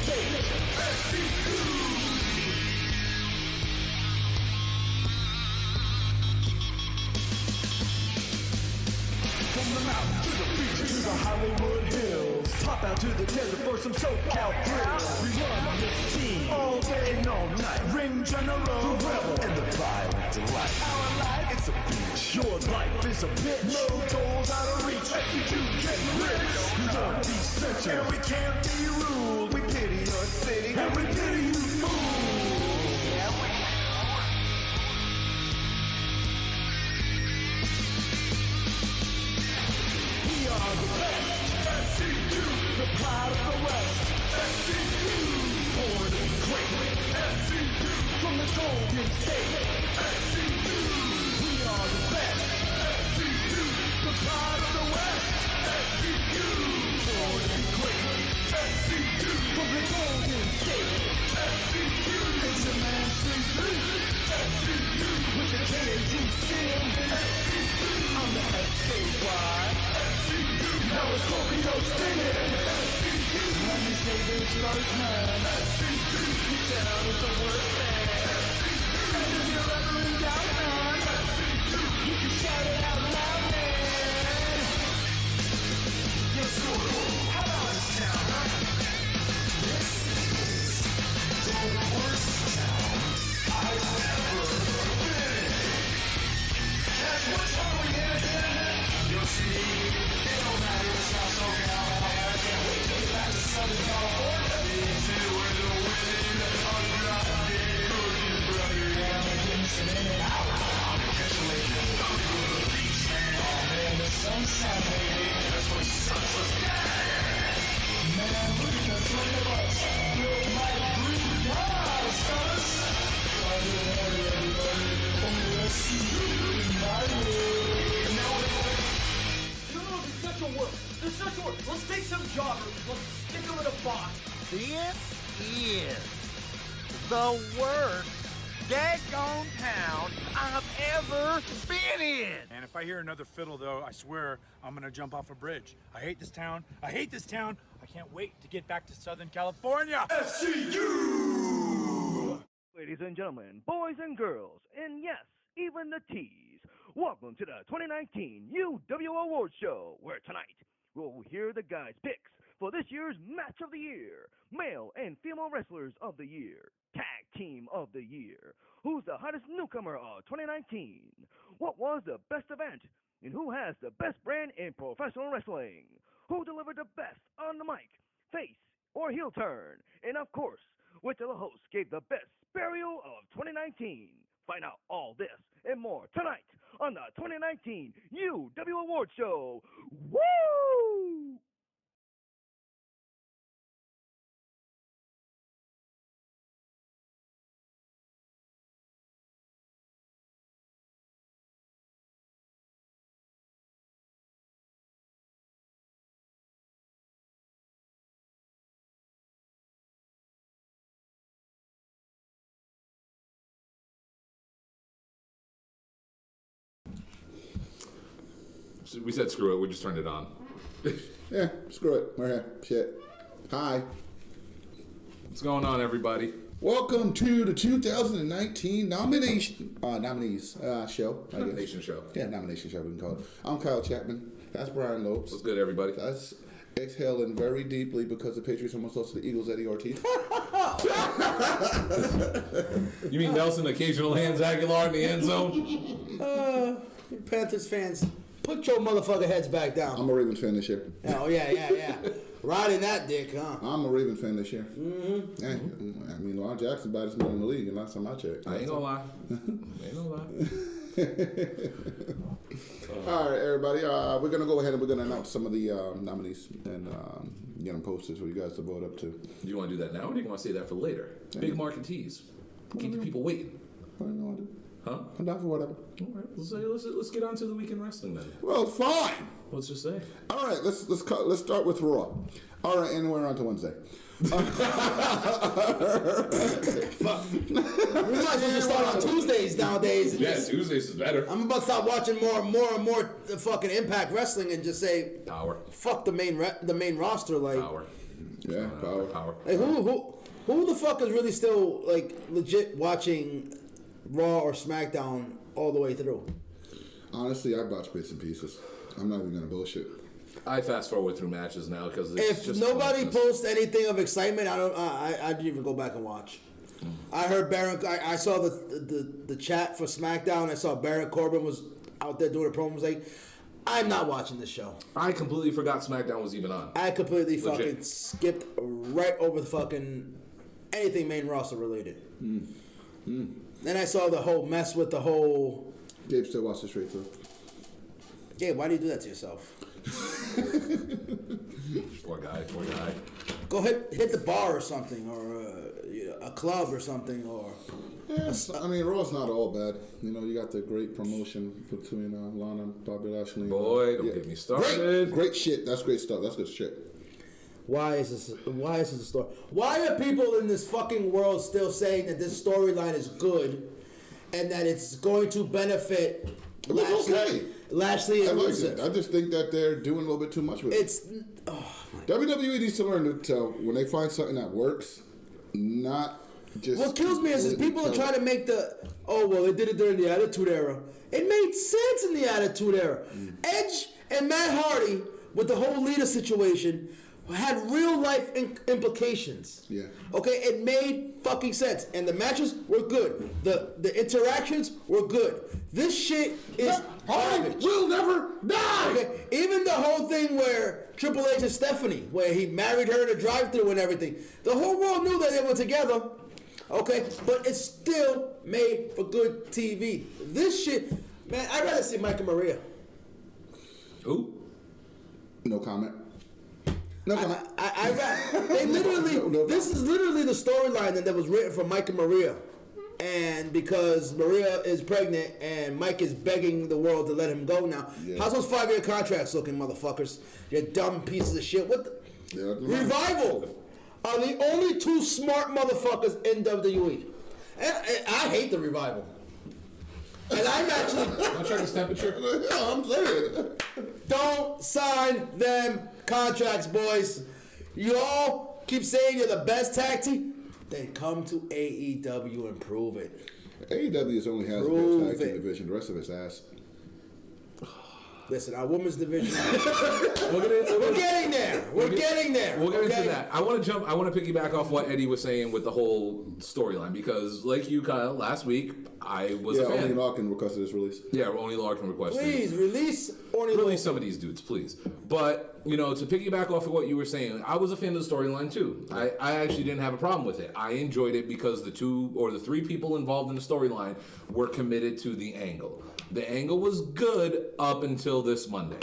state. From the mountain to the beach to the Hollywood Hills, top out to the desert for some SoCal thrills. We run this team all day and all night. Ring general, the rebel, and the violent delight. Our life, it's a beach. Your life is a bitch. No goals out of reach. Execute, get rich. We won't be censored, and we can't be ruled. We pity your city, and we pity you fools. Yeah, we are the best. SCU, the pride of the West. SCU, born and great. SCU, from the Golden State. SCU, we are the best. SCU, the pride of the West. SCU, born and great. SCU, from the Golden State. SCU, it's a man free. SCU, with the KAT seal. SCU, I'm the SKY. SCU, now it's Scorpio stinging. SCU, let me say this first, man. SCU, you down with the worst man. SCU, and if you're ever in doubt, man. SCU, you can shout it out loud, man. Yo, Scorpio, how about this town, huh? This is the worst town I've ever been in. And what's wrong with it? You'll see, it don't matter, it's not so gal. I can't wait to get back to Southern California. See where the wind and hunger I did. Cookies, brother, yeah, I'm dancing in and out. I'm congratulating. I'm going to the beach, man. Oh, man, the sunshine, baby. That's what sucks us. Man, look at the three of us. Build my green guys, fellas. Everybody, only let's see you in my world. No, there's such a work. There's such a work. Let's take some joggers. Let's stick them in a box. This is the worst daggone town I've ever been in. And if I hear another fiddle, though, I swear I'm gonna jump off a bridge. I hate this town. I hate this town. I can't wait to get back to Southern California. SCU! Ladies and gentlemen, boys and girls, and yes, even the T's, welcome to the 2019 UWO Awards Show, where tonight we'll hear the guys' picks for this year's Match of the Year, Male and Female Wrestlers of the Year, Tag Team of the Year, who's the hottest newcomer of 2019, what was the best event, and who has the best brand in professional wrestling, who delivered the best on the mic, face, or heel turn, and of course, which of the hosts gave the best burial of 2019. Find out all this and more tonight on the 2019 UW Awards Show. Woo! We said screw it. We just turned it on. Yeah, screw it. We're here. Shit. Hi. What's going on, everybody? Welcome to the 2019 nominees show. Nomination show. Yeah, nomination show, we can call it. I'm Kyle Chapman. That's Brian Lopes. What's good, everybody? That's exhaling very deeply because the Patriots almost lost to the Eagles, Eddie Ortiz. You mean Nelson occasional hands Aguilar in the end zone? Panthers fans, put your motherfucker heads back down. I'm a Ravens fan this year. Oh, yeah. Riding that dick, huh? I'm a Ravens fan this year. Mm-hmm. Hey, I mean, Lamar Jackson baddest man in the league, and last time I checked. I ain't gonna lie. All right, everybody. We're going to go ahead and we're going to announce some of the nominees and get them posted for you guys to vote up to. Do you want to do that now, or do you want to say that for later? Yeah. Big market tease. Keep the people waiting. What do you want to do? Huh? I'm down for whatever. All right. Let's get on to the weekend wrestling then. Well, fine. Let's just say. All right. Let's start with Raw. All right, and we're on to Wednesday. We might as well just start on Tuesdays nowadays. Yeah, Tuesdays is better. I'm about to start watching more and more fucking Impact Wrestling and just say Power. Fuck the main roster. Like Power. Yeah, power. Hey, who the fuck is really still like legit watching Raw or SmackDown all the way through? Honestly, I watch bits and pieces. I'm not even gonna bullshit. I fast forward through matches now because If nobody posts anything of excitement, I didn't even go back and watch. I heard Baron. I saw the chat for SmackDown. I saw Baron Corbin was out there doing a promo. Was like, I'm not watching this show. I completely forgot SmackDown was even on. I completely Legit. fucking skipped right over the fucking anything main roster related. Then I saw the whole mess with the whole. Gabe still watches straight through. Yeah, why do you do that to yourself? Poor guy. Go hit the bar or something, or a club or something, or. Yeah, I mean, Raw's not all bad. You know, you got the great promotion between Lana and Bobby Lashley. Boy, don't get me started. Great shit. That's great stuff. That's good shit. Why is this a story? Why are people in this fucking world still saying that this storyline is good and that it's going to benefit It was okay. Lashley and I like Rusev? it. I just think that they're doing a little bit too much with it. WWE needs to learn to tell when they find something that works, not just. What kills me is people are trying to make they did it during the Attitude Era. It made sense in the Attitude Era. Edge and Matt Hardy with the whole Lita situation had real life implications. Yeah. Okay, it made fucking sense, and the matches were good. The interactions were good. This shit is garbage. Will never die. Okay, even the whole thing where Triple H and Stephanie, where he married her in a drive-thru and everything, the whole world knew that they were together. Okay, but it still made for good TV. This shit, man, I'd rather see Mike and Maria. Who? No comment. No comment. They literally, No. this is literally the storyline that was written for Mike and Maria. And because Maria is pregnant and Mike is begging the world to let him go now. Yeah. How's those 5-year contracts looking, motherfuckers? You dumb pieces of shit. What the? Yeah, Revival are the only two smart motherfuckers in WWE. And I hate the Revival. And I'm actually... Want to check his temperature? Yeah, I'm saying. Don't sign them contracts, boys. You all keep saying you're the best tag team. Then come to AEW and prove it. AEW only has the best tag team division. The rest of it's ass. Listen, our women's division. We're getting there. We're getting there. We'll get into that. I want to piggyback off what Eddie was saying with the whole storyline because, like you, Kyle, last week I was a fan. Only Larkin requested this release. Yeah, only Larkin requested. Please release some of these dudes, please. But to piggyback off of what you were saying, I was a fan of the storyline too. I actually didn't have a problem with it. I enjoyed it because the 2 or the 3 people involved in the storyline were committed to the angle. The angle was good up until this Monday.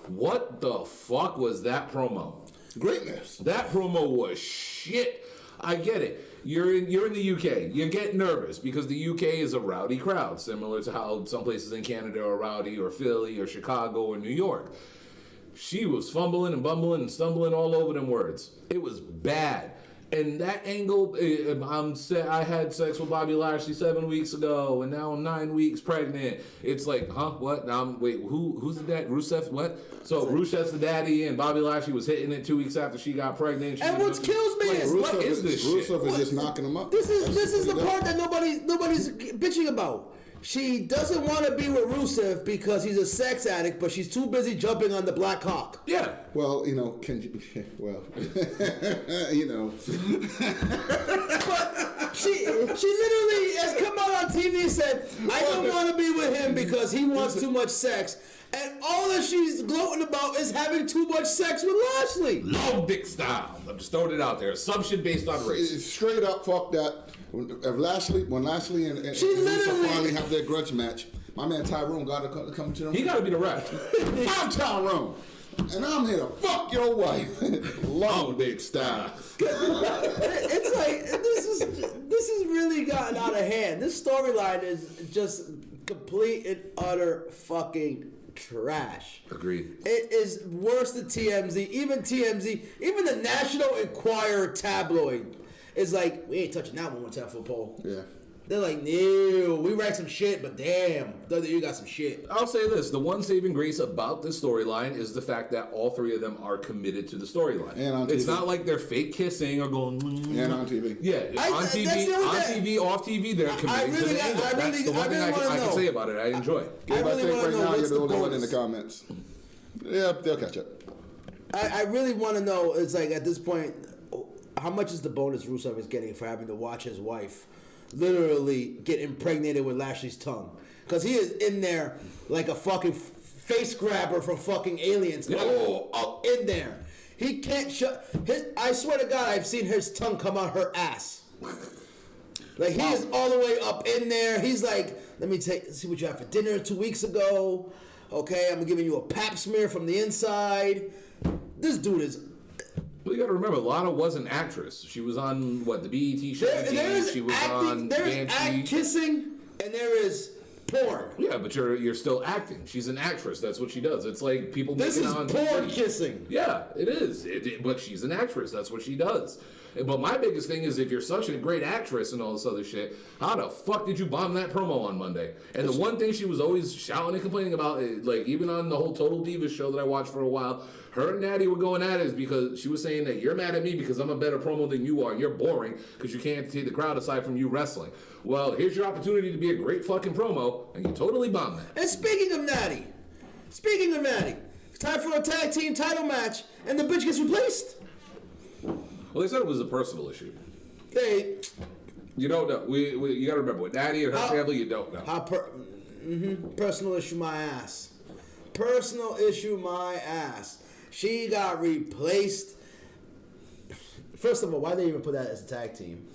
What the fuck was that promo? Greatness. That promo was shit. I get it. You're in the UK. You get nervous because the UK is a rowdy crowd, similar to how some places in Canada are rowdy, or Philly, or Chicago, or New York. She was fumbling and bumbling and stumbling all over them words. It was bad. And that angle, I had sex with Bobby Lashley 7 weeks ago, and now I'm 9 weeks pregnant. It's like, huh? What? Now who's the dad? Rusev? What? So Rusev's the daddy, and Bobby Lashley was hitting it 2 weeks after she got pregnant. And what kills me is what is this shit? Rusev is just knocking him up. This is the part that nobody's bitching about. She doesn't want to be with Rusev because he's a sex addict, but she's too busy jumping on the Black Hawk. Yeah. Well, But she literally has come out on TV and said, I don't want to be with him because he wants too much sex. And all that she's gloating about is having too much sex with Lashley. Long dick style. I'm just throwing it out there. Assumption based on race. It's straight up, fuck that. When Lashley and Rusev finally have their grudge match, my man Tyrone got to come to them. He got to be the ref. I'm Tyrone, and I'm here to fuck your wife. Long dick style. It's like this has really gotten out of hand. This storyline is just complete and utter fucking trash. Agreed. It is worse than TMZ. Even the National Enquirer tabloid is like, we ain't touching that one more time for a poll. Yeah. They're like, no, we wrecked some shit, but damn, WWE got some shit. I'll say this: the one saving grace about this storyline is the fact that all three of them are committed to the storyline. And on it's TV. not like they're fake kissing or going. And on TV. Yeah, on TV, off TV, they're committed to the angle. That's the one thing I can say about it. I enjoy. Give really I think wanna right know now, what's you're the the only one in bonus. the comments. Yeah, they'll catch up. I really want to know, it's like at this point, how much is the bonus Rusev is getting for having to watch his wife literally get impregnated with Lashley's tongue? Because he is in there like a fucking face grabber from fucking Aliens. Yeah. Oh, up in there. He can't shut his. I swear to God, I've seen his tongue come out her ass. Like he is all the way up in there. He's like, let me see what you had for dinner 2 weeks ago. Okay, I'm giving you a pap smear from the inside. This dude is. Well, you got to remember, Lana was an actress. She was on what the BET show. She was on There's Banshee. kissing, and there is porn. Yeah, but you're still acting. She's an actress. That's what she does. It's like people This making is it on porn TV. kissing. Yeah, it is. But she's an actress. That's what she does. But my biggest thing is if you're such a great actress and all this other shit, how the fuck did you bomb that promo on Monday? And the one thing she was always shouting and complaining about, like even on the whole Total Divas show that I watched for a while, her and Natty were going at it is because she was saying that you're mad at me because I'm a better promo than you are. You're boring because you can't see the crowd aside from you wrestling. Well, here's your opportunity to be a great fucking promo, and you totally bombed that. And speaking of Natty, it's time for a tag team title match, and the bitch gets replaced. Well, they said it was a personal issue. They You don't know. You got to remember, with Natty and her family, you don't know. Personal issue my ass. Personal issue my ass. She got replaced. First of all, why they even put that as a tag team?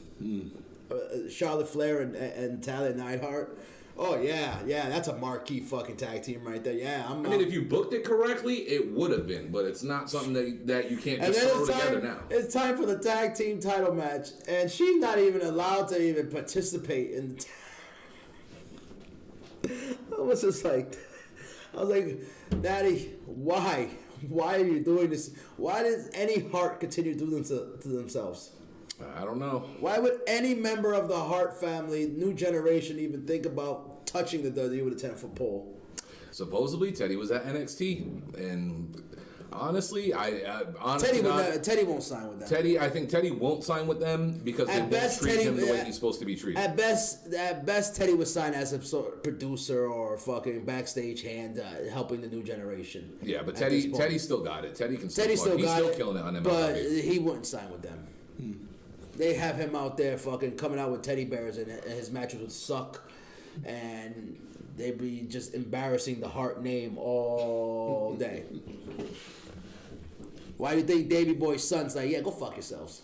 Charlotte Flair and Talia Neidhart. Oh yeah, that's a marquee fucking tag team right there. Yeah, I mean, if you booked it correctly, it would have been, but it's not something that you can't and just then throw together now. It's time for the tag team title match, and she's not even allowed to even participate in. I was like, Daddy, why? Why are you doing this? Why does any Hart continue to do this to themselves? I don't know. Why would any member of the Hart family, new generation, even think about touching the WWE with a 10-foot pole? Supposedly, Teddy was at NXT, and honestly, Teddy won't sign with them. I think Teddy won't sign with them because they won't treat him the way he's supposed to be treated. At best, Teddy was signed as a sort of producer or fucking backstage hand helping the new generation. Yeah, but Teddy still got it. Teddy still He's still killing it on MLW. But he wouldn't sign with them. They have him out there fucking coming out with teddy bears, and his matches would suck, and they'd be just embarrassing the Hart name all day. Why do you think Davey Boy's son's like, yeah, go fuck yourselves?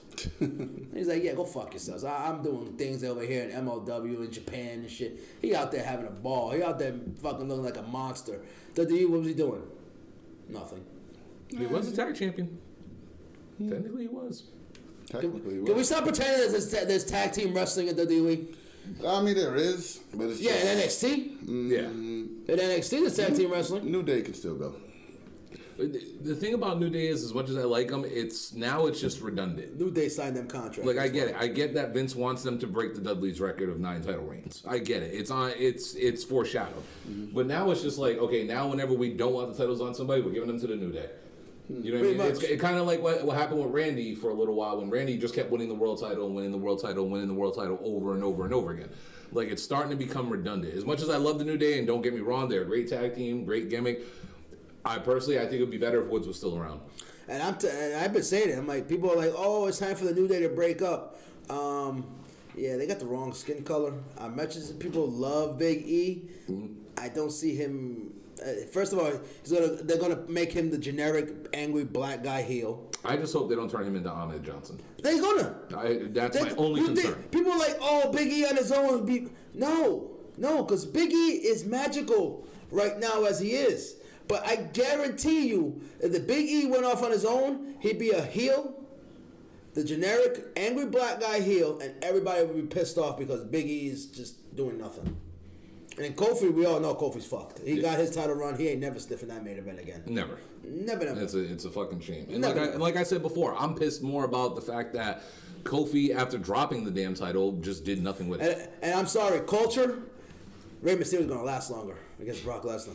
He's like, yeah, go fuck yourselves. I'm doing things over here in MLW in Japan and shit. He out there having a ball. He out there fucking looking like a monster. What was he doing? Nothing. He was a tag champion. Technically, he was. Technically, Can we stop pretending that there's tag team wrestling at WWE? I mean, there is, but it's Yeah, just, in NXT. Yeah. In NXT, there's tag team wrestling. New Day can still go. The thing about New Day is, as much as I like them, it's just redundant. New Day signed them contracts. Like, I get it. I get that Vince wants them to break the Dudleys' record of 9 title reigns. I get it. It's foreshadowed. But now it's just like, okay, now whenever we don't want the titles on somebody, we're giving them to the New Day. You know what I mean? It's kind of like what happened with Randy for a little while when Randy just kept winning the world title and winning the world title and winning the world title over and over and over again. Like, it's starting to become redundant. As much as I love the New Day, and don't get me wrong, they're a great tag team, great gimmick. I think it would be better if Woods was still around. And I've been saying it. I'm like, people are like, oh, it's time for the New Day to break up. Yeah, they got the wrong skin color. Much as people love Big E, I don't see him. First of all, they're gonna make him the generic angry black guy heel. I just hope they don't turn him into Ahmed Johnson. They're gonna. That's my only concern. People are like, oh, Big E on his own. No, because Big E is magical right now as he is. But I guarantee you, if the Big E went off on his own, he'd be a heel, the generic angry black guy heel, and everybody would be pissed off because Big E is just doing nothing. And then Kofi, we all know Kofi's fucked. He got his title run. He ain't never sniffing that main event again. Never. Never. It's a fucking shame. And Never. like I said before, I'm pissed more about the fact that Kofi, after dropping the damn title, just did nothing with it. And I'm sorry, culture, Rey Mysterio's going to last longer against Brock Lesnar.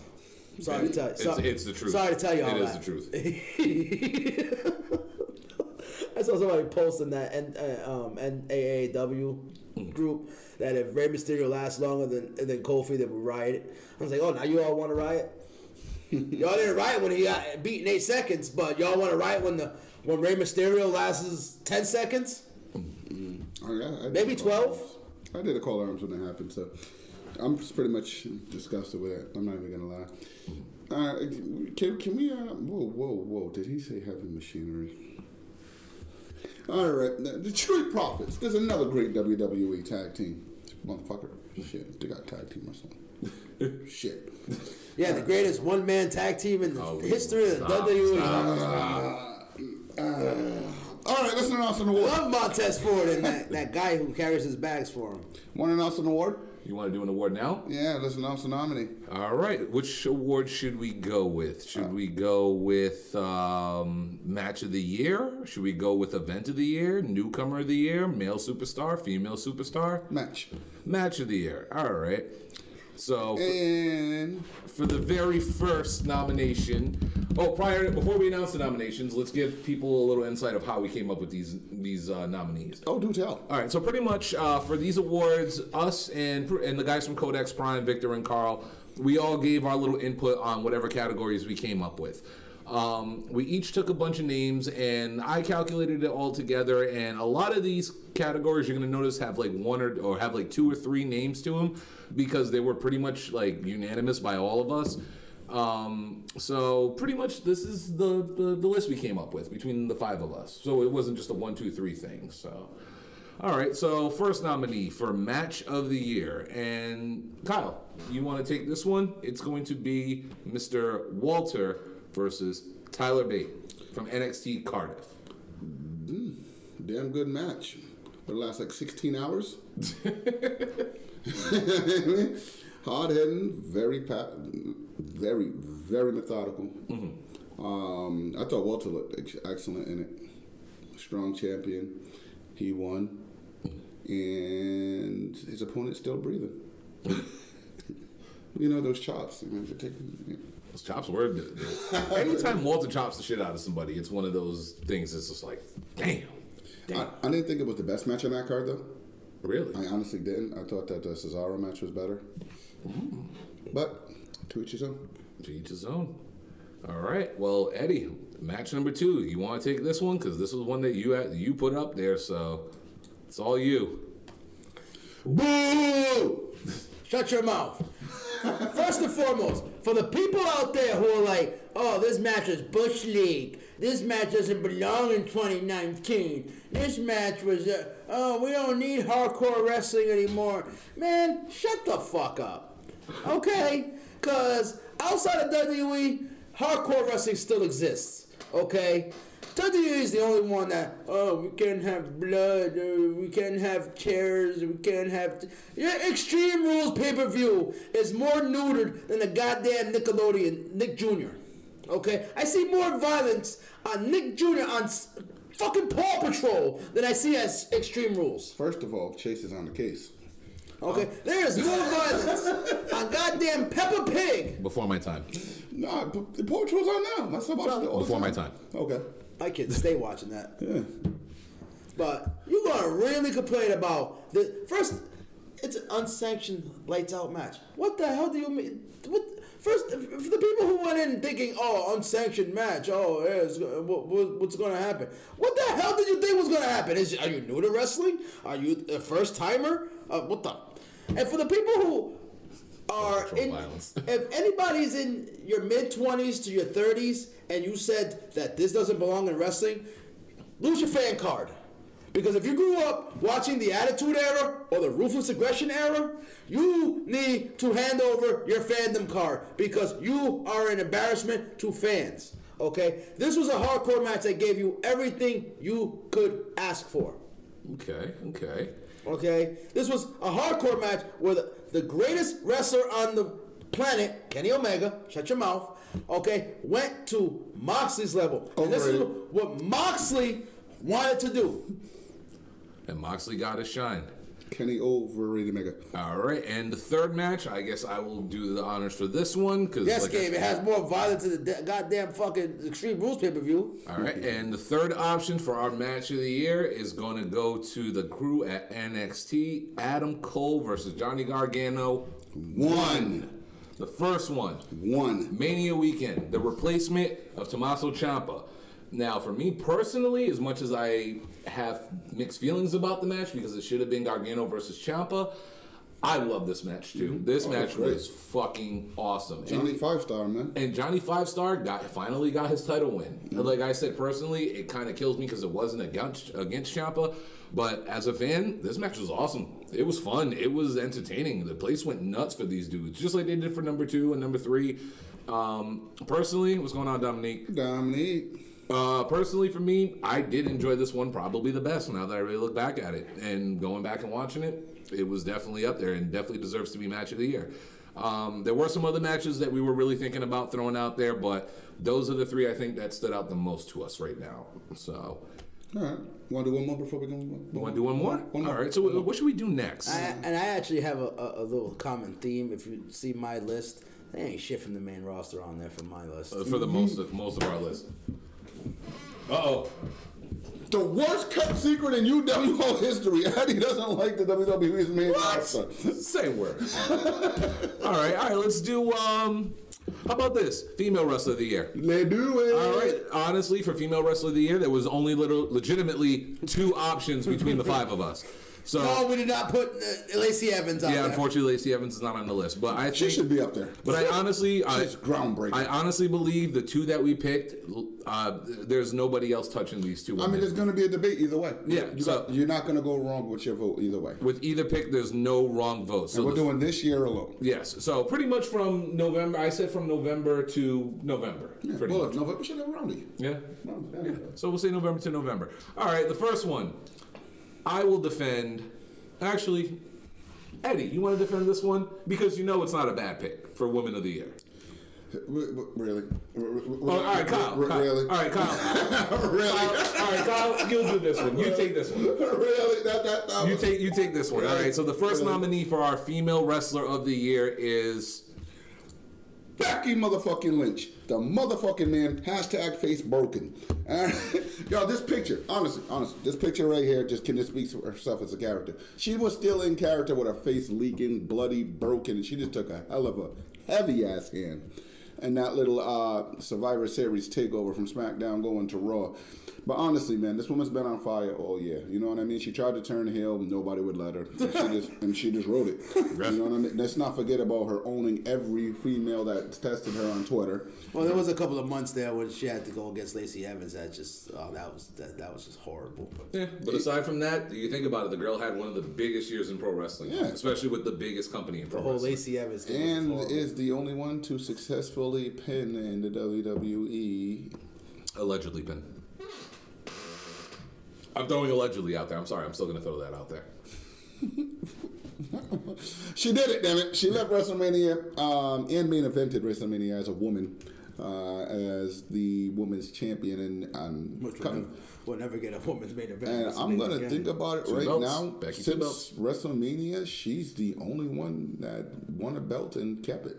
Sorry to tell you. It's the truth. Sorry to tell you all It that. is the truth. I saw somebody post in that NAAW group that if Rey Mysterio lasts longer than Kofi, they would riot. I was like, oh, now you all want to riot? Y'all didn't riot when he got beat in 8 seconds, but y'all want to riot when Rey Mysterio lasts 10 seconds? Maybe 12? I did a call arms when it happened, so I'm just pretty much disgusted with it. I'm not even gonna lie. Can we? Whoa! Did he say heavy machinery? All right, the Street Profits. There's another great WWE tag team. Motherfucker, shit, they got tag team wrestling. Shit. Yeah, the greatest one-man tag team in the history of the WWE. All right, let's announce an award. Love Montez Ford and that guy who carries his bags for him. Want to announce an award? You want to do an award now? Yeah, let's announce a nominee. All right. Which award should we go with? Should we go with Match of the Year? Should we go with Event of the Year? Newcomer of the Year? Male Superstar? Female Superstar? Match of the Year. All right. So for the very first nomination, before we announce the nominations, let's give people a little insight of how we came up with these nominees. Oh, do tell. All right, so pretty much for these awards, us and the guys from Codex Prime, Victor and Carl, we all gave our little input on whatever categories we came up with. We each took a bunch of names, and I calculated it all together. And a lot of these categories you're going to notice have like one or have like 2 or 3 names to them because they were pretty much like unanimous by all of us. So pretty much this is the list we came up with between the 5 of us. So it wasn't just a 1, 2, 3 thing. So, all right. So first nominee for Match of the Year, and Kyle, you want to take this one? It's going to be Mr. Walter versus Tyler Bate from NXT Cardiff. Damn good match. But it lasts like 16 hours. Hard-hitting, very, very methodical. Mm-hmm. I thought Walter looked excellent in it. Strong champion. He won. And his opponent's still breathing. You know, those chops. Those chops were good. Anytime Walter chops the shit out of somebody, it's one of those things that's just like, damn. I didn't think it was the best match on that card, though. Really? I honestly didn't. I thought that the Cesaro match was better. But to each his own. To each his own. All right. Well, Eddie, match number 2. You want to take this one? Because this was one that you put up there, so it's all you. Boo! Shut your mouth. First and foremost, for the people out there who are like, oh, this match is Bush League. This match doesn't belong in 2019. This match was, we don't need hardcore wrestling anymore. Man, shut the fuck up. Okay? Because outside of WWE, hardcore wrestling still exists. Okay? WWE is the only one that, we can't have blood, we can't have chairs, we can't have... Extreme Rules pay-per-view is more neutered than the goddamn Nickelodeon, Nick Jr. Okay? I see more violence on Nick Jr. on fucking Paw Patrol than I see as Extreme Rules. First of all, Chase is on the case. Okay? There is more violence on goddamn Peppa Pig. Before my time. Nah, the Paw Patrol's on now. My son watches it all the Before time. my time. Okay. My kids stay watching that. Yeah. But you're gonna really complain about the first. It's an unsanctioned lights out match. What the hell do you mean? First, for the people who went in thinking, oh, unsanctioned match. Oh, yeah, what's gonna happen? What the hell did you think was gonna happen? Are you new to wrestling? Are you a first timer? What the? And for the people who are in, violence. if anybody's in your mid-20s to your 30s and you said that this doesn't belong in wrestling, lose your fan card. Because if you grew up watching the Attitude Era or the Ruthless Aggression Era, you need to hand over your fandom card because you are an embarrassment to fans. Okay? This was a hardcore match that gave you everything you could ask for. Okay. Okay? This was a hardcore match where the greatest wrestler on the planet, Kenny Omega, shut your mouth, okay, went to Moxley's level. And this is what Moxley wanted to do. And Moxley got his shine. Kenny overrated Mega. All right, and the third match, I guess I will do the honors for this one. Yes, Gabe, it has more violence than the goddamn fucking Extreme Rules pay-per-view. All right, and the third option for our match of the year is going to go to the crew at NXT, Adam Cole versus Johnny Gargano. One. The first one. Mania weekend, the replacement of Tommaso Ciampa. Now, for me personally, as much as I have mixed feelings about the match because it should have been Gargano versus Ciampa, I love this match too. This match was fucking awesome. Johnny 5-star, man. And Johnny 5-star finally got his title win. Like I said, personally, it kind of kills me because it wasn't against Ciampa. But as a fan, this match was awesome. It was fun. It was entertaining. The place went nuts for these dudes, just like they did for number 2 and number 3. Personally, what's going on, Dominique? Personally, for me, I did enjoy this one probably the best now that I really look back at it. And going back and watching it, it was definitely up there and definitely deserves to be match of the year. There were some other matches that we were really thinking about throwing out there, but those are the 3 I think that stood out the most to us right now. So, all right. Want to do one more before we go? Want to do one more? All right. So what should we do next? I actually have a little common theme. If you see my list, there ain't shit from the main roster on there for my list. For the most of our list. Uh-oh. The worst kept secret in UWO history. Eddie doesn't like the WWE's main roster. Same word. All right. Let's do, how about this? Female Wrestler of the Year. Let's do it. All right. Honestly, for Female Wrestler of the Year, there was only legitimately 2 options between the 5 of us. So, no, we did not put Lacey Evans on there. Yeah, unfortunately, Lacey Evans is not on the list. But I think she should be up there. But I honestly, she's groundbreaking. I honestly believe the 2 that we picked, there's nobody else touching these 2. I mean, there's going to be a debate either way. Yeah, you're not going to go wrong with your vote either way. With either pick, there's no wrong vote. So and we're doing this year alone. Yes. So pretty much from November, I said from November to November. Yeah, pretty much. November should have roundy. Yeah. So we'll say November to November. All right. The first one, I will defend. Actually, Eddie, you want to defend this one? Because you know it's not a bad pick for Woman of the Year. Really? All right, Kyle. Really? All right, Kyle. Really? All right, Kyle, you'll do this one. You take this one. Really? You take this one. All right, so the first nominee for our Female Wrestler of the Year is Becky motherfucking Lynch. The motherfucking man. Hashtag face broken. Yo, this picture, honestly, this picture right here just speaks for herself as a character. She was still in character with her face leaking, bloody, broken, and she just took a hell of a heavy ass hand. And that little Survivor Series takeover from SmackDown going to Raw. But honestly, man, this woman's been on fire all year. You know what I mean? She tried to turn heel, nobody would let her. And she just wrote it. You know what I mean? Let's not forget about her owning every female that tested her on Twitter. Well, there was a couple of months there when she had to go against Lacey Evans. That was just horrible. Yeah, but aside from that, you think about it, the girl had one of the biggest years in pro wrestling. Yeah. Especially with the biggest company in pro wrestling. The whole Lacey Evans thing. And is the only one to successfully pin in the WWE. Allegedly pin. I'm throwing allegedly out there. I'm sorry. I'm still going to throw that out there. She did it, damn it. She left WrestleMania and main evented WrestleMania as a woman, as the women's champion. We'll never get a women's main event. And I'm going to think about it right now. Becky Since WrestleMania, she's the only one that won a belt and kept it.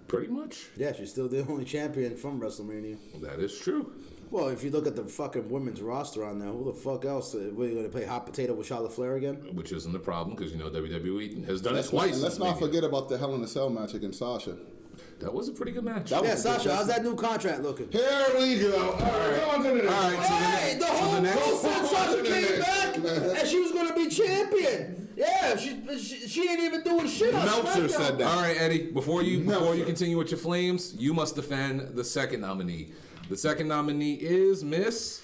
Pretty much. Yeah, she's still the only champion from WrestleMania. That is true. Well, if you look at the fucking women's roster on there, who the fuck else? We're going to play hot potato with Charlotte Flair again? Which isn't a problem because, you know, WWE has done it twice. And let's not forget about the Hell in a Cell match against Sasha. That was a pretty good match. Yeah, Sasha, how's that new contract looking? Here we go. All right, the whole crew said Sasha came back and she was going to be champion. Yeah, she ain't even doing shit on Meltzer said that. All right, Eddie, before you continue with your flames, you must defend the second nominee. The second nominee is Miss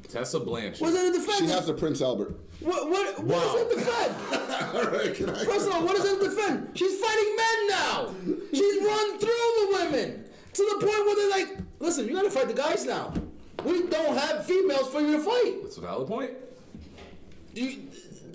Tessa Blanchard. What's it defend? She has the Prince Albert. What does it defend? All right, First of all, what does it defend? She's fighting men now. She's run through the women to the point where they're like, listen, you got to fight the guys now. We don't have females for you to fight. That's a valid point.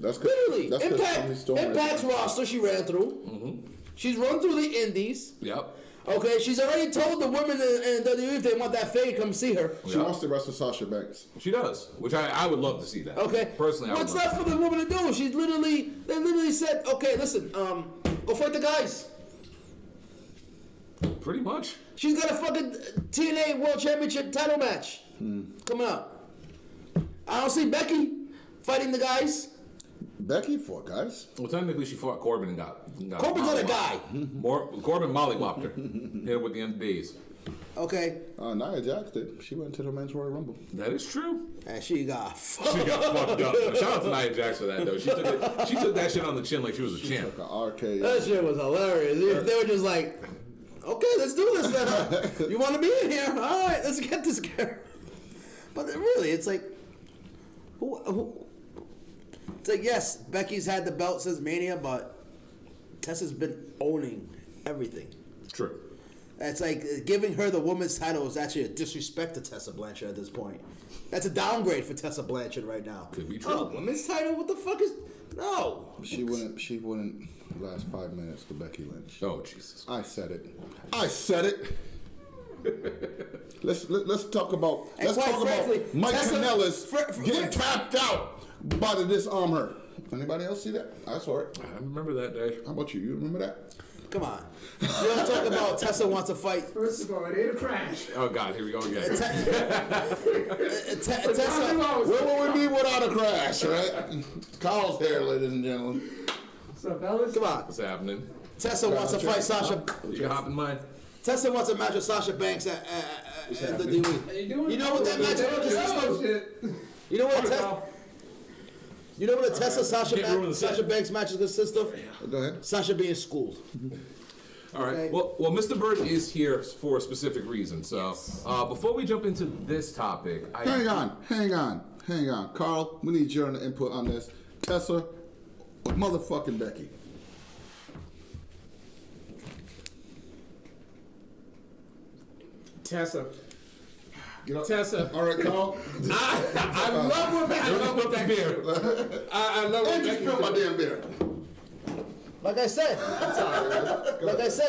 That's good. Literally, That's 'cause Tony Impact, Storm Impact's is- roster she ran through. She's run through the indies. Yep. Okay, she's already told the women in WWE if they want that fade, come see her. She wants to wrestle Sasha Banks. She does, which I would love to see that. Okay. Personally, I would What's love left for the woman to do? They literally said, okay, listen, go fight the guys. Pretty much. She's got a fucking TNA World Championship title match coming up. I don't see Becky fighting the guys. Becky fought, guys. Well, technically, she fought Corbin and got Corbin's not a guy. Corbin mollywopped her. Hit her with the end of days. Okay, Nia Jax did. She went to the Men's Royal Rumble. That is true. and she got She got fucked up. Shout out to Nia Jax for that, though. She took that shit on the chin like she was a champ. Like an RKO. That shit was hilarious. They were just like, okay, let's do this then. Huh? You want to be in here? All right, let's get this guy. But really, it's like, it's like, yes, Becky's had the belt since Mania, but Tessa's been owning everything. True. It's like giving her the women's title is actually a disrespect to Tessa Blanchard at this point. That's a downgrade for Tessa Blanchard right now. Could be true. Oh, women's title? What the fuck is... No. She wouldn't last 5 minutes to Becky Lynch. Oh, Jesus. I said it. Let's talk about Mike Kanellis getting tapped out by the Disarm Her. Anybody else see that? I saw it. I remember that day. How about you? You remember that? Come on. You don't talk about Tessa wants to fight. First of all, it ain't a crash. Oh, God, here we go again. Tessa, Where would we be without a crash, right? Carl's here, ladies and gentlemen. What's up, fellas? come on. What's happening? Tessa wants to fight Sasha. You can hop in mine. Tessa wants a match with Sasha Banks at the WWE. You know what that match is? You know what a Tessa Sasha Banks match is consist of? Go ahead. Sasha being schooled. All right. Okay. Well, Mr. Bird is here for a specific reason. So, before we jump into this topic, Hang on. Carl, we need your input on this. Tessa or motherfucking Becky? Tessa. Get up. Tessa. All right, Carl. I love what Becky. I love what Becky. I love what And you Becky. spilled my damn beer. Like I said,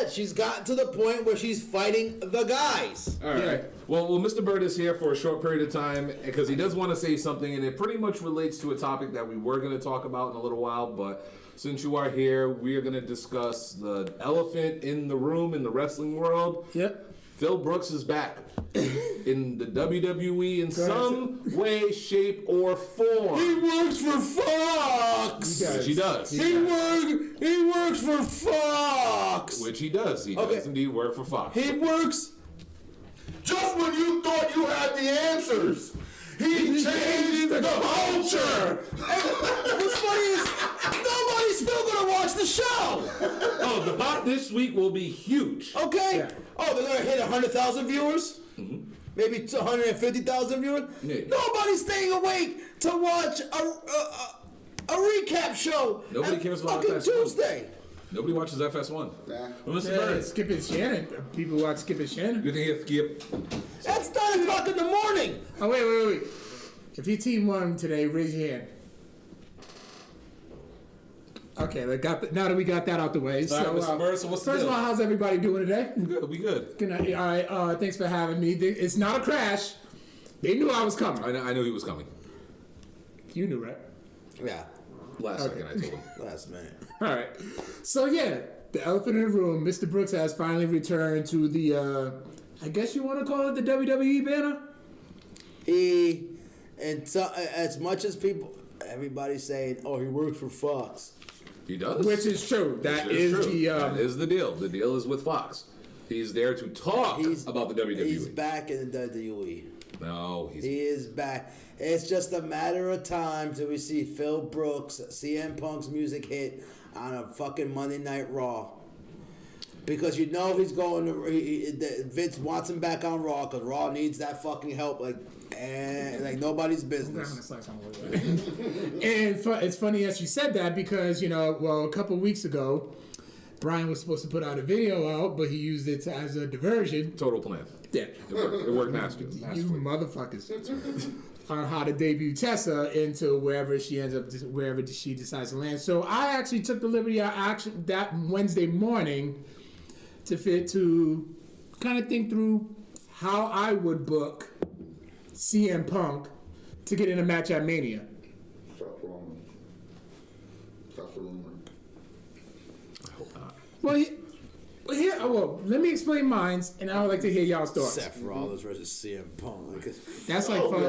she's gotten to the point where she's fighting the guys. all right. Yeah. Well, Mr. Bird is here for a short period of time because he does want to say something, and it pretty much relates to a topic that we were going to talk about in a little while. But since you are here, we are going to discuss the elephant in the room in the wrestling world. Yep. Phil Brooks is back in the WWE in some way, shape, or form. He works for Fox. Which he does. He works for Fox. Which he does. He does indeed work for Fox. He works. Just when you thought you had the answers, he changed the culture. What's funny is nobody's still gonna watch the show. Oh, the bot this week will be huge. Okay. Yeah. Oh, they're gonna hit 100,000 viewers. Maybe 150,000 viewers. Yeah. Nobody's staying awake to watch a recap show. Nobody at cares about fucking FS1. Tuesday. Nobody watches FS1. Nah. Well, Mr. Yeah, Bird, Skip and Shannon. People watch Skip and Shannon. you think he'll skip? That's 9 o'clock in the morning. Oh, wait. If your team won today, raise your hand. Okay, now that we got that out the way. All right, Mr. Bird, so what's the first of deal? all, how's everybody doing today? Good, we good. Good night. All right, thanks for having me. It's not a crash. They knew I was coming. I knew he was coming. You knew, right? Yeah. Last second, I told him. Last minute. All right. So, yeah, the elephant in the room, Mr. Brooks has finally returned to the, I guess you want to call it the WWE banner? As much as everybody's saying, oh, he works for Fox. He does. Which is true. That is true. the... that is the deal. The deal is with Fox. He's there to talk about the WWE. He's back in the WWE. No, He is back. It's just a matter of time till we see Phil Brooks, CM Punk's music hit on a fucking Monday Night Raw. Because you know he's going to... Vince wants him back on Raw because Raw needs that fucking help like nobody's business. And it's funny as you said that because, a couple weeks ago, Brian was supposed to put out a video out, but he used it as a diversion. Total plan. Yeah. It worked masterfully. You motherfuckers. On how to debut Tessa into wherever she ends up, wherever she decides to land. So I actually took the liberty that Wednesday morning to kind of think through how I would book CM Punk to get in a match at Mania. Stop wrong. Stop the rumor. Well, let me explain mine, and I would like to hear y'all's thoughts. Seth Rollins versus CM Punk. That's like fun.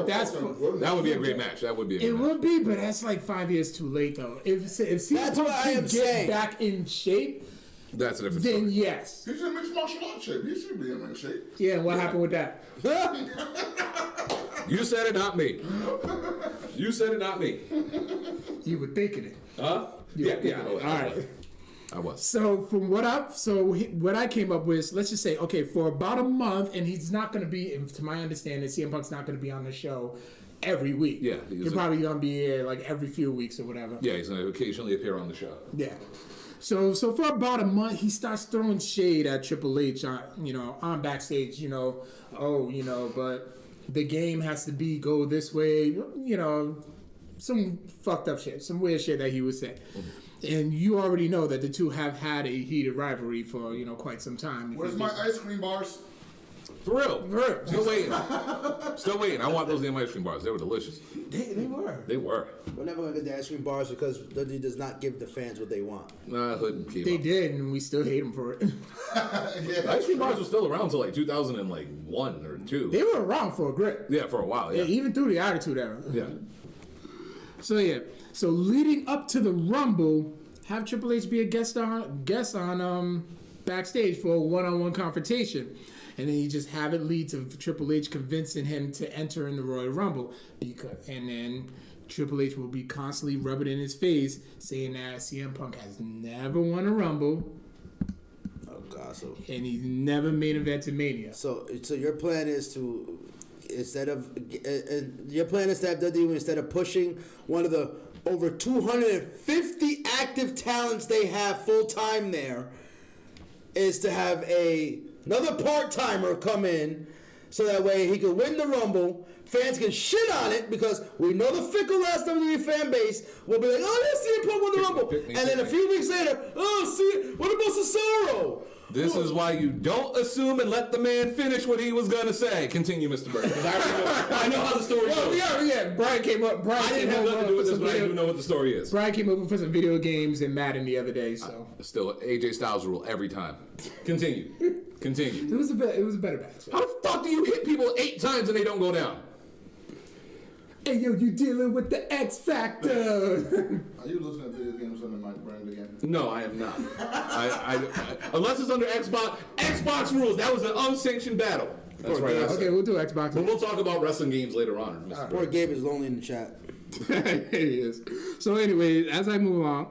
That would be a great match. That would be a great It match. would be, but that's like 5 years too late, though. If CM That's Punk what I can am get saying. back in shape, That's a different then story. yes. He's in mixed martial arts shape. He should be in shape. Yeah, and what happened with that? You said it, not me. You said it, not me. You were thinking it. Huh? Yeah. All right. I was. So from what I came up with, let's just say, okay, for about a month, and he's not going to be, to my understanding, CM Punk's not going to be on the show every week. Yeah, he's probably going to be here like every few weeks or whatever. Yeah, he's going to occasionally appear on the show. Yeah. So for about a month, he starts throwing shade at Triple H on backstage, but the game has to go this way, some fucked up shit, some weird shit that he was saying. Mm-hmm. And you already know that the two have had a heated rivalry for, quite some time. Where's my ice cream bars? For real. Still waiting. I want those damn ice cream bars. They were delicious. They were. They were. We're never going to get the ice cream bars because WWE does not give the fans what they want. Nah, I couldn't keep They up. did, and we still hate them for it. The ice cream bars were still around until like 2001 or 2. They were around for a grip. Yeah, for a while, yeah. Even through the Attitude Era. Yeah. So leading up to the Rumble, have Triple H be a guest on backstage for a one-on-one confrontation, and then you just have it lead to Triple H convincing him to enter in the Royal Rumble, and then Triple H will be constantly rubbing in his face, saying that CM Punk has never won a Rumble. Oh God! And he's never main evented Mania. So your plan is to. Instead of your plan is to have WWE, instead of pushing one of the over 250 active talents they have full time there, is to have another part timer come in, so that way he can win the Rumble. Fans can shit on it because we know the fickle ass WWE fan base will be like, oh, let's see Punk won the Rumble, and then a few weeks later, oh, see, what about Cesaro? This is why you don't assume and let the man finish what he was gonna say. Continue, Mr. Burke. I know how the story goes. Yeah. Brian came up. I didn't have nothing to do with this, but I do know what the story is. Brian came over for some video games and Madden the other day. So Still, AJ Styles rule every time. Continue. it was a better match. How the fuck do you hit people 8 times and they don't go down? Hey yo, you dealing with the X Factor? Are you listening to video games under my brand again? No, I am not. I unless it's under Xbox rules. That was an unsanctioned battle. That's right. Okay, we'll do Xbox. But we'll talk about wrestling games later on. Mr. Poor Gabe is lonely in the chat. He is. So anyway, as I move on,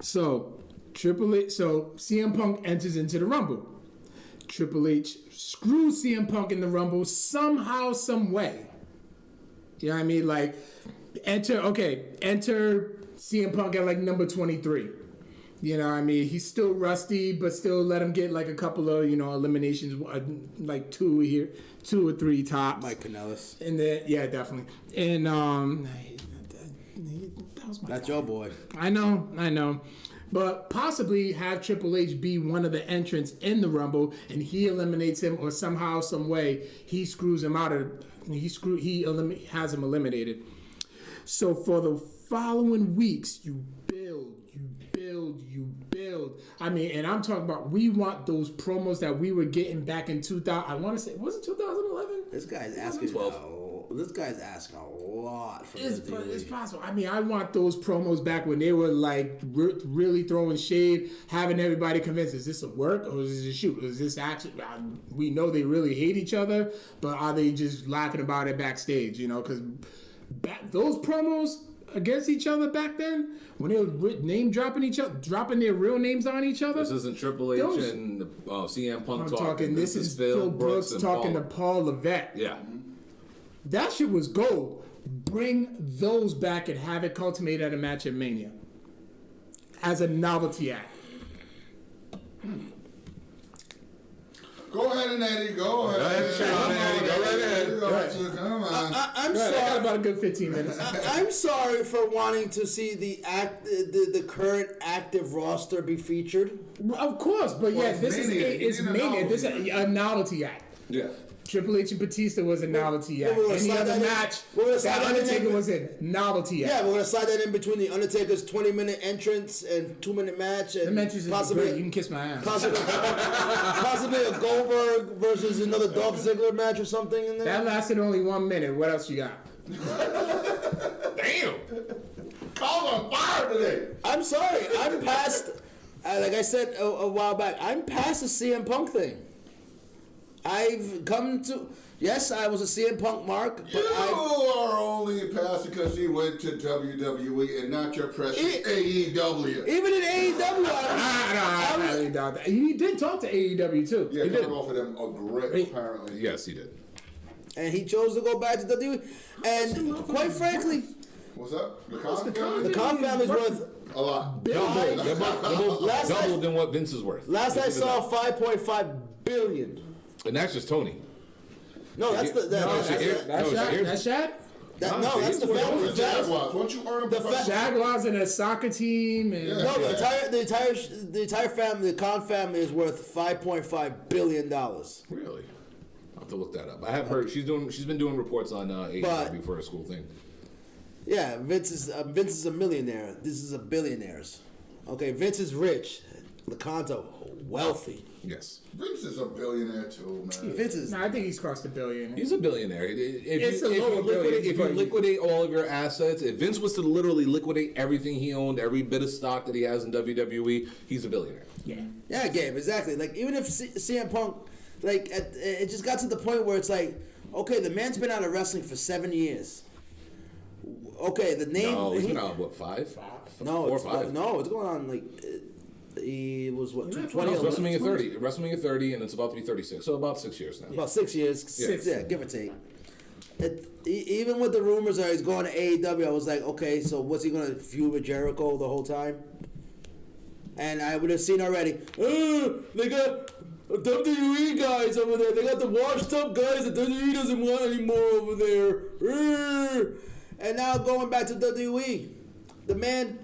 so CM Punk enters into the Rumble. Triple H screws CM Punk in the Rumble somehow, some way. You know what I mean? Like, enter CM Punk at like number 23. You know what I mean? He's still rusty, but still let him get like a couple of, eliminations, like 2 or 3 tops. Mike Kanellis. And then, yeah, definitely. And, that was my That's guy. your boy. I know. But possibly have Triple H be one of the entrants in the Rumble, and he eliminates him, or somehow, some way, he screws him out of. Has him eliminated. So for the following weeks, you build. I mean, and I'm talking about, we want those promos that we were getting back in 2000. I want to say, was it 2011? This guy's asking 12. This guy's asking a lot from It's possible. I mean, I want those promos back when they were like really throwing shade, having everybody convinced, is this a work or is this a shoot? Is this actually, we know they really hate each other, but are they just laughing about it backstage, because those promos against each other back then, when they were name dropping each other, dropping their real names on each other. This isn't Triple H and CM Punk talking. This is Phil Brooks talking to Paul Levesque. Yeah. That shit was gold. Bring those back and have it culminated at a match at Mania as a novelty act. Go ahead and Eddie. Go ahead. Go ahead, Sean, Eddie. Go right ahead. Come on. I'm I got sorry. about a good 15 minutes. I'm sorry for wanting to see the current active roster be featured. Of course, but Well, yeah, it's this is Mania. it's You need a Mania. This is novelty. a novelty act. Yeah. Triple H and Batista was a novelty act. we're gonna Any slide other that in- match, we're gonna slide that that in Undertaker there. was a novelty act. Yeah, we're gonna slide that in between the Undertaker's 20-minute entrance and 2-minute match, and The matches is great. You can kiss my ass. possibly a Goldberg versus another Dolph Ziggler match or something in there. That lasted only 1 minute. What else you got? Damn. Call on fire today. I'm sorry. I'm past. Like I said a while back, I'm past the CM Punk thing. I've come to. Yes, I was a CM Punk mark, but You are only past because he went to WWE and not your precious AEW. even in AEW, He did talk to AEW too. Yeah, He coming did. off of them a grip, apparently. Yes, he did. and he chose to go back to WWE. And quite frankly, What's up? The the Khan the Khan family's worth. A lot. Double Last night- than what Vince is worth. Last I Let's give it saw, 5.5 billion. that. And that's just Tony. No, that's the. No, That's That's Shad? no, that's the family. The Jaguars. Once you earn a professional... Jaguars and a soccer team. And Yeah. No, the entire family, the Khan family, is worth $5.5 billion. Really? I'll have to look that up. I have heard she's been doing reports on AEW for a school thing. Yeah, Vince is a millionaire. This is a billionaires. Okay, Vince is rich. The Khans are wealthy. Yes. Vince is a billionaire too, man. Vince is. No, I think he's crossed $1 billion. He's a billionaire. It's a lower billion, If you but- liquidate all of your assets, if Vince was to literally liquidate everything he owned, every bit of stock that he has in WWE, he's a billionaire. Yeah. Yeah, Gabe, exactly. Like, even if CM Punk, like, it just got to the point where it's like, okay, the man's been out of wrestling for 7 years. Okay, the name. No, he's been out, what, 5? No, 4 or it's 5? No, it's going on like. He was what, Yeah, 20? No, it's WrestleMania 30. WrestleMania 30, and it's about to be 36. So about 6 years now. About 6 years. Six. Yeah, give or take. Even with the rumors that he's going to AEW, I was like, okay, so what's he going to feud with Jericho the whole time? And I would have seen already, they got WWE guys over there. They got the washed up guys that WWE doesn't want anymore over there. And now going back to WWE, the man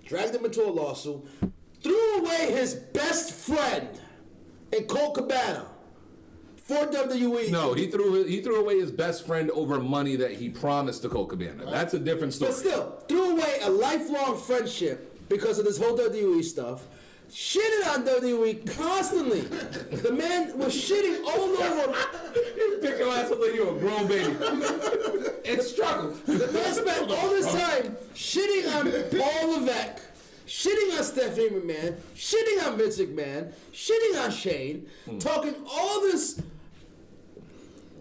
dragged him into a lawsuit, threw away his best friend in Colt Cabana for WWE. No, he threw away his best friend over money that he promised to Colt Cabana. That's a different story. But still, threw away a lifelong friendship because of this whole WWE stuff. Shitted on WWE constantly. The man was shitting all over. Pick your ass up like you're a grown baby. It struggled. The man spent all this time shitting on Paul Levesque, shitting on Stephanie McMahon, shitting on Vince McMahon, shitting on Shane, talking all this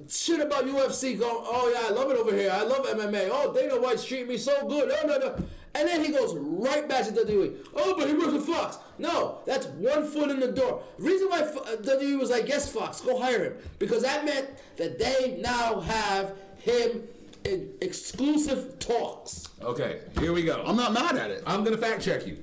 shit about UFC, going, oh yeah, I love it over here. I love MMA. Oh, Dana White's treating me so good. Oh, no. And then he goes right back to WWE. Oh, but he works with Fox. No, that's one foot in the door. The reason why WWE was like, yes, Fox, go hire him. Because that meant that they now have him in exclusive talks. Okay, here we go. I'm not mad at it. I'm going to fact check you.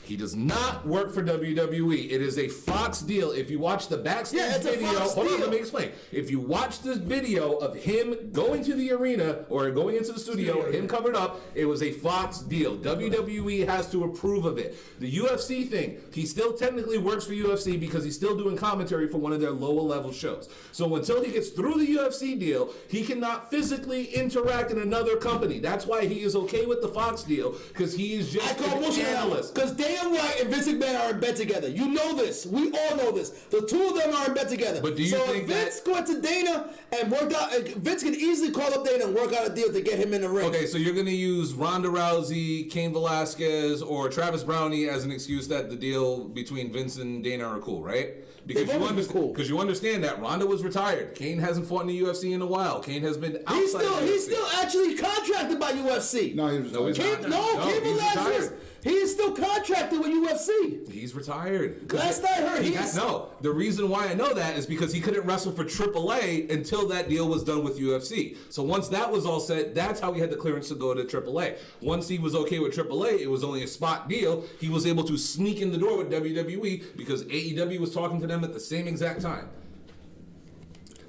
He does not work for WWE. It is a Fox deal. If you watch the backstage Yeah, it's a video, Fox hold on, deal. let me explain. If you watch this video of him going to the arena or going into the studio, him covered up, it was a Fox deal. WWE has to approve of it. The UFC thing, he still technically works for UFC because he's still doing commentary for one of their lower level shows. So until he gets through the UFC deal, he cannot physically interact in another company. That's why he is okay with the Fox deal, because he is I just call an bullshit analyst. because Dana White and Vince McMahon are in bed together. You know this. We all know this. The two of them are in bed together. But do you so think if Vince went to Dana and worked out, Vince can easily call up Dana and work out a deal to get him in the ring. Okay, so you're going to use Ronda Rousey, Cain Velasquez, or Travis Brownie as an excuse that the deal between Vince and Dana are cool, right? Because They've always been cool. Because you understand that Ronda was retired. Cain hasn't fought in the UFC in a while. Cain has been outside He's of the still UFC. actually contracted by UFC. No, he was No, he's Cain, not. no, No, Cain he's Velasquez. retired. He is still contracted with UFC. He's retired. Last I heard, no. The reason why I know that is because he couldn't wrestle for AAA until that deal was done with UFC. So once that was all set, that's how he had the clearance to go to AAA. Once he was okay with AAA, it was only a spot deal. He was able to sneak in the door with WWE because AEW was talking to them at the same exact time.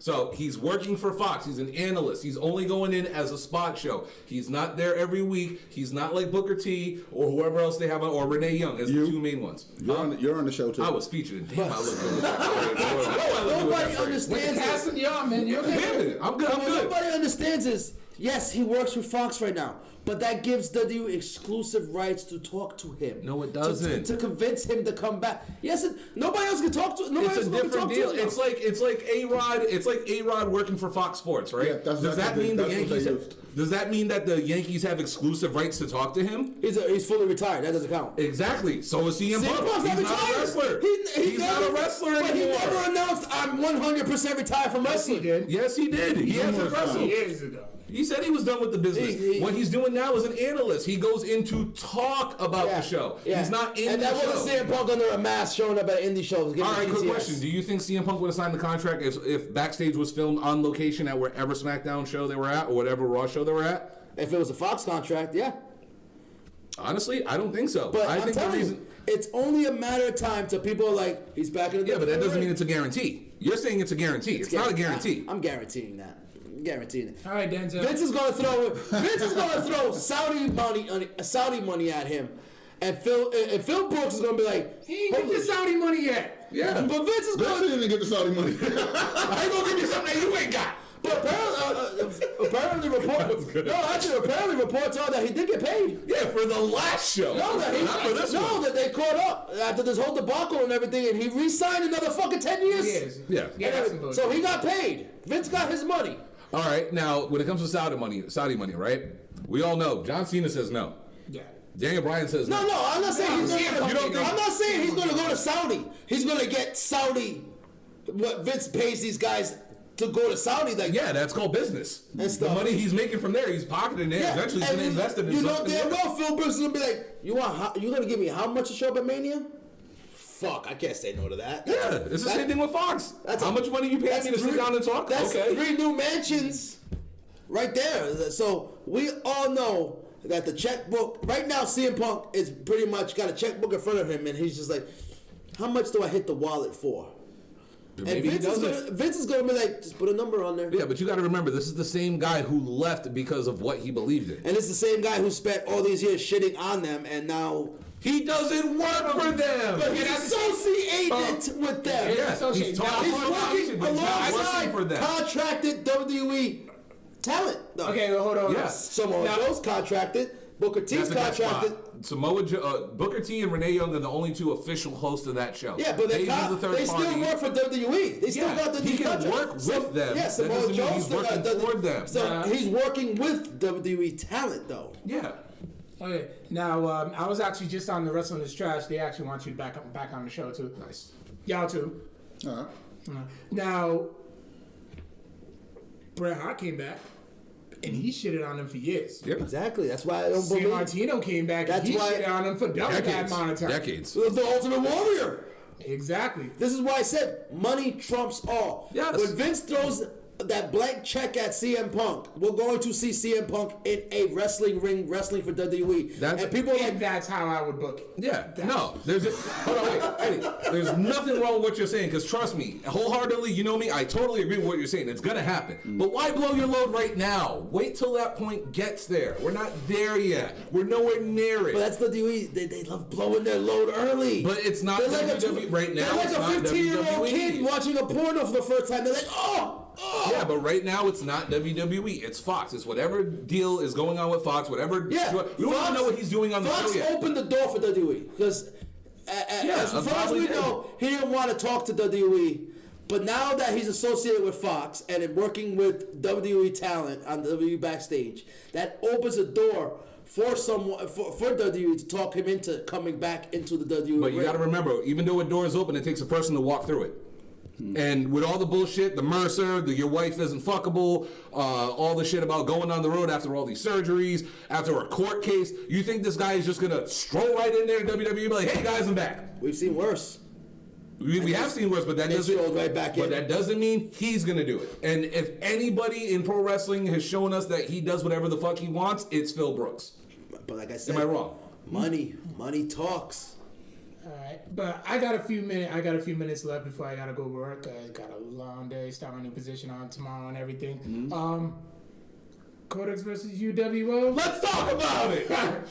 So he's working for Fox. He's an analyst. He's only going in as a spot show. He's not there every week. He's not like Booker T or whoever else they have, or Renee Young as the two main ones. You're on the show too. I was featured in. Damn, I look good. Nobody understands Casting this. y'all, man. You're okay. I'm good. I'm What good. nobody understands is, yes, he works with Fox right now, but that gives WWE exclusive rights to talk to him. No, it doesn't. To convince him to come back. Yes, nobody else can talk to. Nobody It's else a can different talk deal. To him. It's like A-Rod. It's like A-Rod working for Fox Sports, right? Yeah, that's does that mean the what they Yankees? used. Does that mean that the Yankees have exclusive rights to talk to him? He's fully retired. That doesn't count. Exactly. So is CM CM Punk. Punk's He's not a retired. wrestler. He's not a wrestler But he anymore. never announced, I'm 100% retired from Yes, he wrestling. did. Yes, he did. He hasn't wrestled. Years ago. He said he was done with the business. What he's doing now is an analyst. He goes in to talk about the show. Yeah. He's not in and the that show. wasn't CM Punk under a mask showing up at indie shows. All right, quick question. Do you think CM Punk would have signed the contract if Backstage was filmed on location at wherever SmackDown show they were at or whatever Raw show they were at? If it was a Fox contract, yeah. Honestly, I don't think so. But I I'm think the telling reason. you, it's only a matter of time till people are like, he's back in the Yeah, but that doesn't ring. mean it's a guarantee. You're saying it's a guarantee. It's not a guarantee. I'm guaranteeing that. I'm guaranteeing it. All right, Denzel. Vince is gonna throw Saudi money at him, and Phil Brooks is gonna be like, He ain't get the Saudi money yet. Yeah. but Vince is Vince gonna. didn't even get the Saudi money. How you gonna give me something that you ain't got? But apparently reports are that he did get paid. Yeah, for the last show. No, not for this one. that they caught up after this whole debacle and everything, and he re-signed another fucking 10 years. Yes. Yeah. Yeah, that's some bullshit. So he got paid. Vince got his money. All right. Now, when it comes to Saudi money, right? We all know John Cena says no. Yeah. Daniel Bryan says no. No, I'm not saying he's you gonna, don't think- I'm not saying he's going to go to Saudi. He's going to get Saudi. What Vince pays these guys to go to Saudi, like Yeah, that's called business. And The stuff. money he's making from there, he's pocketing it. Eventually, he's and going to invest it in you know something. damn well Phil Brooks is going to be like, you going to give me how much to show up at Mania? Fuck, I can't say no to that. Yeah, it's the same thing with Fox. That's How much money you paying me to sit down and talk? That's Okay. 3 new mansions right there. So we all know that the checkbook right now, CM Punk is pretty much got a checkbook in front of him, and he's just like, how much do I hit the wallet for? Maybe he doesn't. Vince is gonna be like, just put a number on there. Yeah, but you got to remember, this is the same guy who left because of what he believed in. And it's the same guy who spent all these years shitting on them, and now He doesn't work for them. but he's associated with them. Yeah, associated. he's Now, talking He's for working them. He's not alongside working for them. contracted WWE talent. though. Okay, well, hold on. Yeah. Samoa Now- Joe's contracted. Booker T's That's a good contracted. spot. Booker T and Renee Young are the only 2 official hosts of that show. Yeah, but they Paige is the third still party. work for WWE. They still Yeah, got the he can contract. work with them. Yeah, That Samoa doesn't mean Joe he's still got working for them. So he's working with WWE talent, though. Yeah. Okay. Now, I was actually just on the Wrestling is Trash. They actually want you back on the show too. Nice. Y'all too. All right. Now, Bret Hart came back, and he shitted on them for years. Yep. Exactly. That's why I don't San believe Martino came back, That's and he why- shitted on them for double that Decades. amount of time. Decades. the Ultimate Warrior. Exactly. This is why I said money trumps all. Yes. When Vince throws that blank check at CM Punk, we're going to see CM Punk in a wrestling ring, wrestling for WWE. That's- and people are like, And that's how I would book it. Yeah, no. Hold on, wait, Eddie. There's nothing wrong with what you're saying, because trust me, wholeheartedly, you know me, I totally agree with what you're saying. It's gonna happen. But why blow your load right now? Wait till that point gets there. We're not there yet. We're nowhere near it. but that's WWE. They love blowing their load early. But it's not They're like WWE right now. They're like it's a not 15-year-old WWE. kid watching a porno for the first time. They're like, oh. Yeah, but right now it's not WWE. It's Fox. It's whatever deal is going on with Fox. Whatever. Yeah, we don't even know what he's doing on the Fox show yet. opened the door for WWE because, as far as probably we did. know, he didn't want to talk to WWE. But now that he's associated with Fox and working with WWE talent on WWE backstage, that opens a door for someone for WWE to talk him into coming back into the WWE. But you ring. got to remember, even though a door is open, it takes a person to walk through it. And with all the bullshit, the Mercer, your wife isn't fuckable, all the shit about going on the road after all these surgeries, after a court case, you think this guy is just gonna stroll right in there in WWE and be like, hey guys, I'm back? We've seen worse. We have seen worse, but that doesn't. strolled right back in. But that doesn't mean he's gonna do it. And if anybody in pro wrestling has shown us that he does whatever the fuck he wants, it's Phil Brooks. But like I said, Am I wrong? Money talks. All right, but I got a few minutes left before I gotta go work. I got a long day. Start my new position on tomorrow and everything. Codex versus UWO. Let's talk about it.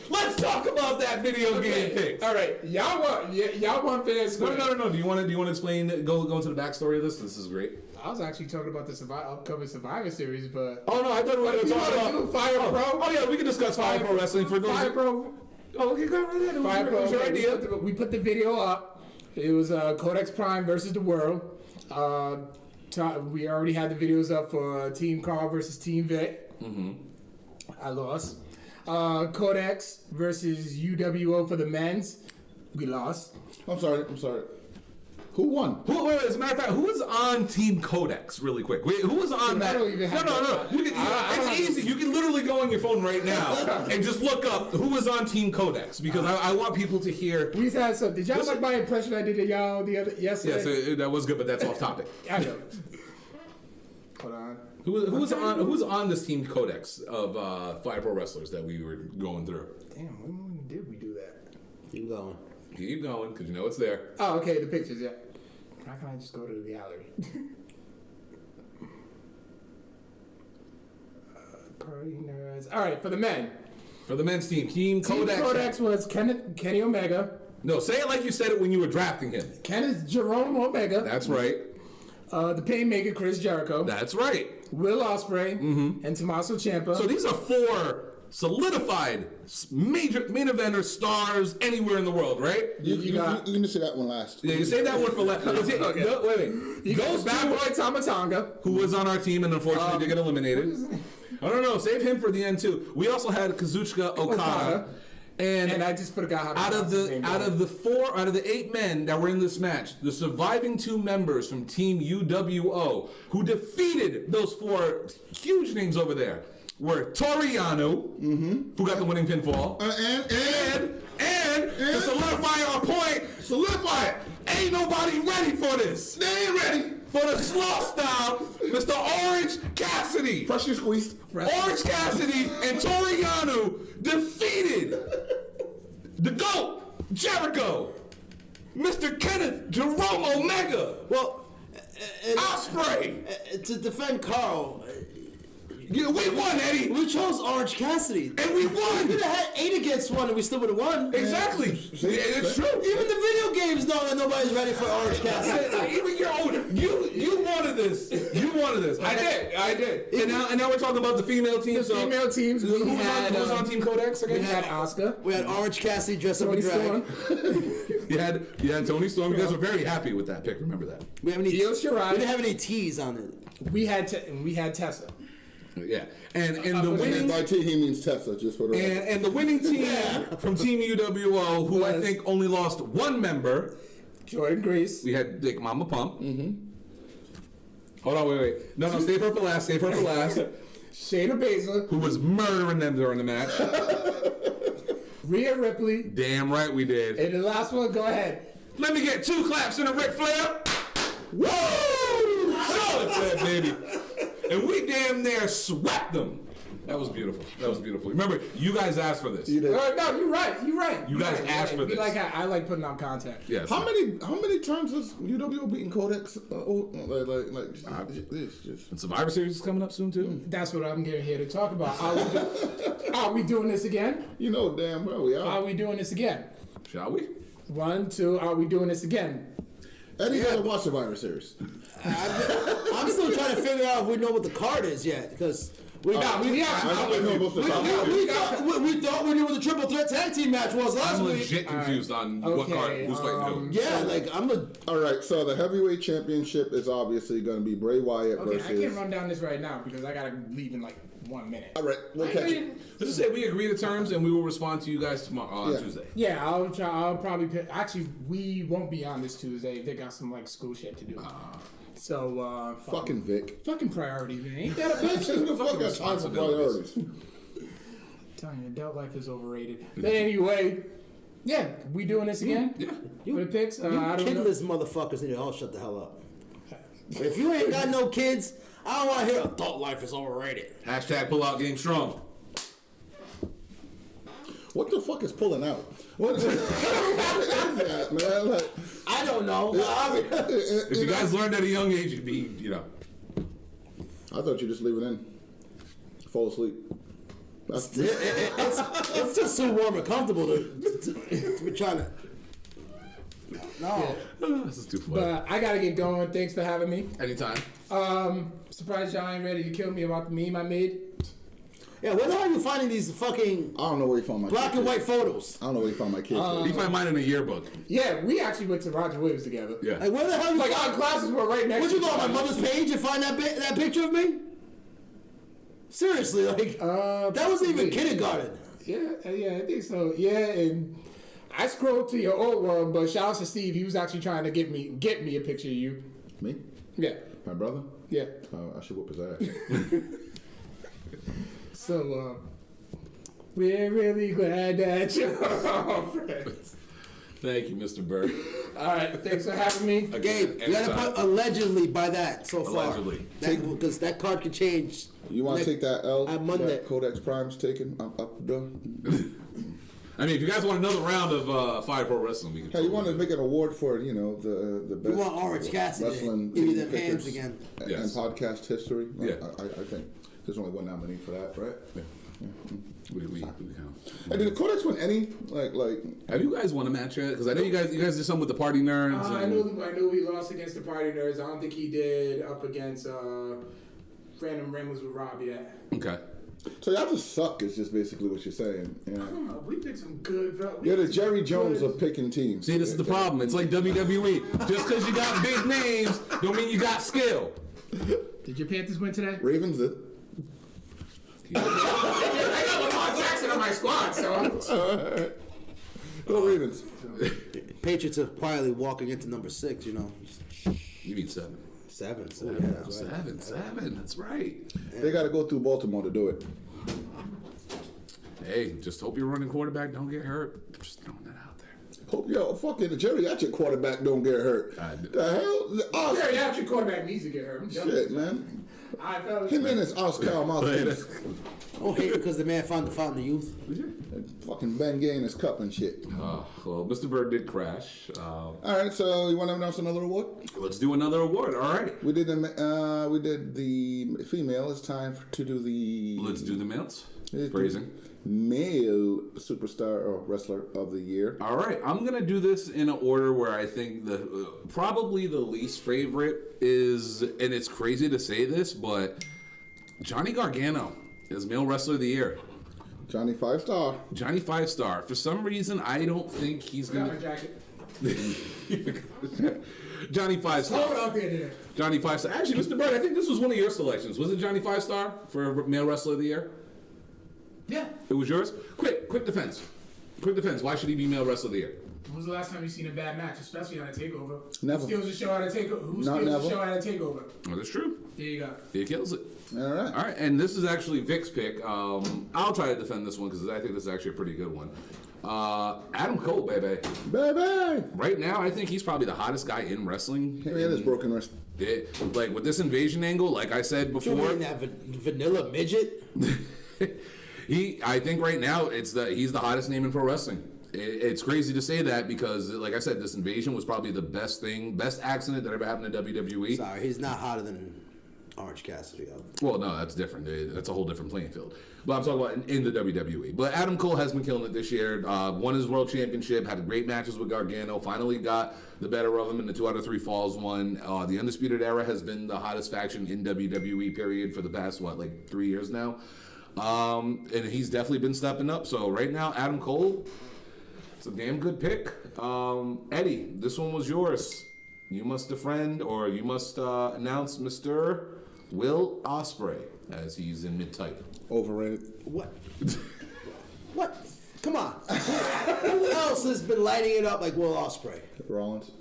Let's talk about that video game pick. All right, y'all want fans? No. Do you want to explain? Go into the backstory of this. This is great. I was actually talking about the upcoming Survivor Series, but Oh no, I thought we were going to talk about Fire Pro. Oh yeah, we can discuss Fire Pro Wrestling for those. Fire Pro. Oh, okay, go right ahead. Fire Pro. It was your idea. We put the video up. It was Codex Prime versus the World. We already had the videos up for Team Carl versus Team Vic. Mm-hmm. I lost. Codex versus UWO for the men's. We lost. I'm sorry. Who won? Wait, as a matter of fact, who was on Team Codex, really quick? Wait, who was on that? don't even have No. It's easy. You can literally go on your phone right now and just look up who was on Team Codex, because I want people to hear. We had some. Did y'all like my impression I did of y'all yesterday? Yes, that was good, but that's off topic. I know. Hold on. Who was on this Team Codex of Fire Pro wrestlers that we were going through? Damn, when did we do that? Keep going. Keep going, because you know it's there. Oh, okay, the pictures, yeah. How can I just go to the gallery? Party nerds. All right, for the men. For the men's team, Team Codex. Team Codex was Kenny Omega. No, say it like you said it when you were drafting him. Kenneth Jerome Omega. That's right. The Painmaker Chris Jericho. That's right. Will Ospreay. And Tommaso Ciampa. So these are 4 solidified major main eventer stars anywhere in the world, right? You can just say that one last. Yeah, you say that one for last. Okay. Wait. You got Bad Boy Tamatanga. Who was on our team and unfortunately did get eliminated. I don't know. Save him for the end too. We also had Kazuchika Okada. And I just forgot how to out of the 8 men that were in this match, the surviving 2 members from Team UWO who defeated those 4 huge names over there were Toru Yano, who got the winning pinfall, and to solidify our point, ain't nobody ready for this. They ain't ready for the slow style, Mr. Orange Cassidy. Freshly squeezed. Orange Cassidy and Toru Yano defeated the GOAT, Jericho, Mr. Kenneth Jerome Omega, Ospreay. To defend Carl, Yeah, we won, Eddie. we chose Orange Cassidy. And we won. We could have had 8 against 1 and we still would have won. Exactly. Yeah, it's true. Even the video games know that nobody's ready for Orange Cassidy. Even your owner. You wanted this. You wanted this. I did. And now we're talking about the female team. So Female teams. who was on Team Codex again? We had Oscar. We had Orange Cassidy dressed up in Tony drag. Storm. You had Tony Storm. You guys were very happy with that pick. Remember that. We have any, Io Shirai. we didn't have any T's on it. We had Tessa. Yeah. And the winning By T, he means Tesla, just for the and the winning team from Team UWO, who I Was- think only lost 1 member. Jordan Grace. We had Big Mama Pump. Hold on, wait. No, save her for last. Shayna Baszler. Who was murdering them during the match. Rhea Ripley. Damn right we did. And the last one, go ahead. Let me get 2 claps and a Ric Flair. Woo! Charlotte Flair, baby. And we damn near swept them. That was beautiful. Remember, you guys asked for this. You did. No, you're right. You guys asked for this. I like putting out content. Yes. How many times has UWO beaten Codex? This just. And Survivor Series is coming up soon too. That's what I'm here to talk about. Are we doing this again? You know damn well we are. Are we doing this again? Shall we? 1, 2. Are we doing this again? Eddie hasn't watched Survivor Series. I'm still trying to figure out if we know what the card is yet, because We I know most of the time. we thought we knew what the triple threat tag team match was last I'm week. legit confused on what card who's fighting who. Yeah, like All right, so the heavyweight championship is obviously going to be Bray Wyatt Okay, versus. I can't run down this right now because I gotta leave in like 1 minute. All right, we'll catch you. Let's just say we agree to terms and we will respond to you guys tomorrow on Yeah. Tuesday. Yeah, I'll probably pick. Actually, we won't be on this Tuesday. They got some like school shit to do. So Fucking Vic. fucking priorities, man. Ain't that a bitch? Who the fuck got time for priorities? Telling you, adult life is overrated. But anyway, yeah, we doing this again? Yeah. For the picks? I don't know. kidless motherfuckers need to all shut the hell up. If you ain't got no kids, I don't want to hear adult life is overrated. Hashtag pull out game strong. What the fuck is pulling out? What is that, man? Like, I don't know. If you guys learned at a young age, you'd be, you know. I thought you just leave it in. Fall asleep. It's just too warm and comfortable to be trying to. No. This is too funny. But I gotta get going. Thanks for having me. Anytime. Surprised y'all ain't ready to kill me about the meme I made. Yeah, where the hell are you finding these fucking I don't know where you found my black and white photos? I don't know where you found my kids. You find mine in a yearbook. Yeah, we actually went to Roger Williams together. Yeah. Like, where the hell you Like our classes were right next Would to you go on each my other. mother's page and find that picture of me? Seriously, like that wasn't even kindergarten. Yeah, I think so. Yeah, and I scrolled to your old one, but shout out to Steve. He was actually trying to get me a picture of you. Me? Yeah, My brother? yeah. I should whoop his ass. So we're really glad that you're friends. Thank you, Mr. Bird. All right, thanks for having me. Gabe, you gotta put allegedly by that so far. Allegedly. Because that card could change. You want to take that L on Monday. that Codex Prime's taking up the. I mean, if you guys want another round of Fire Pro Wrestling, we can. Hey, you want to make an award for the best. You want Orange Cassidy wrestling to give you them pictures hands again. in Yes. podcast history? Yeah. I think there's only one nominee for that, right? Yeah. We count. Hey, did the Codex win any like? Have you guys won a match yet? Because I know you guys did something with the Party Nerds. I knew he lost against the Party Nerds. I don't think he did up against Random Ramblers with Rob yet. Okay. So y'all just suck. Is just basically what you're saying. Yeah. We picked some good. You're the Jerry Jones of picking teams. See, this is the problem. It's like WWE. Just because you got big names, don't mean you got skill. Did your Panthers win today? Ravens did. I got Lamar Jackson on my squad, so. Go Ravens. Patriots are quietly walking into number 6. You know, You mean 7. 7. Seven. That's right. They got to go through Baltimore to do it. Hey, just hope your running quarterback don't get hurt. Just throwing that out there. Hope fucking geriatric quarterback don't get hurt. The hell? Geriatric quarterback needs to get hurt. I'm done. Shit, man. I felt Him and his Oscar mouthpiece. don't hate because the man found the fountain of youth. Fucking Ben Gay in his cup and shit. Well, Mr. Bird did crash. All right, so you want to announce another award? Let's do another award. All right. We did the female. It's time to do the. Let's do the males. the Phrasing. Male superstar or wrestler of the year. All right, I'm gonna do this in an order where I think the probably the least favorite is, and it's crazy to say this, but Johnny Gargano is male wrestler of the year. Johnny 5-star. Johnny 5-star. For some reason, I don't think he's got my gonna. jacket. Johnny Hold 5-star. up there. Johnny 5-star. Actually, Mr. Bird, I think this was one of your selections. Was it Johnny 5-star for male wrestler of the year? Yeah. It was yours. Quick defense. Quick defense. Why should he be male wrestler of the year? When was the last time you seen a bad match, especially on a takeover? Never. Who steals a show at a takeover? Who Not steals never. a show at a takeover? Oh, that's true. There you go. He kills it. All right. All right, and this is actually Vic's pick. I'll try to defend this one because I think this is actually a pretty good one. Adam Cole, baby. Baby. Right now, I think he's probably the hottest guy in wrestling. Him and his broken wrist. Like with this invasion angle, like I said You before, mean that vanilla midget? I think right now he's the hottest name in pro wrestling. It's crazy to say that because, like I said, this invasion was probably the best accident that ever happened to WWE. Sorry, he's not hotter than Orange Cassidy up. Well, no, that's different. That's a whole different playing field. But I'm talking about in the WWE. But Adam Cole has been killing it this year. Won his world championship, had great matches with Gargano, finally got the better of him in the 2 out of 3 falls one. The Undisputed Era has been the hottest faction in WWE, period, for the past, 3 years now. And he's definitely been stepping up. So right now, Adam Cole, it's a damn good pick. Eddie, this one was yours. You must defriend, or you must announce Mr. Will Ospreay, as he's in mid-type. Overrated. What? What? Come on. Who else has been lighting it up like Will Ospreay? Rollins.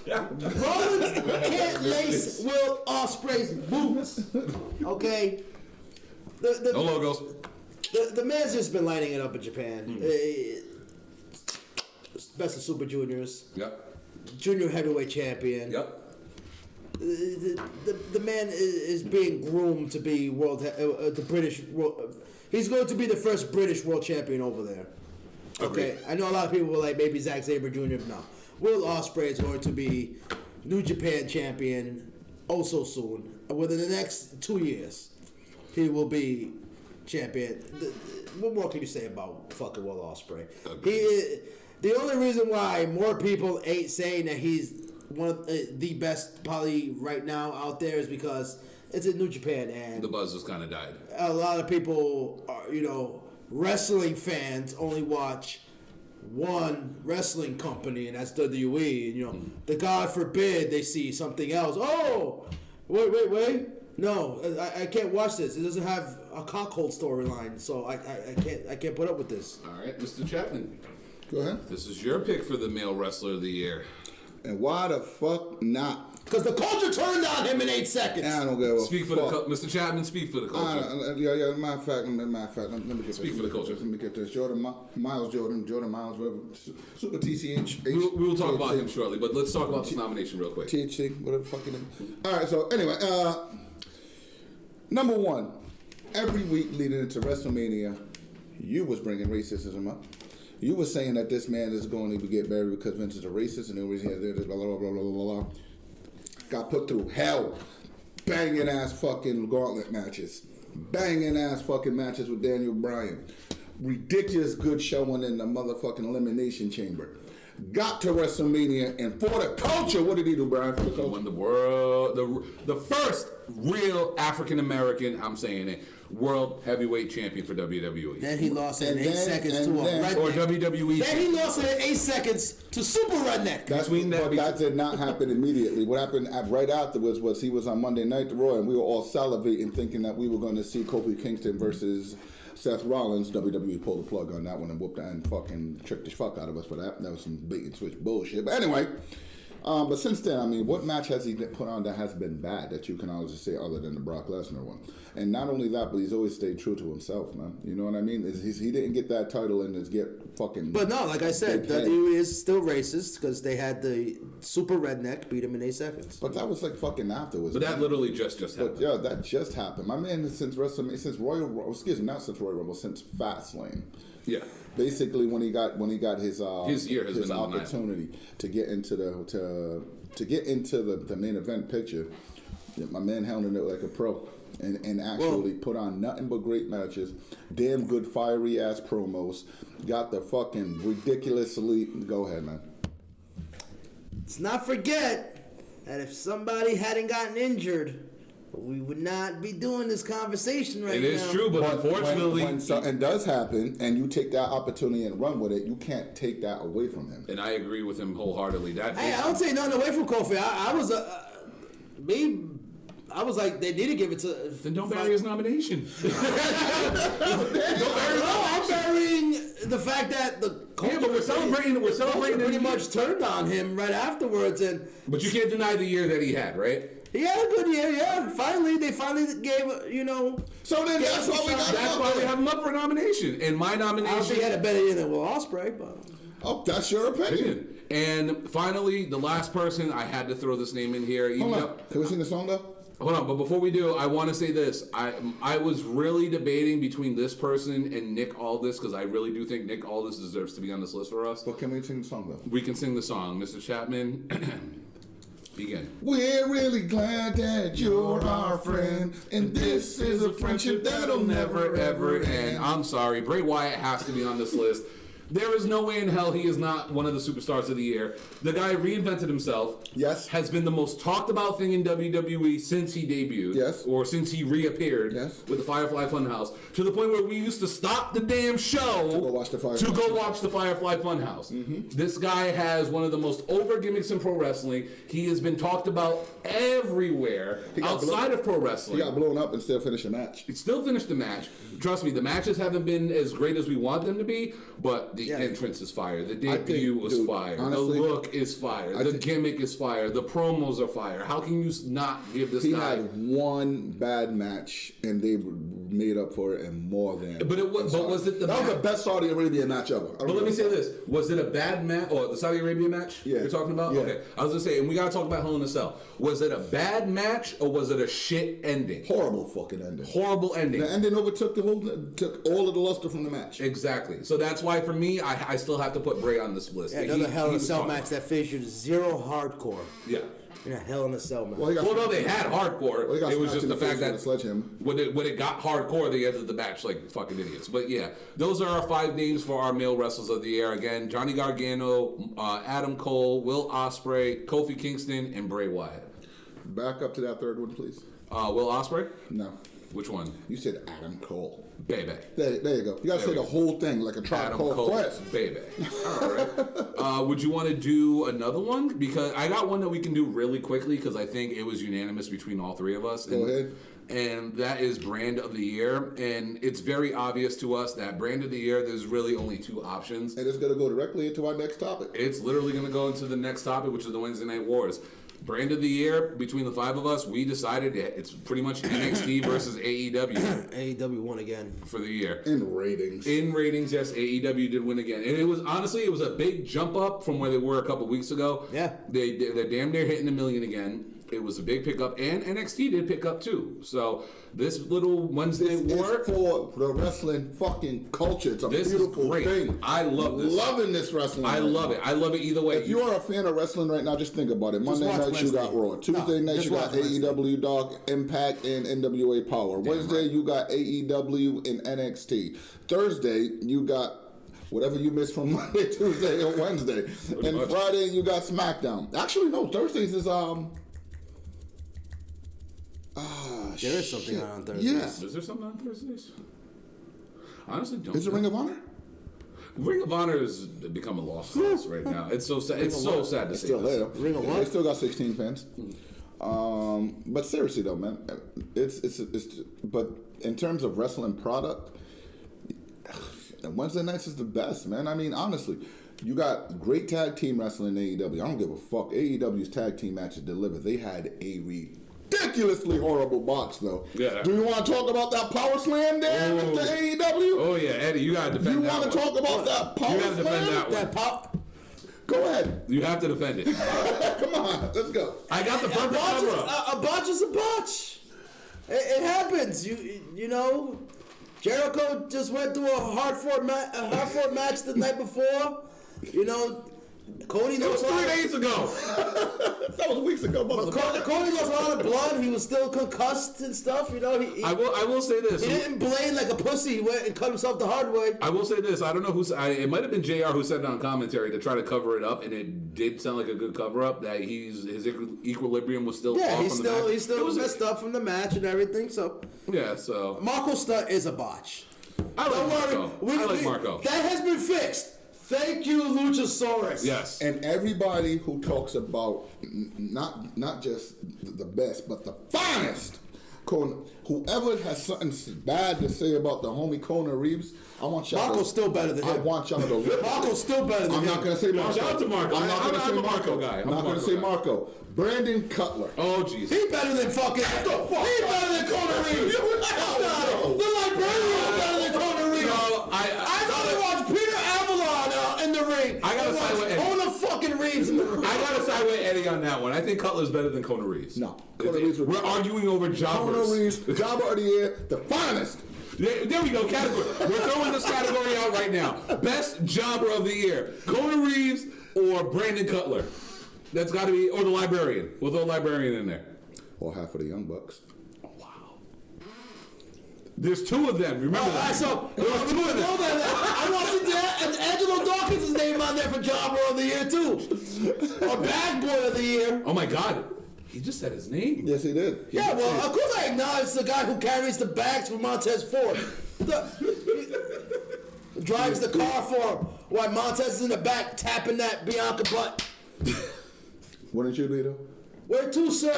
Rollins can't lace Will Ospreay's boots. Okay? No logos. The man's just been lighting it up in Japan. Best of Super Juniors. Yep. Junior heavyweight champion. Yep. The man is being groomed to be the British world. He's going to be the first British world champion over there. Okay, I know a lot of people were like maybe Zack Sabre Jr. No, Will Ospreay is going to be New Japan champion so soon. Within the next 2 years, he will be champion. What more can you say about fucking Will Ospreay? The only reason why more people ain't saying that he's one of the best probably right now out there is because it's in New Japan and The buzz has kind of died. a lot of people are, wrestling fans only watch one wrestling company, and that's WWE. The God forbid they see something else. Oh, wait. No, I can't watch this. It doesn't have a cockhold storyline, so I can't put up with this. All right, Mr. Chapman. Go ahead. This is your pick for the male wrestler of the year. And why the fuck not? Because the culture turned on him in 8 seconds. I don't give a Speak for fuck. Mr. Chapman. Speak for the culture. Yeah. Matter of fact, let me get Speak this. for the culture. Let me get this. Jordan Miles, whatever. Super TCH. We will talk about him shortly, but let's talk about this nomination real quick. THC, whatever the fuck it is. All right. So anyway, number one, every week leading into WrestleMania, you was bringing racism up. You were saying that this man is going to get buried because Vince is a racist and always has blah blah blah blah blah blah. Got put through hell, banging ass fucking gauntlet matches, banging ass fucking matches with Daniel Bryan, ridiculous good showing in the motherfucking Elimination Chamber. Got to WrestleMania, and for the culture, what did he do, Brian? For the He culture? won the world, the first real African American, I'm saying it, world heavyweight champion for WWE. Then he lost it in 8 And seconds then- to a and then- redneck. Or WWE. Then he lost it in 8 seconds to Super Redneck. That did not happen immediately. What happened right afterwards was he was on Monday Night Raw, and we were all salivating, thinking that we were going to see Kofi Kingston versus Seth Rollins. WWE pulled the plug on that one and whooped that and fucking tricked the fuck out of us for that. That was some bait and switch bullshit. But anyway, but since then, I mean, what match has he put on that has been bad that you can honestly say other than the Brock Lesnar one? And not only that, but he's always stayed true to himself, man. You know what I mean? He didn't get that title and just get fucking. But no, like I said, big head. WWE is still racist because they had the Super Redneck beat him in 8 seconds. But that was like fucking afterwards. But that man. literally just But happened. yeah, that just happened. My man, since WrestleMania, since Royal Rumble, since Fastlane. Yeah. Basically, when he got his year has been undeniable. opportunity to get into the main event picture, my man handled it like a pro. And actually put on nothing but great matches, damn good fiery ass promos, got the fucking ridiculously. Go ahead, man. Let's not forget that if somebody hadn't gotten injured, we would not be doing this conversation right now. It is true, but unfortunately, when something does happen and you take that opportunity and run with it, you can't take that away from him. and I agree with him wholeheartedly. Hey, I don't take nothing away from Kofi. I was like, they need to give it to. then don't bury his nomination. I'm burying the fact that the Yeah, but we're celebrating. We're celebrating. pretty much turned on him right afterwards, and But you can't deny the year that he had, right? he had a good year. Yeah, they finally gave So then that's why we got That's why we have him up for nomination. And my I don't think he nomination. had a better year than Will Ospreay, but Oh, that's your opinion. And finally, the last person, I had to throw this name in here. Even Hold though, on. Can we sing the song though? Hold on, but before we do, I want to say this. I was really debating between this person and Nick Aldis because I really do think Nick Aldis deserves to be on this list for us. But can we sing the song though? We can sing the song, Mr. Chapman. Begin. We're really glad that you're our friend, and this is a friendship that'll never ever end. I'm sorry, Bray Wyatt has to be on this list. There is no way in hell he is not one of the superstars of the year. The guy reinvented himself. Yes. Has been the most talked about thing in WWE since he debuted. Yes. Or since he reappeared. Yes. With the Firefly Funhouse. To the point where we used to stop the damn show To go watch the Firefly. to go watch the Firefly Funhouse. This guy has one of the most over gimmicks in pro wrestling. He has been talked about everywhere got outside of pro wrestling. He got blown up and still finished a match. He still finished the match. Trust me, the matches haven't been as great as we want them to be, but the entrance is fire. The debut was fire. Honestly, the look is fire. The gimmick is fire. The promos are fire. How can you not give this He guy? had one bad match, and they made up for it and more than. But was it the that was match? the best Saudi Arabia match ever. But let me say this: was it a bad match? Or the Saudi Arabia match Yeah. you're talking about? Yeah. Okay, I was gonna say, and we gotta talk about Hell in a Cell. Was it a bad match or was it a shit ending? Horrible fucking ending. Horrible ending. The ending overtook took all of the luster from the match. Exactly. So that's why for me, I still have to put Bray on this list. Yeah, another Hell in a was Cell talking match about- that featured zero hardcore. Yeah. In a Hell in a Cell match. Well, he got Well, no, they had hardcore. Well, he got It was smacked just in the the fact face that with a sledgehammer. when it got hardcore, they ended the match like fucking idiots. But yeah, those are our 5 names for our male wrestlers of the year. Again, Johnny Gargano, Adam Cole, Will Ospreay, Kofi Kingston, and Bray Wyatt. Back up to that third one, please. Will Ospreay? No. Which one? You said Adam Cole. Baby. There you go. You gotta say we the go. whole thing like a Tribe Adam Called Cole, Quest. baby. All right. Would you want to do another one? Because I got one that we can do really quickly because I think it was unanimous between all 3 of us. Go ahead. And that is Brand of the Year. And it's very obvious to us that Brand of the Year, there's really only 2 options. And it's gonna go directly into our next topic. It's literally going to go into the next topic, which is the Wednesday Night Wars. Brand of the Year, between the 5 of us, we decided it's pretty much NXT versus AEW AEW won again. for the year. In ratings. In ratings, yes, AEW did win again, and it was honestly a big jump up from where they were a couple weeks ago. Yeah. they're damn near hitting 1 million again. It was a big pickup, and NXT did pick up too. So this little Wednesday This war, is for the wrestling fucking culture. It's a this is beautiful great. thing. I love this. Loving this wrestling. I right love now. it. I love it either way. If you are a fan of wrestling right now, just think about it. Monday watch night you got Wednesday. Raw. Tuesday night just you got watch Wednesday. AEW Dark, Impact, and NWA Power. Wednesday you got AEW and NXT. Thursday you got whatever you missed from Monday, Tuesday, and Wednesday. And much. Friday you got SmackDown. Actually, no. Thursdays is There is something on Thursdays. Yeah. Is there something on Thursdays? I honestly don't. Is it know. Ring of Honor? Ring of Honor has become a lost cause right now. It's so sad. It's so sad to It's see. still this. there. Ring of They what? still got 16 fans. But seriously though, man, it's but in terms of wrestling product, Wednesday nights is the best, man. I mean, honestly, you got great tag team wrestling in AEW. I don't give a fuck. AEW's tag team matches delivered. They had a ridiculously horrible box though. Yeah. Do you want to talk about that power slam there with the AEW? Oh yeah, Eddie, you gotta defend You that want to one. talk about that power You gotta defend slam? that one. That pop. Go ahead. You have to defend it. Come on, let's go. I got the perfect cover up. A botch is a botch. It happens. You know, Jericho just went through a hard fought match the night before. You know, Cody It was lost 3 days ago. That was weeks ago, motherfucker. Cody lost a lot of blood. He was still concussed and stuff. You know, he I will say this. he didn't blade like a pussy. He went and cut himself the hard way. I will say this. I don't know who. It might have been JR who said it on commentary to try to cover it up, and it did sound like a good cover up. That his equilibrium was still Yeah, off he's from the match. still It was messed up from the match and everything. So Yeah, so Marco Stunt is a botch. I like Don't worry. Marco. I like Marco. That has been fixed. Thank you, Luchasaurus. Yes. And everybody who talks about not just the best, but the finest, whoever has something bad to say about the homie Kona Reeves, I want y'all. Marco's still better than I him. want y'all to. Marco's still better than I'm him. not gonna say Marco. Shout out to Marco. I'm not gonna I'm say a Marco. Marco guy. I'm I'm a not gonna Marco say guy. Marco. Brandon Cutler. Oh jeez. He better than fucking. He better than Kona Reeves. The librarian is better than Kona Reeves. No, I gotta watch Peter Avalon in the ring. I gotta and side with watch Eddie. Kona fucking Reeves in the ring. I gotta side with Eddie on that one. I think Cutler's better than Kona Reeves. No, Kona Reeves would- We're arguing over jobbers. Kona Reeves, Jobber of the Year, the finest. There we go, category. We're throwing this category out right now. Best jobber of the year. Kona Reeves or Brandon Cutler? That's got to be, or the librarian. We'll throw a librarian in there. Or half of the Young Bucks. There's two of them. Remember that? So I want to see Angelo Dawkins' name on there for Job Role of the Year too, or Bag Boy of the Year. Oh my God. He just said his name. Yes, he did. Yeah, well, of course I acknowledge the guy who carries the bags for Montez Ford. Drives the car for him while Montez is in the back tapping that Bianca butt. Wouldn't you, Lito? Where to, sir?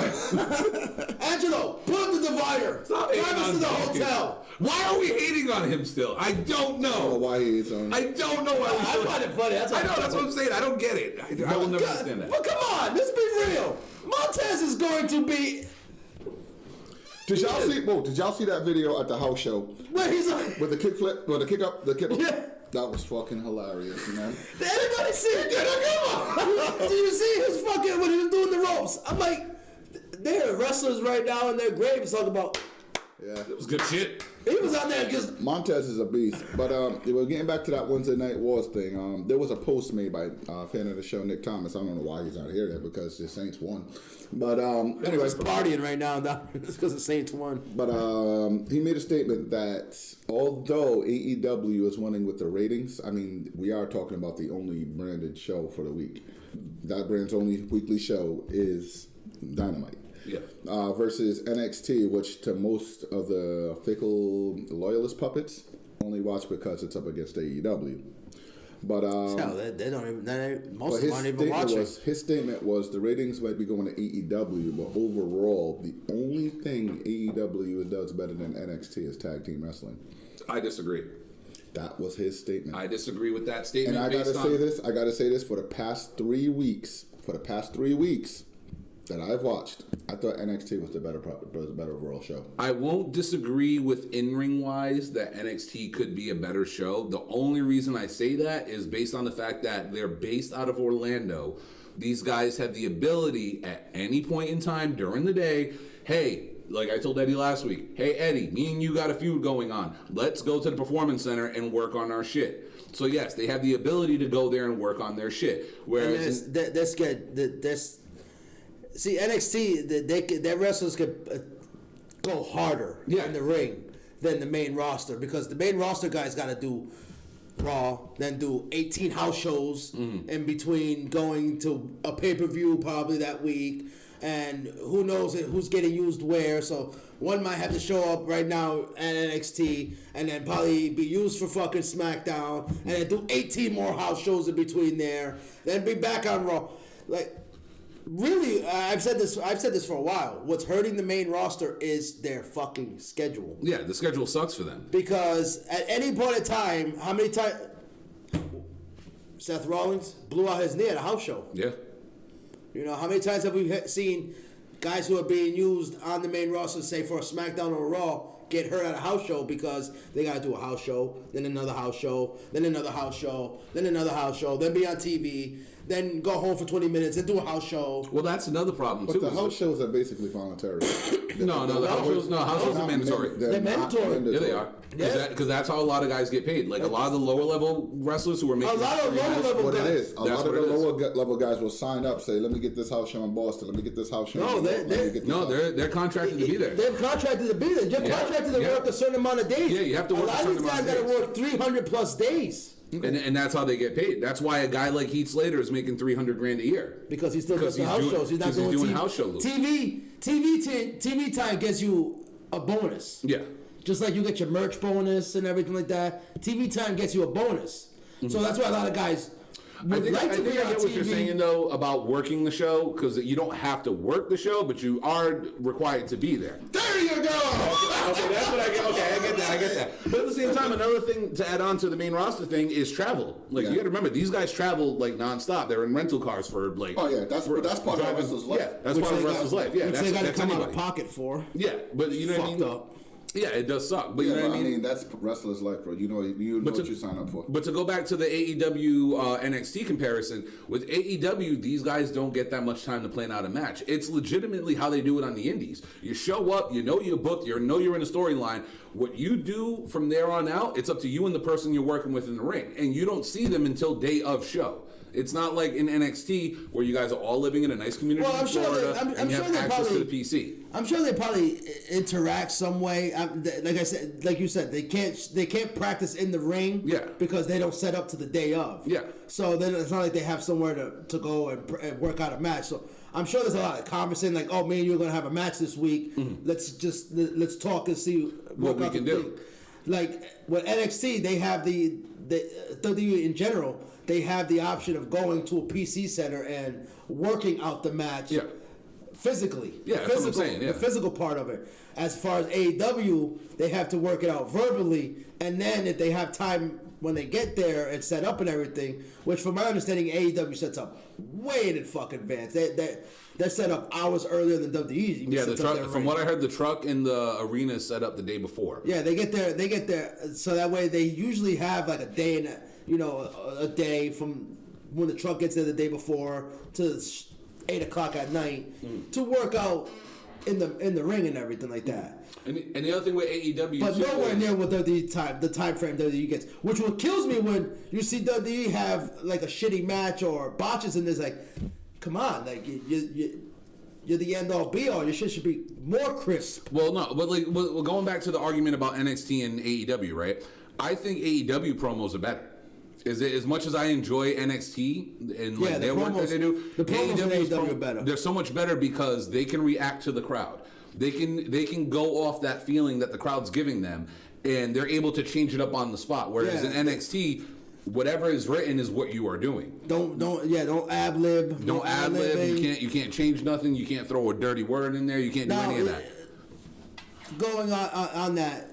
Angelo, put up the divider. Stop Drive hating us to on the Dawkins. hotel. Why are we hating on him still? I don't Oh, know. why he is on? I don't know why we I still... find it funny. That's I know, that's what I'm saying. I don't get it. I will never understand that. But come on, let's be real. Montez is going to be... Did y'all see? Whoa! Did y'all see that video at the house show Where he's like... with the kick flip or the kick up? The kick. Yeah. That was fucking hilarious, man. Did anybody see it? Come on. Did you see his fucking... when he was doing the ropes? I'm like... There are wrestlers right now in their graves talking about... Yeah. It was good shit. He was out there just... Montez is a beast. But we're getting back to that Wednesday Night Wars thing. There was a post made by a fan of the show, Nick Thomas. I don't know why he's not here yet because the Saints won. But anyway, He's partying right now. It's because the Saints won. but he made a statement that although AEW is winning with the ratings, I mean, we are talking about the only branded show for the week. That brand's only weekly show is Dynamite. Yeah. Versus NXT, which to most of the fickle loyalist puppets only watch because it's up against AEW. But Hell, they don't even... most but of them aren't even watching. his statement was the ratings might be going to AEW, but overall, the only thing AEW does better than NXT is tag team wrestling. I disagree. That was his statement. I disagree with that statement. And I gotta based on- say this. I gotta say this for the past 3 weeks. That I've watched, I thought NXT was the better overall show. I won't disagree with in-ring wise that NXT could be a better show. The only reason I say that is based on the fact that they're based out of Orlando. These guys have the ability at any point in time during the day, hey, like I told Eddie last week, hey Eddie, me and you got a feud going on. Let's go to the Performance Center and work on our shit. So yes, they have the ability to go there and work on their shit. Whereas See, NXT, their wrestlers could go harder in the ring than the main roster because the main roster guys got to do Raw, then do 18 house shows in between going to a pay-per-view probably that week, and who knows who's getting used where. So one might have to show up right now at NXT and then probably be used for fucking SmackDown and then do 18 more house shows in between there, then be back on Raw. Like, really, I've said this for a while. What's hurting the main roster is their fucking schedule. yeah, the schedule sucks for them. Because at any point in time, how many times Seth Rollins blew out his knee at a house show? Yeah. You know, how many times have we seen guys who are being used on the main roster, say for a SmackDown or a Raw, get hurt at a house show because they got to do a house show, then another house show, then another house show, then another house show, then be on TV, then go home for 20 minutes and do a house show. Well, that's another problem But too. the is house shows are basically voluntary. No, the house shows are mandatory. They're mandatory. Yeah, they are. Yeah. Because that's how a lot of guys get paid. Like a lot of the lower level wrestlers who are making A lot of lower level What it guys. is. A That's lot of what the it is. lower level guys will sign up, say, let me get this house show in Boston, let me get this house show No, in New York, let me get this No, house- they're contracted to be there. They're contracted to be there. You're Yeah. contracted to Yeah. work a certain amount of days. Yeah, you have to work a A lot certain of these guys amount of got to days. work 300 plus days And that's how they get paid. That's why a guy like Heath Slater is making $300,000 a year. because he still does Because the he's house doing- shows. He's not because he's doing doing TV. house shows. TV time gets you a bonus. Yeah. Just like you get your merch bonus and everything like that. TV time gets you a bonus. So that's why a lot of guys I would think, like I, to think be I on get what you're TV. saying though about working the show, because you don't have to work the show, but you are required to be there. There you go! Okay, that's what I get. Okay, I get that. But at the same time, another thing to add on to the main roster thing is travel. Like Yeah. you got to remember, these guys travel like nonstop. They're in rental cars for like. Oh, yeah, that's part of driving- wrestler's life. Yeah, that's part of wrestler's life. Yeah, Which that's, they got to that's come out anybody. of pocket for. Yeah, but you know what I Fucked mean. up. Yeah, it does suck. But Yeah, you know but what I mean. that's wrestler's life, bro. You know But what to- you sign up for. But to go back to the AEW NXT comparison, with AEW, these guys don't get that much time to plan out a match. It's legitimately how they do it on the indies. You show up, you know you're booked, you know you're in a storyline. What you do from there on out, it's up to you and the person you're working with in the ring. And you don't see them until day of show. It's not like in NXT where you guys are all living in a nice community Well, I'm in sure Florida I'm and you sure have they access probably to the PC. I'm sure they probably interact some way. Like I said, like you said, they can't practice in the ring. Yeah. Because they don't set up to the day of. Yeah. So then it's not like they have somewhere to go and work out a match. So I'm sure there's a lot of conversation like, oh, me and you're gonna have a match this week. Let's talk and see What we out can the do. thing. Like with NXT, they have the WWE in general. They have the option of going to a PC center and working out the match. Yeah. Physically, Yeah, that's what I'm saying, yeah. the physical part of it. As far as AEW, they have to work it out verbally, and then if they have time when they get there and set up and everything, which from my understanding, AEW sets up way in fucking advance. They're set up hours earlier than WWE. even Yeah, the sets up truck. their From ring. what I heard, the truck in the arena is set up the day before. Yeah, they get there, so that way they usually have like a day and a day from when the truck gets there the day before to 8 o'clock at night to work out in the ring and everything like that. And the other thing with AEW, But too, nowhere is- near what the time frame WWE gets. Which what kills me when you see WWE have like a shitty match or botches and there's like, come on, like you're the end all be all. Your shit should be more crisp. Well, no, but like going back to the argument about NXT and AEW, right? I think AEW promos are better. Is it as much as I enjoy NXT and like Yeah, the their work that promos- they do? the promos in AEW's AEW are better. They're so much better because they can react to the crowd. They can go off that feeling that the crowd's giving them, and they're able to change it up on the spot. Whereas Yeah. in NXT, whatever is written is what you are doing. Don't ad lib. Don't ad lib. You can't change nothing. You can't throw a dirty word in there. You can't do any of that. Going on that,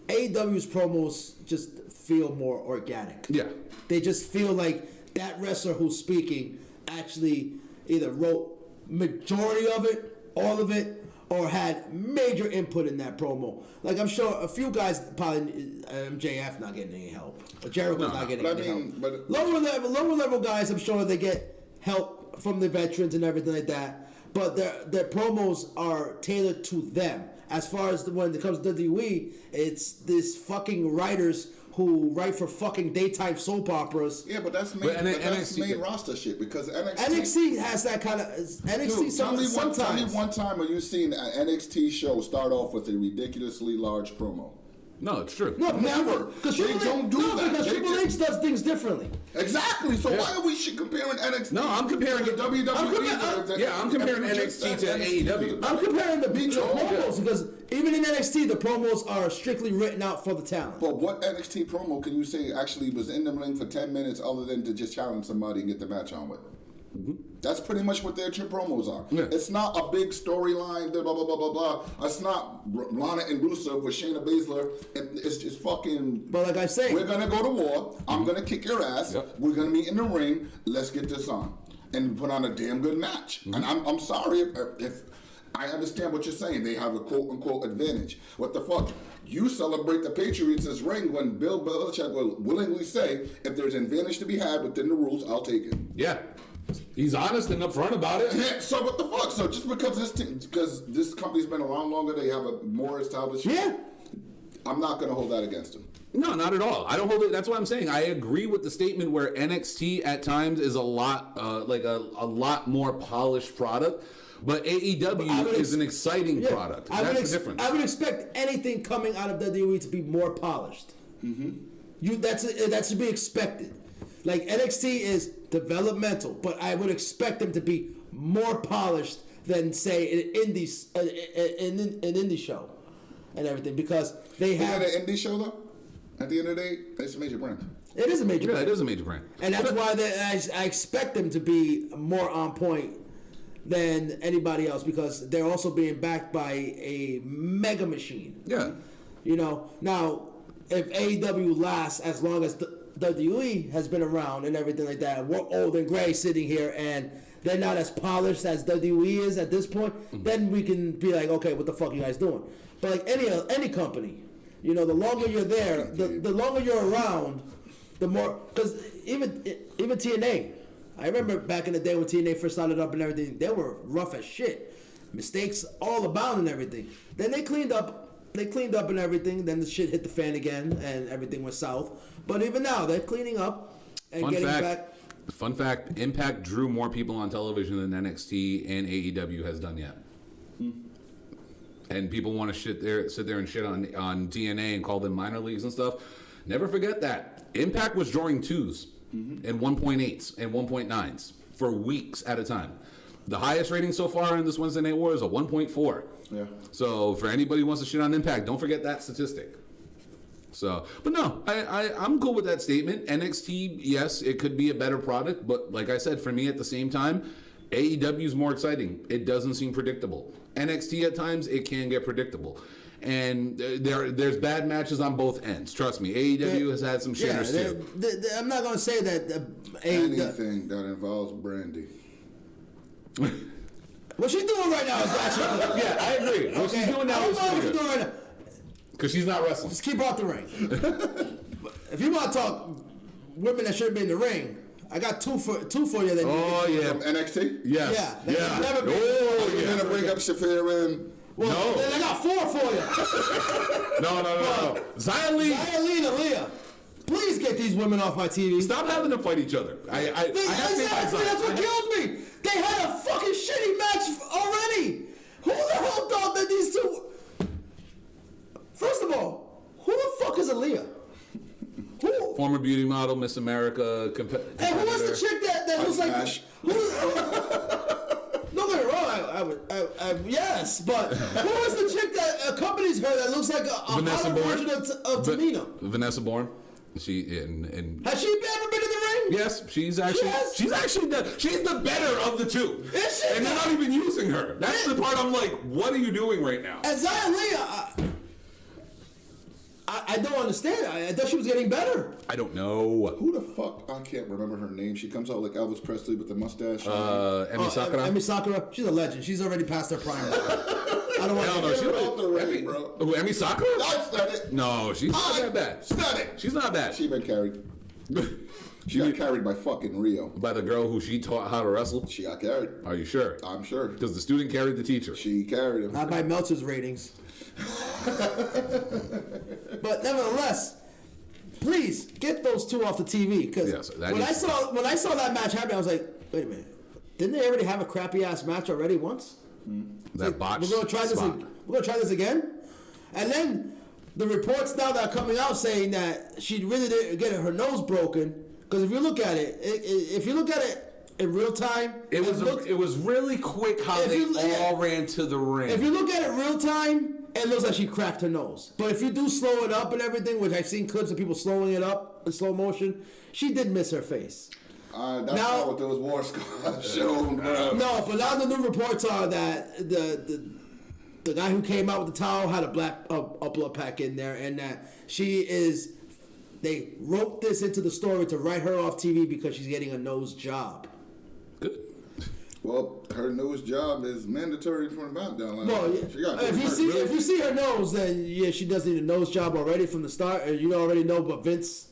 AEW's promos just feel more organic. Yeah. They just feel like that wrestler who's speaking actually either wrote majority of it, all of it, or had major input in that promo. Like I'm sure a few guys, probably MJF not getting any help, or Jericho's not getting but any I mean, help. but- Lower level guys, I'm sure they get help from the veterans and everything like that. But their promos are tailored to them. As far as when it comes to WWE, it's this fucking writers who write for fucking daytime soap operas. Yeah, but that's But main, that's NXT main roster shit because NXT. NXT has that kind of NXT. Dude, tell me sometimes. one time where you've seen an NXT show start off with a ridiculously large promo. No, it's true. No, Never. Because They don't do that. Because They Triple just- H does things differently. Exactly. So why are we comparing NXT? No, I'm comparing to it- WWE. I'm comparing NXT to AEW. I'm comparing the too. promos because even in NXT, the promos are strictly written out for the talent. But what NXT promo can you say actually was in the ring for 10 minutes other than to just challenge somebody and get the match on with? That's pretty much what their promos are. Yeah. It's not a big storyline, blah, blah, blah, blah, blah. It's not Lana and Rusev with Shayna Baszler. It's just fucking... But like I say, We're going to go to war. I'm going to kick your ass. Yep. We're going to meet in the ring. Let's get this on. And put on a damn good match. And I'm sorry if I understand what you're saying. They have a quote-unquote advantage. What the fuck? You celebrate the Patriots' ring when Bill Belichick will willingly say, if there's an advantage to be had within the rules, I'll take it. Yeah. He's honest and upfront about it. Yeah, so what the fuck? So just because this company's been around longer, they have a more established... yeah. I'm not going to hold that against them. No, not at all. I don't hold it. That's what I'm saying. I agree with the statement where NXT at times is a lot, like a lot more polished product, but AEW is an exciting product. That's the difference. I would expect anything coming out of WWE to be more polished. That should be expected. Like NXT is developmental, but I would expect them to be more polished than say an indie show and everything because they have an indie show though. At the end of the day, it's a major brand. It is a major Yeah, brand. it is a major brand. And that's why I expect them to be more on point than anybody else because they're also being backed by a mega machine. Yeah. You know, now if AEW lasts as long as the WWE has been around and everything like that, we're old and gray sitting here and they're not as polished as WWE is at this point, then we can be like, okay, what the fuck are you guys doing? But like any company, you know, the longer you're there, the longer you're around, the more, because even TNA, I remember back in the day when TNA first started up and everything, they were rough as shit, mistakes all abound and everything. Then they cleaned up and everything. Then the shit hit the fan again and everything went south. But even now they're cleaning up and Fun getting fact, back. Fun fact: Impact drew more people on television than NXT and AEW has done yet. And people want to sit there and shit on TNA and call them minor leagues and stuff. Never forget that Impact was drawing 2s and 1.8s and 1.9s for weeks at a time. The highest rating so far in this Wednesday Night War is a 1.4. Yeah. So for anybody who wants to shit on Impact, don't forget that statistic. So, but no, I'm cool with that statement. NXT, yes, it could be a better product, but like I said, for me at the same time, AEW is more exciting. It doesn't seem predictable. NXT at times, it can get predictable. And there's bad matches on both ends. Trust me, AEW has had some shitters too. I'm not going to say that Anything that involves Brandy. What she's doing right now is actually... Yeah, I agree. What she's doing now I is don't know what pretty she's good. doing right now. Because she's not wrestling. Just keep her out the ring. If you want to talk women that shouldn't be in the ring, I got two for you. That Oh, yeah. From NXT? Yes. Yeah. Yeah. Never been Oh, You're yeah. going to bring up Shafir and... Well, No. then I got 4 for you. No. Xia Li. Aaliyah. Please get these women off my TV. Stop having them fight each other. I have to Exactly, that's what killed me. They had a fucking shitty match already. Who the hell thought that these two... First of all, who the fuck is Aaliyah? Who? Former beauty model, Miss America, And who was the chick that looks like... Ash. Don't get me wrong, I yes, but who was the chick that accompanies her that looks like a Vanessa hotter Bourne. version of Tamina? Vanessa Bourne. She in Has she ever been in the ring? Yes, she's the better of the two. Is she? And they're not even using her. That's the part I'm like, what are you doing right now? And Xia Li, I don't understand. I thought she was getting better. I don't know. Who the fuck? I can't remember her name. She comes out like Elvis Presley with the mustache. Emi Sakura. Emi Sakura, she's a legend. She's already past her prime. I don't want Hell no, to. she Get her was- off the ring, bro. Who, Emi Sakura? I said it. No, she's not that bad. Said it. She's not bad. She been carried. She got carried by fucking Rio. By the girl who she taught how to wrestle? She got carried. Are you sure? I'm sure. Because the student carried the teacher. She carried him. Not by Meltzer's ratings. But nevertheless, please get those two off the TV. Because Yes, that when is- I saw that match happen, I was like, wait a minute, didn't they already have a crappy ass match already once? That botch We're gonna try this. spot. We're gonna try this again. And then the reports now that are coming out saying that she really didn't get her nose broken. Because if you look at it, in real time, It was really quick how If they you- all ran to the ring. if you look at it real time, it looks like she cracked her nose. But if you do slow it up and everything, which I've seen clips of people slowing it up in slow motion, she did miss her face. That's Now- not what those war scars showed, bro. No, but now the new reports are that the guy who came out with the towel had a blood pack in there, and that they wrote this into the story to write her off TV because she's getting a nose job. Good. Well, her nose job is mandatory from the down line. Well, yeah. She got if you see her nose, then yeah, she does need a nose job already from the start. And you already know, but Vince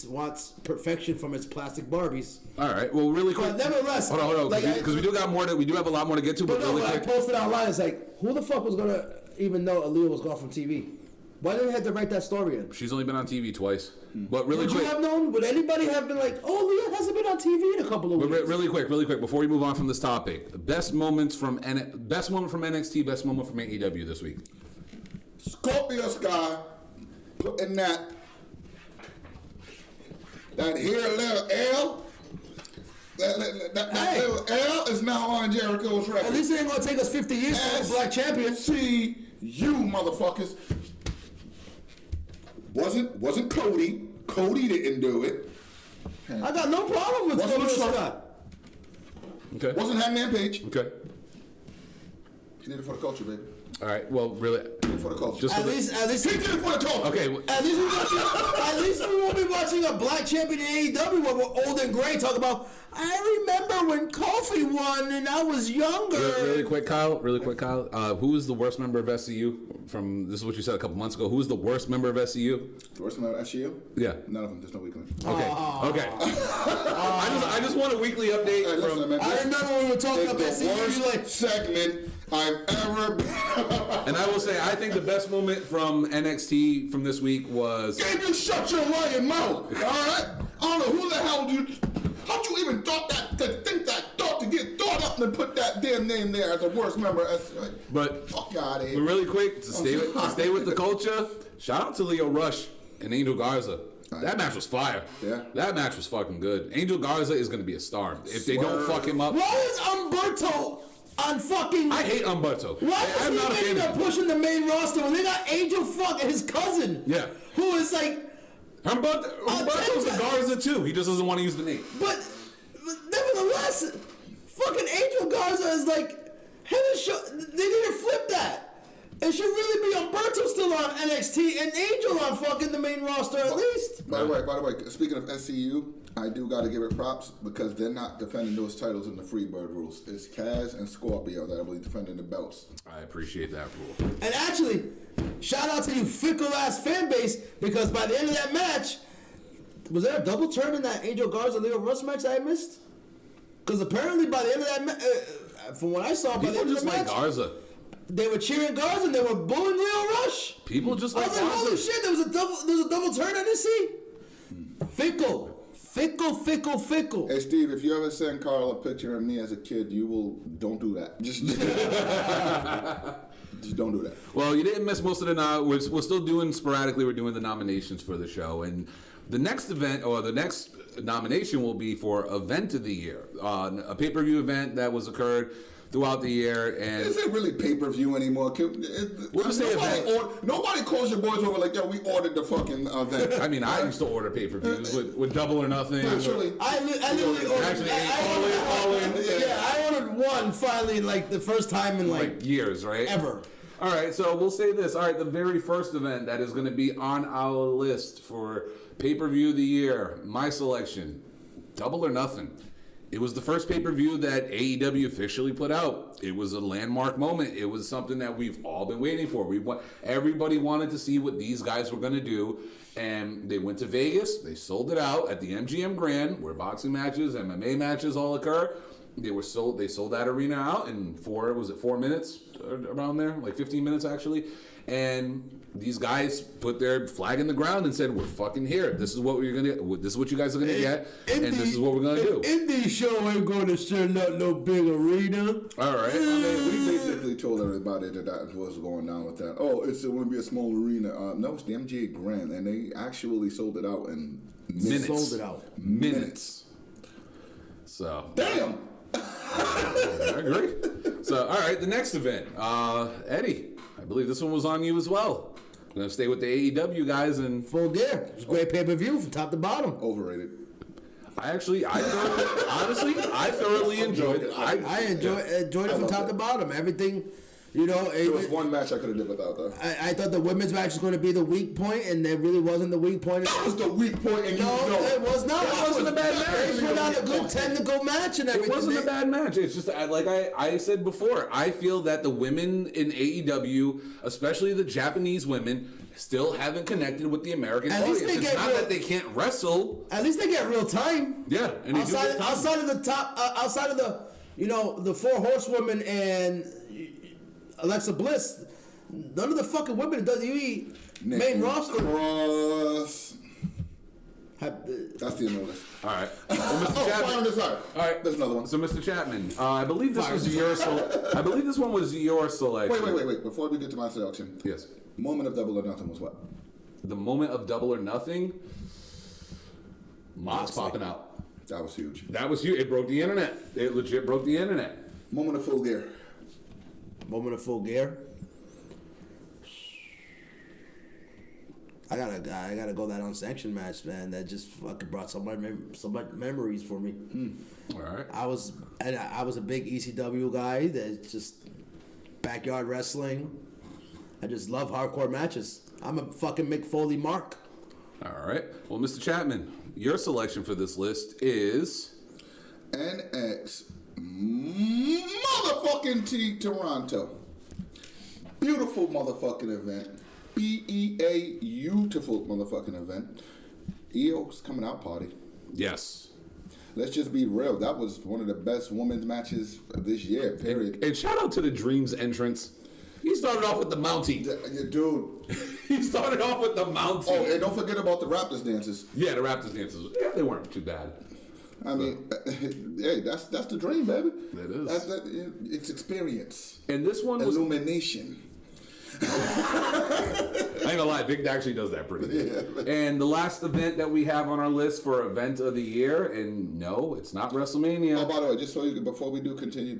wants perfection from his plastic Barbies. All right. Well, really quick. But nevertheless, hold on, like, because we do got more. We do have a lot more to get to. But But no, really when I quick. posted online, it's like, who the fuck was gonna even know Aaliyah was gone from TV? Why did they have to write that story in? She's only been on TV twice. But really Would you quick. have known? Would anybody have been like, oh, Aaliyah hasn't been on TV in a couple of But weeks? really quick, before we move on from this topic, best moment from NXT, best moment from AEW this week. Scorpio Sky putting that here little L. That Hey. little L is now on Jericho's record. At least it ain't gonna take us 50 years to have a black champion. See you motherfuckers. Wasn't Cody. Cody didn't do it. I got no problem with Wasn't Scorpio Shark. Scott. Okay. Wasn't Hangman Page. Okay. He did it for the culture, baby. All right. Well, really. He did it for the culture. Just At for the- least he did it for the culture. Okay. At least we won't be watching a black champion in AEW when we're old and gray talk about, I remember when Kofi won and I was younger. Really quick, Kyle. Who is the worst member of SCU? From this is what you said a couple months ago. Who is the worst member of SCU? The worst man at SCU? Yeah. None of them. There's no weekly. Okay. I just want a weekly update Hey, listen, from. man, I remember when we were talking about it's the SCU, worst you like, segment I've ever been. And I will say, I think the best moment from NXT from this week was. Can you shut your lying mouth? All right. I don't know who the hell you. How'd you even thought that, to think that thought to get thought up and put that damn name there as the worst member? But fuck out of here. really quick, to stay with the culture, shout out to Leo Rush and Angel Garza. That match was fire. Yeah. That match was fucking good. Angel Garza is going to be a star. If they don't fuck him up. Why is Humberto on fucking... I hate Humberto. Why is I'm not a he fan making of up him. pushing the main roster when they got Angel fucking his cousin? Yeah. Who is like... Humberto's a Garza too. He just doesn't want to use the name. But nevertheless, fucking Angel Garza is like... Him and they need to flip that. It should really be Humberto still on NXT and Angel on fucking the main roster at least. By the way, speaking of SCU, I do got to give it props because they're not defending those titles in the Freebird rules. It's Kaz and Scorpio that will be defending the belts. I appreciate that rule. And actually, shout out to you fickle ass fan base because by the end of that match, was there a double turn in that Angel Garza Leo Rush match that I missed? Because apparently by the end of that match, from what I saw, by the People end of just the like match, Garza. they were cheering Garza and they were booing Leo Rush. People just I like was like, holy Garza. shit, there was a double turn I didn't see. Fickle. Hey Steve, if you ever send Carl a picture of me as a kid, don't do that. Just don't do that. Well, you didn't miss most of the we're still doing sporadically. We're doing the nominations for the show, and the next event or the next nomination will be for Event of the Year, a pay-per-view event that was occurred throughout the year. And Is it really pay-per-view anymore? We'll just say event. Nobody calls your boys over like, yo, we ordered the fucking event. I mean, I used to order pay-per-views with Double or Nothing. Actually, I literally ordered. Actually, all in. Yeah, I ordered one finally, like the first time in Like years, right? ever. All right, so we'll say this. All right, the very first event that is going to be on our list for pay-per-view of the year, my selection, Double or Nothing. It was the first pay-per-view that AEW officially put out. It was a landmark moment. It was something that we've all been waiting for. Everybody wanted to see what these guys were going to do, and they went to Vegas. They sold it out at the MGM Grand, where boxing matches, MMA matches all occur. They sold that arena out in 4 minutes around there, like 15 minutes actually. And these guys put their flag in the ground and said, "We're fucking here. This is what we're gonna. This is what you guys are gonna get, and this is what we're gonna do." Indie show ain't gonna sell out no big arena. All right. I mean, we basically told everybody that was going down with that. Oh, it's going to be a small arena. No, it's the MGA Grand, and they actually sold it out in Minutes. Sold it out. Minutes. So. Damn. I agree. So, all right, the next event, Eddie. I believe this one was on you as well. I'm gonna stay with the AEW guys, and Full Gear. It's a great pay-per-view from top to bottom. Overrated. I thoroughly enjoyed it. I enjoyed it from top to bottom. Everything, you know. There was one match I could have did without, though. I thought the women's match was going to be the weak point, and that really wasn't the weak point. That was the weak point, and No, it was not. It wasn't a bad match. They put out a good technical match and everything. It wasn't a bad match. It's just like I said before. I feel that the women in AEW, especially the Japanese women, still haven't connected with the American At least audience. they It's get not real- that they can't wrestle. At least they get real time. Yeah, and they do get time. Outside of the top, outside of the, the 4 horsewomen and Alexa Bliss, none of the fucking women in WWE main roster. Cross. Have, That's the end of this. All right. Well, Mr. Oh, Chapman. final design. All right. There's another one. So, Mr. Chapman, I believe this was your. I believe this one was your selection. Wait. Before we get to my selection, Yes. Moment of Double or Nothing was what? The moment of Double or Nothing. Mox popping out. That was huge. That was huge. It broke the internet. It legit broke the internet. Moment of Full Gear. Moment of Full Gear. I gotta go that unsanctioned match, man. That just fucking brought so much memories for me. All right. I was a big ECW guy. That's just backyard wrestling. I just love hardcore matches. I'm a fucking Mick Foley mark. All right. Well, Mr. Chapman, your selection for this list is NX motherfucking T Toronto. Beautiful motherfucking event. BEA, beautiful motherfucking event. EO's coming out party. yes. Let's just be real. That was one of the best women's matches of this year, period. And shout out to the Dreams entrance. He started off with the Mountie. Dude. He started off with the Mountie. Oh, and don't forget about the Raptors dances. Yeah, the Raptors dances. Yeah, they weren't too bad. I mean, hey, that's the dream, baby. It is. It's experience. And this one was. Illumination. I ain't gonna lie, Vic actually does that pretty good. Yeah. And the last event that we have on our list for event of the year, and no, it's not WrestleMania. Oh, by the way, just so you before we do continue,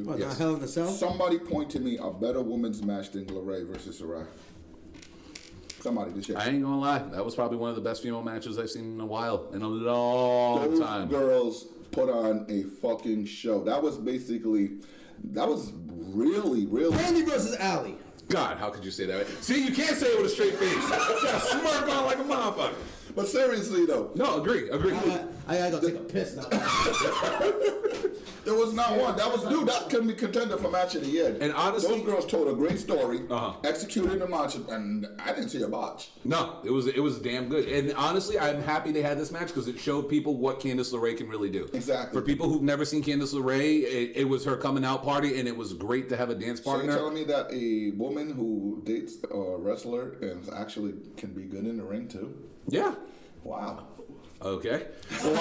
What, yes. Hell in a Cell? Somebody point to me a better women's match than LeRae versus Saraya. Somebody this year. I ain't gonna lie, that was probably one of the best female matches I've seen in a while, in a long Those time. girls put on a fucking show. That was really. Brandy versus Allie. God, how could you say that? See, you can't say it with a straight face. You got a smirk on like a motherfucker. But seriously though, No, agree. I gotta go take a piss now. there was not one. That couldn't be contender for match of the year. And honestly- those girls told a great story, Uh-huh. executed the match, and I didn't see a botch. No, it was damn good. And honestly, I'm happy they had this match because it showed people what Candice LeRae can really do. Exactly. For people who've never seen Candice LeRae, it was her coming out party, and it was great to have a dance So you're partner. telling me that a woman who dates a wrestler and actually can be good in the ring too? Yeah. Wow. Okay. Well,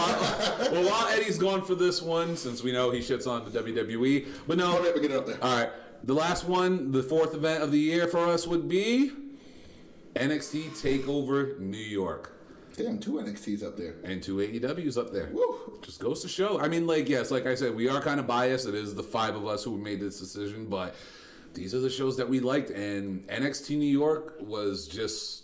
while Eddie's going for this one, since we know he shits on the WWE, but no. Hurry up and get it up there. All right. The last one, the fourth event of the year for us would be NXT TakeOver New York. Damn, 2 NXTs up there. And 2 AEWs up there. Woo. Just goes to show. I mean, like, yes, like I said, we are kind of biased. It is the 5 of us who made this decision, but these are the shows that we liked. And NXT New York was just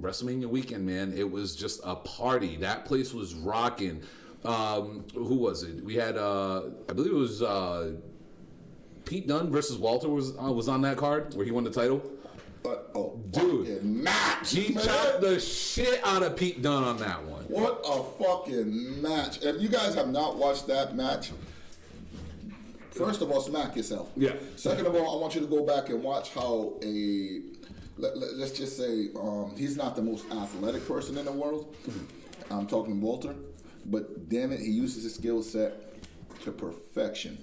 WrestleMania weekend, man. It was just a party. That place was rocking. Who was it? We had, I believe it was Pete Dunne versus Walter was on that card where he won the title. But Dude, fucking match. He man. chopped the shit out of Pete Dunne on that one. What a fucking match. If you guys have not watched that match, first of all, smack yourself. Yeah. Second of all, I want you to go back and watch how let's just say he's not the most athletic person in the world. I'm talking Walter. But damn it, he uses his skill set to perfection.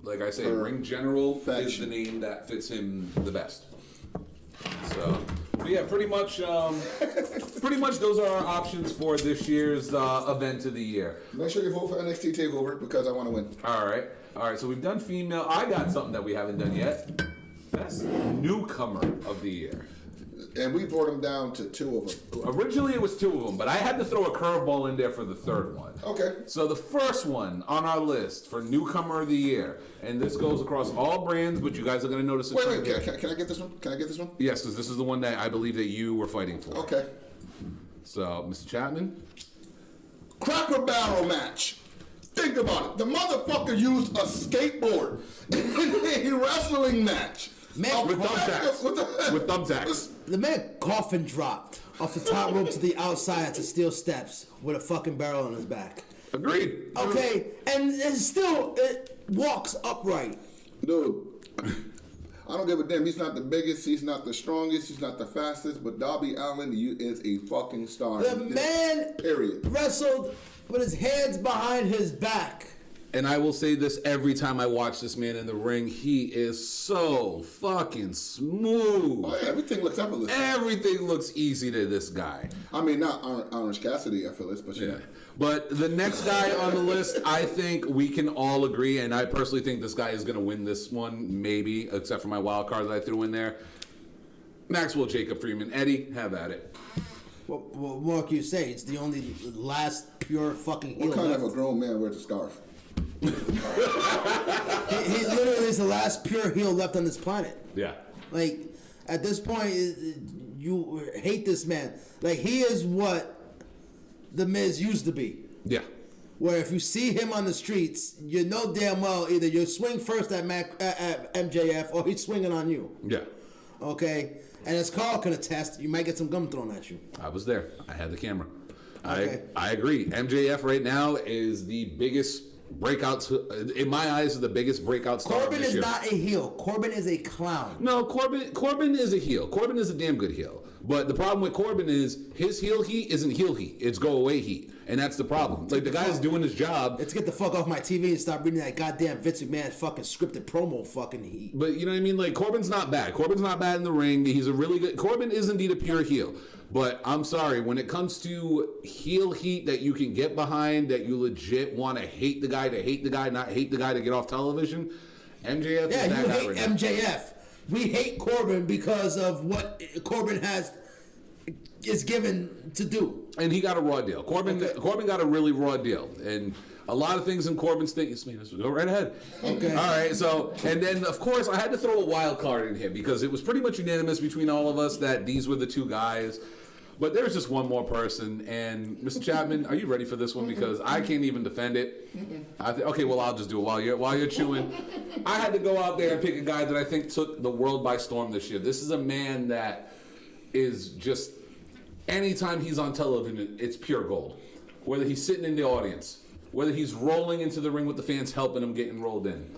Like I say, Ring General is the Perfection. name that fits him the best. So, but yeah, pretty much those are our options for this year's event of the year. Make sure you vote for NXT TakeOver because I want to win. All right. So we've done female. I got something that we haven't done yet. Best newcomer of the year. And we brought him down to 2 of them. Originally it was 2 of them, but I had to throw a curveball in there for the 3rd one. Okay. So the first one on our list for newcomer of the year, and this goes across all brands, but you guys are going to notice. Wait, can I get this one? Can I get this one? Yes, because this is the one that I believe that you were fighting for. Okay. So, Mr. Chapman? Cracker Barrel match. Think about it. The motherfucker used a skateboard in a wrestling match. Man, With thumbtacks. With thumbtacks. The man coffin dropped off the top rope to the outside to steel steps with a fucking barrel on his back. Agreed. Okay, and it walks upright. Dude, I don't give a damn. He's not the biggest. He's not the strongest. He's not the fastest. But Darby Allin, you is a fucking star. The man Period. wrestled with his hands behind his back. And I will say this every time I watch this man in the ring, he is so fucking smooth. Oh, yeah, everything looks effortless. Everything looks easy to this guy. I mean, not Orange Cassidy effortless, but Yeah. But the next guy on the list, I think we can all agree, and I personally think this guy is going to win this one, maybe, except for my wild card that I threw in there. Maxwell Jacob Freeman. Eddie, have at it. What more can you say? It's the only last pure fucking heel What kind of left. a grown man wears a scarf? He literally is the last pure heel left on this planet. Yeah. Like, at this point, you hate this man. Like, he is what The Miz used to be. Yeah. Where if you see him on the streets, you know damn well either you swing first at MJF or he's swinging on you. Yeah. Okay? And as Carl can attest, you might get some gum thrown at you. I was there. I had the camera. Okay. I agree. MJF right now is the biggest breakouts, in my eyes, are the biggest breakout star. Corbin this is year. not a heel. Corbin is a clown. No, Corbin is a heel. Corbin is a damn good heel. But the problem with Corbin is his heel heat isn't heel heat. It's go away heat. And that's the problem. Like, the guy's doing his job. Let's get the fuck off my TV and stop reading that goddamn Vince McMahon fucking scripted promo fucking heat. But you know what I mean? Like, Corbin's not bad. Corbin's not bad in the ring. He's a really good... Corbin is indeed a pure heel. But I'm sorry, when it comes to heel heat that you can get behind, that you legit want to hate the guy, not hate the guy to get off television, MJF is that you guy hate right now. MJF. We hate Corbin because of what Corbin is given to do. And he got a raw deal. Corbin got a really raw deal. And a lot of things in Corbin's thing. Go right ahead. Okay. All right. So, and then, of course, I had to throw a wild card in here because it was pretty much unanimous between all of us that these were the two guys. But there's just one more person. And, Mr. Chapman, are you ready for this one? Because I can't even defend it. Okay, well, I'll just do it while you're chewing. I had to go out there and pick a guy that I think took the world by storm this year. This is a man that is just... Anytime he's on television, it's pure gold. Whether he's sitting in the audience, whether he's rolling into the ring with the fans helping him getting rolled in,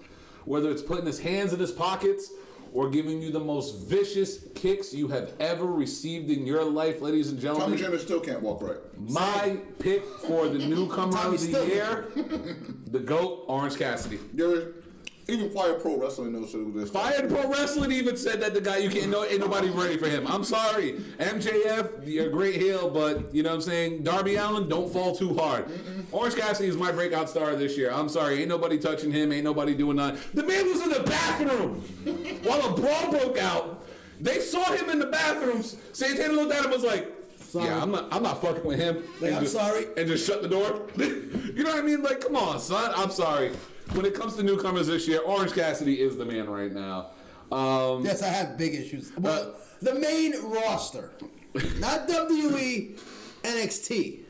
whether it's putting his hands in his pockets or giving you the most vicious kicks you have ever received in your life, ladies and gentlemen. Tommy Dreamer still can't walk right. My pick for the newcomer Tommy of the still- year, the GOAT, Orange Cassidy. Even Fire Pro Wrestling knows who this. Fire Pro Wrestling even said that the guy ain't nobody ready for him. I'm sorry, MJF, you're a great heel, but you know what I'm saying. Darby Allin, don't fall too hard. Orange Cassidy is my breakout star this year. I'm sorry, ain't nobody touching him, ain't nobody doing nothing. The man was in the bathroom while a brawl broke out. They saw him in the bathrooms. Santana looked at him and was like, Sorry. "Yeah, I'm not fucking with him." Like, And I'm sorry. and just shut the door. You know what I mean? Like, come on, son. I'm sorry. When it comes to newcomers this year, Orange Cassidy is the man right now. Yes, I have big issues. Well, the main roster, not WWE, NXT.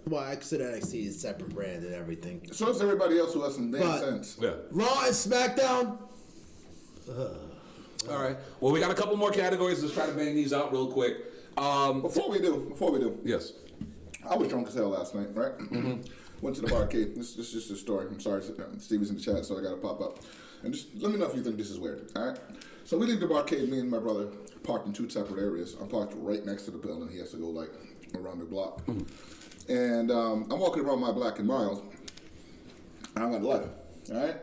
Well, I consider NXT a separate brand and everything. So is everybody else who has some damn But- sense. Yeah. Raw and SmackDown. All right. Well, we got a couple more categories. Let's try to bang these out real quick. Before we do, Yes. I was drunk as hell last night, right? Went to the barcade. This is just a story. I'm sorry, Stevie's in the chat, so I got to pop up. And just let me know if you think this is weird, all right? So we leave the barcade, me and my brother parked in two separate areas. I'm parked right next to the building. He has to go, like, around the block. And I'm walking around my Black and Miles, and I'm at a lighter, all right?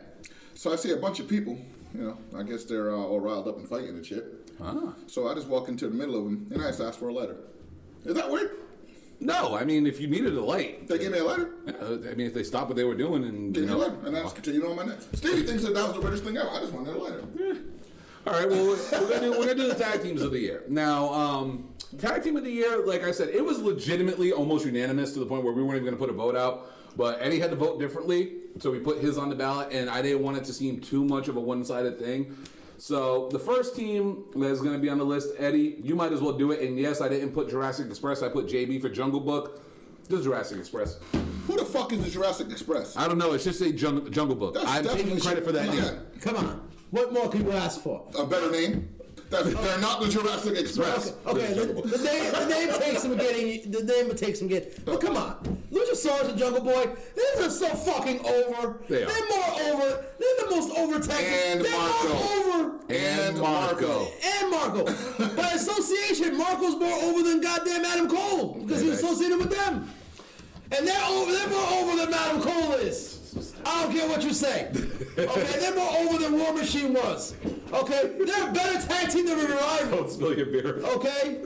So I see a bunch of people, you know, I guess they're all riled up and fighting and shit. So I just walk into the middle of them, and I just ask for a lighter. Is that weird? No, I mean, if you needed a light, They gave me a lighter? I mean, if they stopped what they were doing and, Give you me a know. lighter, and I just continued on my next. Stevie thinks that was the weirdest thing ever. I just wanted a lighter. All right, well, we're gonna do the tag teams of the year. Now, tag team of the year, like I said, it was legitimately almost unanimous to the point where we weren't even gonna put a vote out. But Eddie had to vote differently, so we put his on the ballot, and I didn't want it to seem too much of a one-sided thing. So the first team that's gonna be on the list, Eddie, you might as well do it. And yes, I didn't put Jurassic Express. I put JB for Jungle Book. This is Jurassic Express. Who the fuck is the Jurassic Express? I don't know. It's just a Jungle Book. That's I'm taking definitely credit for that shit. name. Come on. What more can you ask for? A better name? They're not the Jurassic Express. Okay, the name takes some getting. The name takes some getting. But come on, Luchasaurus and Jungle Boy, these are so fucking over. They are. They're more over. They're the most over tag. And They're Marco. more over. And Marco. And Marco. By association, Marco's more over than goddamn Adam Cole because he's associated with them. And they're over. They're more over than Adam Cole is. I don't care what you say. Okay, they're more over than War Machine was. Okay, they're a better tag team than Revival. Don't spill your beer. Okay?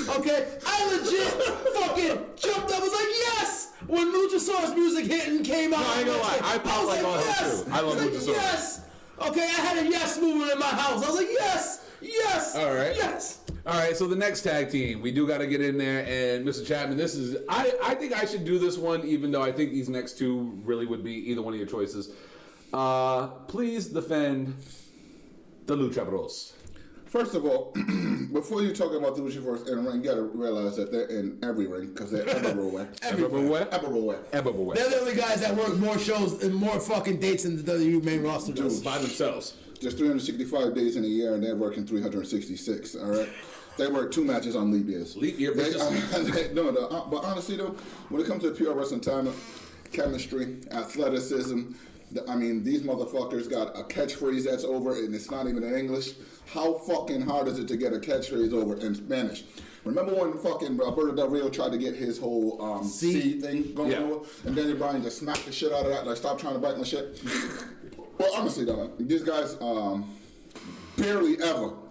Okay, I legit fucking jumped up. I was like, yes! When Luchasaurus music hit and came out. No, I ain't gonna lie. I popped like all hell, yes! too. I love was Luchasaurus. like, yes! Okay, I had a yes movement in my house. I was like, yes! Yes! All right. Yes! All right, so the next tag team, we do got to get in there. And Mr. Chapman, this is, I think I should do this one, even though I think these next two really would be either one of your choices. Please defend the Lucha Bros. First of all, before you talk about the Luchasaurus in the ring, you gotta realize that they're in every ring because they're everywhere. Everywhere? Everywhere. They're the only guys that work more shows and more fucking dates than the WWE main roster does. By themselves. There's 365 days in a year, and they're working 366. All right. They work 2 matches on leap years. Leap year, They, bitches. no, but honestly though, when it comes to pure wrestling talent, chemistry, athleticism, I mean, these motherfuckers got a catchphrase that's over, and it's not even in English. How fucking hard is it to get a catchphrase over in Spanish? Remember when fucking Alberto Del Rio tried to get his whole C thing going over, and Daniel Bryan just smacked the shit out of that, like, stop trying to bite my shit? Well, honestly though, these guys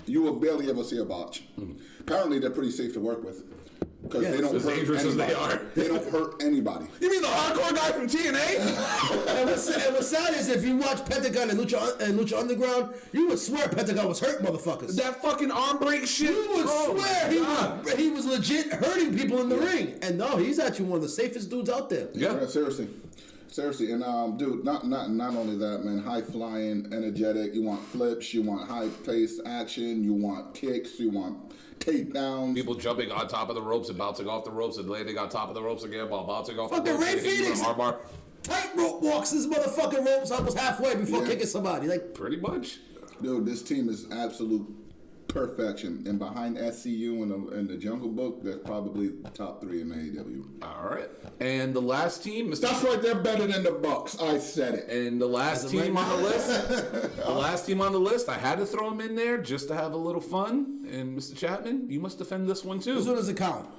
you will barely ever see a botch. Apparently they're pretty safe to work with. Because they don't as hurt dangerous as anybody. they are. They don't hurt anybody. You mean the hardcore guy from TNA? And what's sad is if you watch Pentagon and Lucha Underground, you would swear Pentagon was hurting motherfuckers. That fucking arm break shit. You would swear he was legit hurting people in the ring. And no, he's actually one of the safest dudes out there. Yeah. Seriously, and dude, not only that, man. High flying, energetic. You want flips, you want high paced action, you want kicks, you want takedowns. People jumping on top of the ropes and bouncing off the ropes and landing on top of the ropes again while bouncing off the Fucking ropes. Ray and hitting you with Phoenix. an armbar. Tightrope walks this motherfucking ropes almost halfway before kicking somebody. Like, Pretty much. Dude, this team is absolute perfection. And behind SCU and the Jungle Book, that's probably top 3 in AEW. All right. And the last team, Mr. That's right, they're better than the Bucks. I said it. And the last team on the list, I had to throw him in there just to have a little fun. And Mr. Chapman, you must defend this one too. this one doesn't count.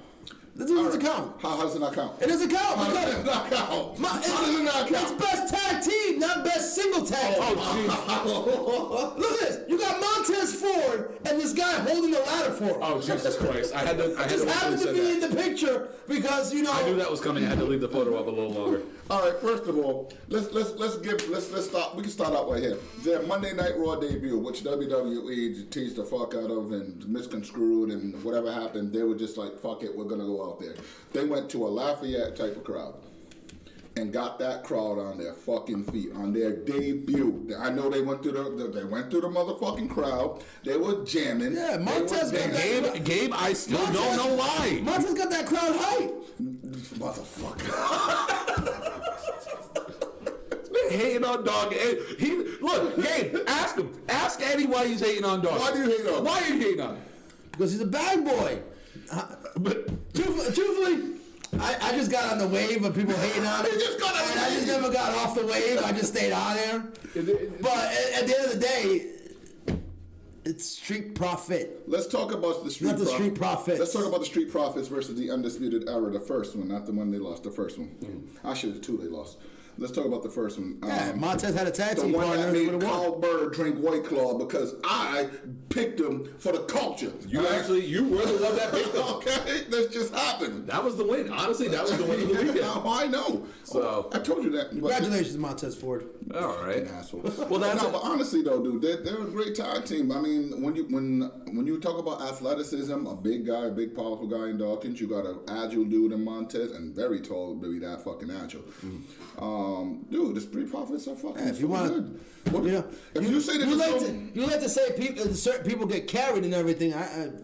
This one doesn't count. How does it not count? It doesn't count. How because- does it not count? My- How does it not It's count? best tag team, not best single tag team. Look at this. You got Montez Ford and this guy holding the ladder for him. Oh, Jesus Christ. I had to Just wait happened till to you be said in the picture because, you know. that. I knew that was coming. I had to leave the photo up a little longer. All right. First of all, let's start. We can start out right here. Their Monday Night Raw debut, which WWE teased the fuck out of and misconstrued, and whatever happened, they were just like, "Fuck it, we're gonna go out there." They went to a Lafayette type of crowd and got that crowd on their fucking feet on their debut. I know they went through the motherfucking crowd. They were jamming. Yeah, Montez got that. Gabe, I still don't know why. Montez got that crowd hype. Motherfucker. Hating on Dog. Look, Gabe, ask him. Ask Eddie why he's hating on Dog. Why do you hate on him? Why are you hating on him? Because he's a bad boy. Truthfully, I just got on the wave of people hating on it. You just got on the And I just wave. never got off the wave. I just stayed on there. But at the end of the day, it's Street Profit. Let's talk about the Street Not the Street Profits. Let's talk about the Street Profits versus the Undisputed Era, the first one, not the one they lost, the first one. Actually, the 2 they lost. Let's talk about the first one. Yeah, Montez had a tag The team one partner. that He made would've won. Carl Bird drink White Claw because I picked him for the culture. You were the one that picked him. Okay, that just happened. That was the win. Honestly, that was the win of the weekend. Now, I know. So- I told you that. Congratulations, Montez Ford. All right. Asshole. Well, that's no, it. but honestly though, dude, they're a great tag team. I mean, when you talk about athleticism, a big guy, a big powerful guy in Dawkins, you got an agile dude in Montez, and very tall to be that fucking agile. Dude, the Street Profits are fucking If you want, good. What, you know, if you say that you it's like so- to say people, certain people get carried and everything.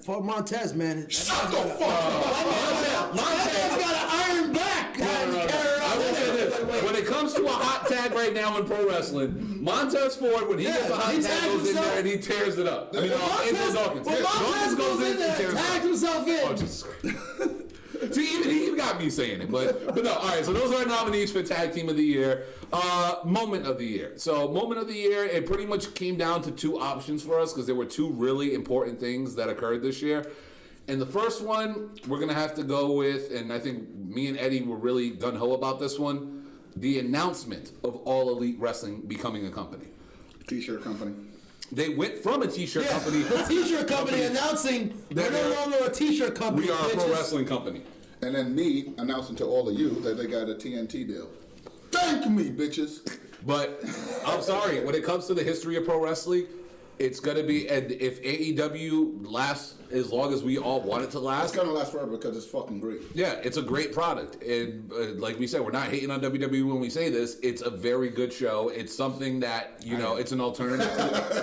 For Montez, man, Shut the fuck up! Montez got an iron back. I will say this. When it comes to a hot tag right now in pro wrestling, Montez Ford, when he gets a hot he tag, tags goes in himself. there and he tears it up. I mean, into Dawkins. When Montez goes in there, tears it up. tags himself in. Oh, Jesus Christ. See, even he got me saying it, but no. All right, so those are our nominees for Tag Team of the Year. Moment of the Year. So, Moment of the Year, it pretty much came down to 2 options for us because there were 2 really important things that occurred this year. And the first one, we're going to have to go with, and I think me and Eddie were really gung-ho about this one, the announcement of All Elite Wrestling becoming a company. T-shirt company. They went from a T-shirt Yeah, company. the T-shirt company announcing we're no longer a T-shirt company. We are a pro bitches. wrestling company. And then me announcing to all of you that they got a TNT deal. Thank me, bitches. But I'm sorry, when it comes to the history of pro wrestling, It's gonna be, and if AEW lasts as long as we all want it to It's last, gonna last forever because it's fucking great. yeah, it's a great product. And like we said, we're not hating on WWE when we say this. It's a very good show. It's something that, you know, it's an alternative.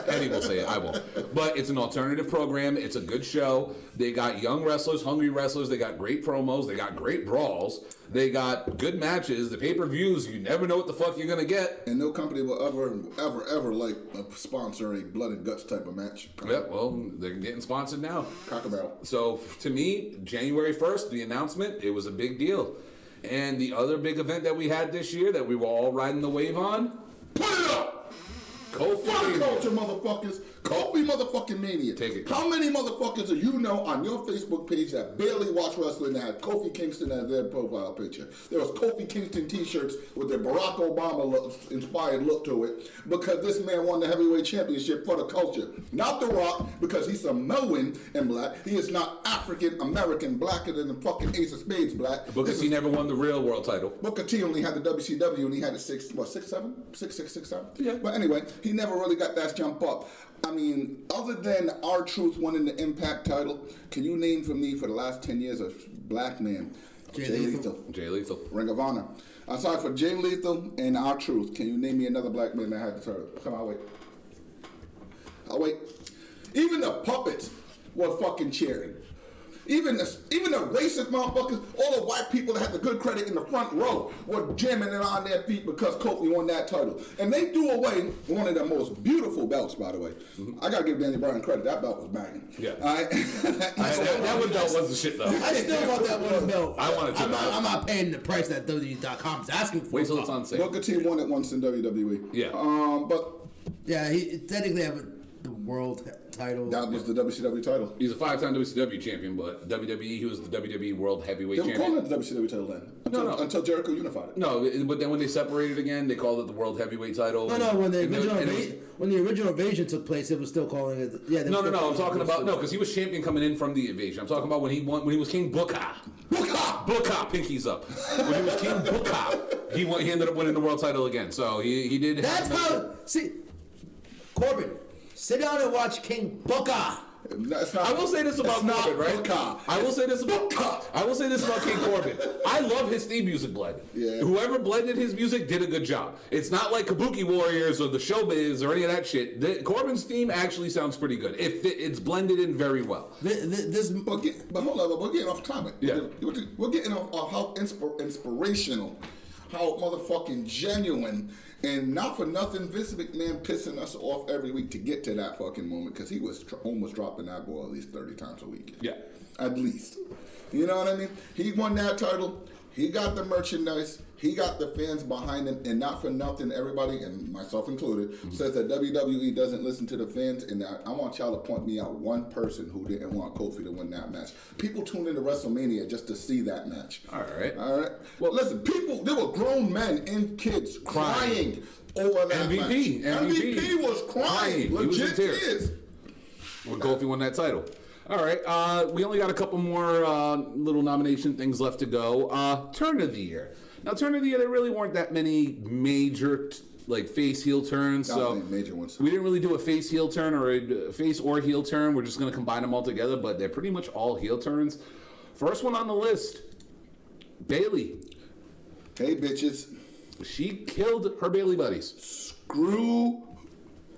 Eddie will say it, I won't. But it's an alternative program. It's a good show. They got young wrestlers, hungry wrestlers. They got great promos. They got great brawls. They got good matches. The pay-per-views, you never know what the fuck you're gonna get. And no company will ever like sponsor a blood and guts type of match. Yeah, well, they're getting sponsored now. Cracker Barrel. So to me, January 1st, the announcement, it was a big deal. And the other big event that we had this year that we were all riding the wave on, Put it up! Kofi Fuck Mania. culture, motherfuckers. Kofi motherfucking Mania. Take it. How many motherfuckers do you know on your Facebook page that barely watch wrestling that had Kofi Kingston as their profile picture? There was Kofi Kingston t-shirts with their Barack Obama inspired look to it because this man won the heavyweight championship for the culture. Not The Rock, because he's Samoan and black. He is not African American blacker than the fucking Ace of Spades black. Because he never won the real world title. Booker T only had the WCW and he had it 6, 7? 6, 7? Yeah. But anyway, he never really got that jump up. I mean, other than R-Truth winning the Impact title, can you name for me for the last 10 years a black man? Jay Lethal. Jay Lethal. Ring of Honor. Aside for Jay Lethal and R-Truth, can you name me another black man that had the title? Come on, I'll wait. Even the puppets were fucking cheering. Even the racist motherfuckers, all the white people that had the good credit in the front row were jamming it on their feet because Kofi won that title. And they threw away one of the most beautiful belts, by the way. I gotta give Danny Bryan credit. That belt was banging. Yeah. All right? That one belt was the shit though. I still want that one belt. I wanted to. I'm not paying the price that WWE.com is asking for. Wait till it's on sale. Booker T won it once in WWE. Yeah. But Yeah, he technically have the world title. that was the WCW title. He's a 5-time WCW champion, but WWE, he was the WWE World Heavyweight They were Champion. calling it the WCW title then. Until Jericho unified it. No, but then when they separated again, they called it the World Heavyweight title. No, when the And original and it was- when the original invasion took place, it was still calling it. Yeah. No. I'm talking about because he was champion coming in from the invasion. I'm talking about when he was King Booker. Booker, pinkies up. When he was King Booker, he ended up winning the world title again. So he did. That's how. See, Corbin, sit down and watch King Booker. That's not, I will say this about it's not Corbin, right? Booker. I will say this about Booker. I will say this about King Corbin. I love his theme music blend. Yeah. Whoever blended his music did a good job. It's not like Kabuki Warriors or the Showbiz or any of that shit. Corbin's theme actually sounds pretty good. It's blended in very well. This But hold on, we're getting off topic. Yeah. We're getting off how inspirational, how motherfucking genuine, and not for nothing, Vince McMahon pissing us off every week to get to that fucking moment because he was almost dropping that ball at least 30 times a week. Yeah. At least. You know what I mean? He won that title. He got the merchandise. He got the fans behind him. And not for nothing, everybody, and myself included, says that WWE doesn't listen to the fans. And I want y'all to point me out one person who didn't want Kofi to win that match. People tuned into WrestleMania just to see that match. All right. All right? Well, listen, there were grown men and kids crying over that MVP. match. MVP was crying. He was in Legit tears. tears. When Kofi won that title. All right, we only got a couple more little nomination things left to go. Turn of the year. Now, turn of the year, there really weren't that many major face heel turns. So Major ones. we didn't really do a face heel turn or a face or heel turn. We're just going to combine them all together, but they're pretty much all heel turns. First one on the list, Bayley. Hey, bitches. She killed her Bayley buddies. Screw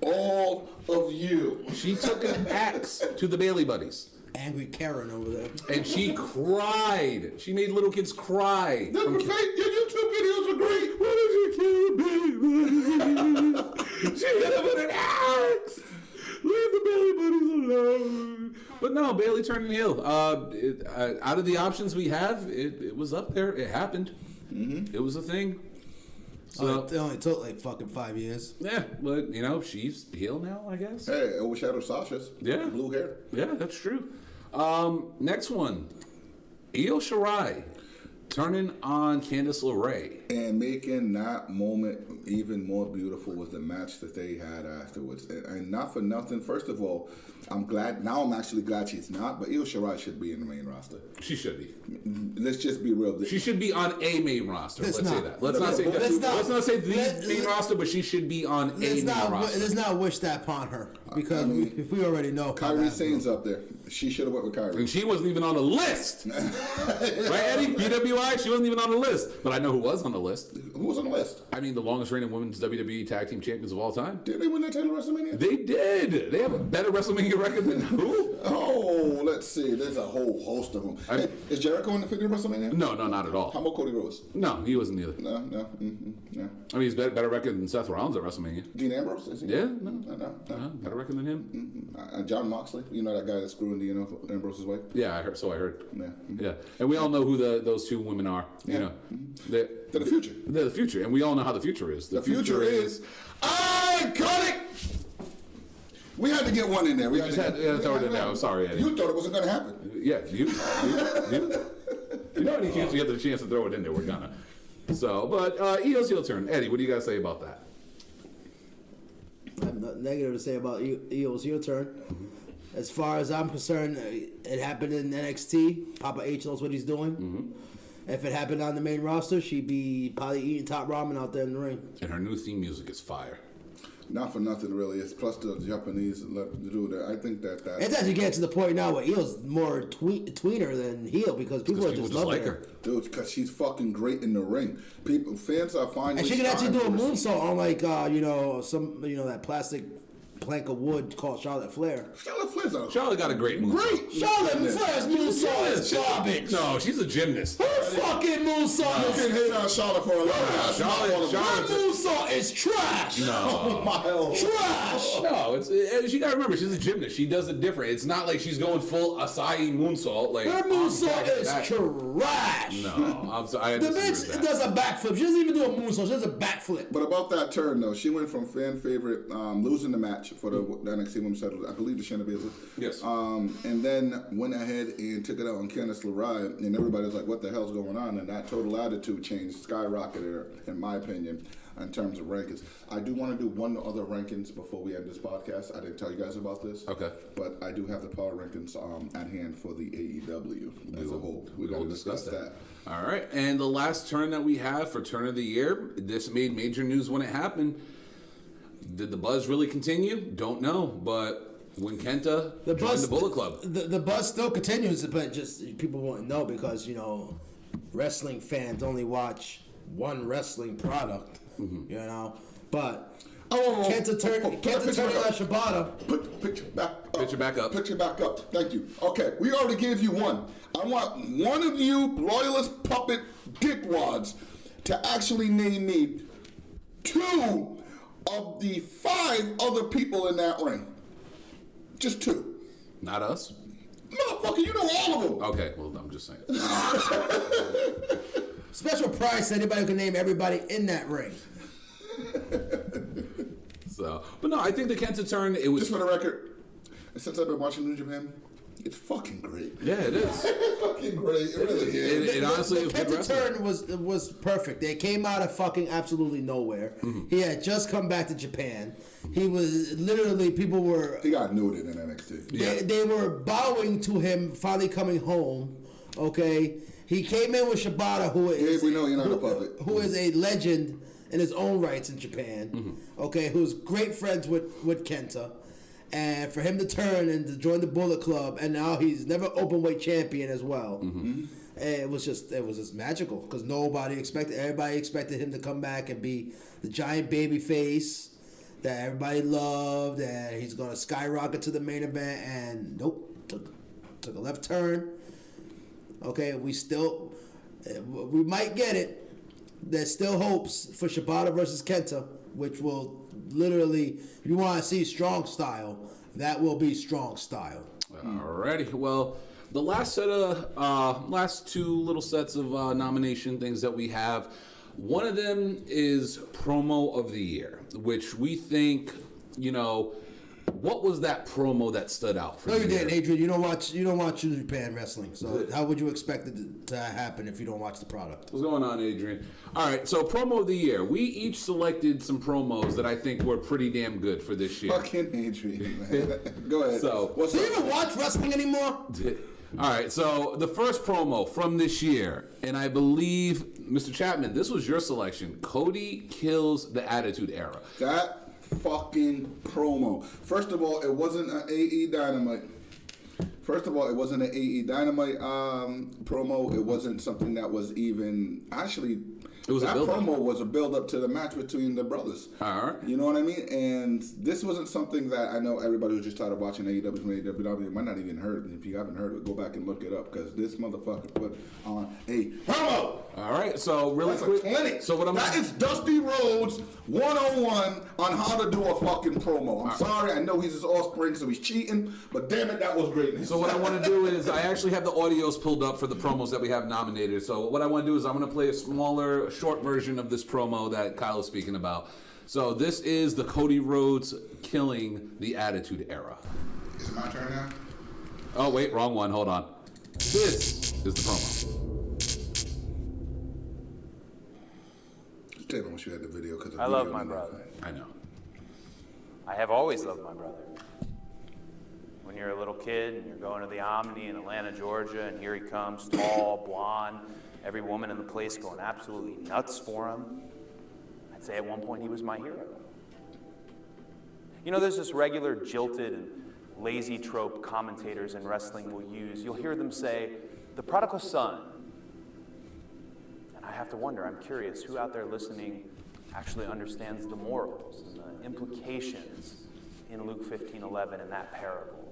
all of you. She took an axe to the Bayley buddies. angry Karen over there. And she cried. She made little kids cry. Your YouTube videos are great. Why did you kill Bayley? She hit him with an axe. Leave the Bayley buddies alone. But no, Bayley turning heel. Out of the options we have, it was up there. It happened. Mm-hmm. It was a thing. So It only took like fucking 5 years. yeah, but she's heel now, I guess. Hey, it overshadowed Sasha's. Yeah. Blue hair. Yeah, that's true. Next one, Io Shirai turning on Candice LeRae. And making that moment even more beautiful was the match that they had afterwards. And not for nothing, first of all, I'm actually glad she's not, but Io Shirai should be in the main roster. She should be. Let's just be real. She should be on a main roster. Let's say that. Let's not say the main roster, but she should be on a main roster. Let's not wish that upon her because we already know. Kairi Sane's up there. She should have went with Kairi. And she wasn't even on the list. Right, Eddie? PWI? She wasn't even on the list. But I know who was on the list. Who was on the list? I mean, the longest reigning women's WWE Tag Team Champions of all time. Didn't they win that title at WrestleMania? They did. They have a better WrestleMania record than who? Oh, let's see. There's a whole host of them. Hey, is Jericho in the figure of WrestleMania? No, not at all. How about Cody Rhodes? No, he wasn't either. No. I mean, he's better record than Seth Rollins at WrestleMania. Dean Ambrose? Is he? Yeah, No. better record than him. John Moxley, you know that guy that's screwing Dean Ambrose's wife? Yeah, I heard. So I heard. Yeah. Yeah, and we all know who those two women are. You know, They're the future. They're the future, and we all know how the future is. The future is iconic. We had to get one in there. We just had to throw it in there. I'm sorry, Eddie. You thought it wasn't going to happen. Yeah, you know, any chance we have the chance to throw it in there, we're gonna. So, but Io's heel turn. Eddie, what do you guys say about that? I have nothing negative to say about Io's heel turn. As far as I'm concerned, it happened in NXT. Papa H knows what he's doing. If it happened on the main roster, she'd be probably eating top ramen out there in the ring. And her new theme music is fire. Not for nothing, really. It's plus the Japanese do that. I think that. It's actually getting to the point now where Io's more tweener than heel because people are just loving her. Dude, because she's fucking great in the ring. Fans are finding. And she can actually do a moonsault on that plastic plank of wood called Charlotte Flair. Charlotte got a great moonsault. Great! Charlotte Flair's moonsault is garbage. No, she's a gymnast. Her fucking moonsault is... You can hate on Charlotte for a long time. Her moonsault is trash. No. Trash. No, you gotta remember, she's a gymnast. She does it different. It's not like she's going full acai moonsault. Like her moonsault is trash. No, I'm sorry. The bitch does a backflip. She doesn't even do a moonsault. She does a backflip. But about that turn, though, she went from fan favorite, losing the match for the NXT Women's title, I believe the Shayna Baszler. Yes. And then went ahead and took it out on Candice LeRae, and everybody was like, what the hell's going on? And that total attitude change skyrocketed her, in my opinion, in terms of rankings. I do want to do one other rankings before we end this podcast. I didn't tell you guys about this. Okay. But I do have the power rankings at hand for the AEW as a whole. We're going to discuss that. All right. And the last turn that we have for Turn of the Year, this made major news when it happened. Did the buzz really continue? Don't know. But when Kenta joined the Bullet Club. The buzz still continues, but just people won't know because, wrestling fans only watch one wrestling product, But Kenta turning on Shibata. Put the picture back up. Picture back up. Picture back up. Thank you. Okay, we already gave you one. I want one of you loyalist puppet dickwads to actually name me 2 of the 5 other people in that ring. Just 2. Not us? Motherfucker, you know all of them. Okay, well, I'm just saying. Special prize to anybody who can name everybody in that ring. But no, I think the Kenta turn, it was... Just for the record, since I've been watching New Japan, it's fucking great. Yeah, it is. It's fucking great. It really is. It honestly is good wrestling. The Kenta turn was perfect. They came out of fucking absolutely nowhere. He had just come back to Japan. He was literally, people were... He got nuded in NXT. They were bowing to him finally coming home, okay? He came in with Shibata, who is... we know you're not a puppet. Who is a legend in his own rights in Japan, okay? Who's great friends with Kenta. And for him to turn and to join the Bullet Club, and now he's never openweight champion as well. It was just magical because everybody expected him to come back and be the giant baby face that everybody loved, and he's gonna skyrocket to the main event. And nope, took a left turn. Okay, we might get it. There's still hopes for Shibata versus Kenta, which will literally, if you want to see strong style, that will be strong style. Alrighty, well, the last 2 little sets of nomination things that we have, one of them is promo of the year, which we think, What was that promo that stood out for No, you? you didn't, Adrian. You don't watch New Japan Wrestling. So how would you expect it to happen if you don't watch the product? What's going on, Adrian? All right, so promo of the year. We each selected some promos that I think were pretty damn good for this year. Fucking Adrian, man. Go ahead. So, what's Do you up? even watch wrestling anymore? All right, so the first promo from this year, and I believe, Mr. Chapman, this was your selection. Cody kills the Attitude Era. That fucking promo. First of all, it wasn't an AE Dynamite. Promo. It wasn't something that was even actually. It was a that build-up. promo was a build up to the match between the brothers. All right. You know what I mean? And this wasn't something that I know everybody who just started watching AEW from AEW might not even heard it. If you haven't heard it, go back and look it up because this motherfucker put on a promo. All right, so really That's quick. a clinic. So what I'm That is Dusty Rhodes 101 on how to do a fucking promo. I'm sorry, I know he's his offspring, so he's cheating, but damn it, that was greatness. So what I want to do is I actually have the audios pulled up for the promos that we have nominated. So what I want to do is I'm going to play a smaller, short version of this promo that Kyle is speaking about. So this is the Cody Rhodes killing the Attitude Era. Is it my turn now? Oh wait, wrong one. Hold on. This is the promo. Taylor, I wish you had the video because I love my brother. I know. I have always loved my brother. When you're a little kid and you're going to the Omni in Atlanta, Georgia, and here he comes, tall, blonde, every woman in the place going absolutely nuts for him. I'd say at one point he was my hero. You know, there's this regular jilted and lazy trope commentators in wrestling will use. You'll hear them say, the prodigal son. And I have to wonder, I'm curious, who out there listening actually understands the morals and the implications in Luke 15:11 in that parable?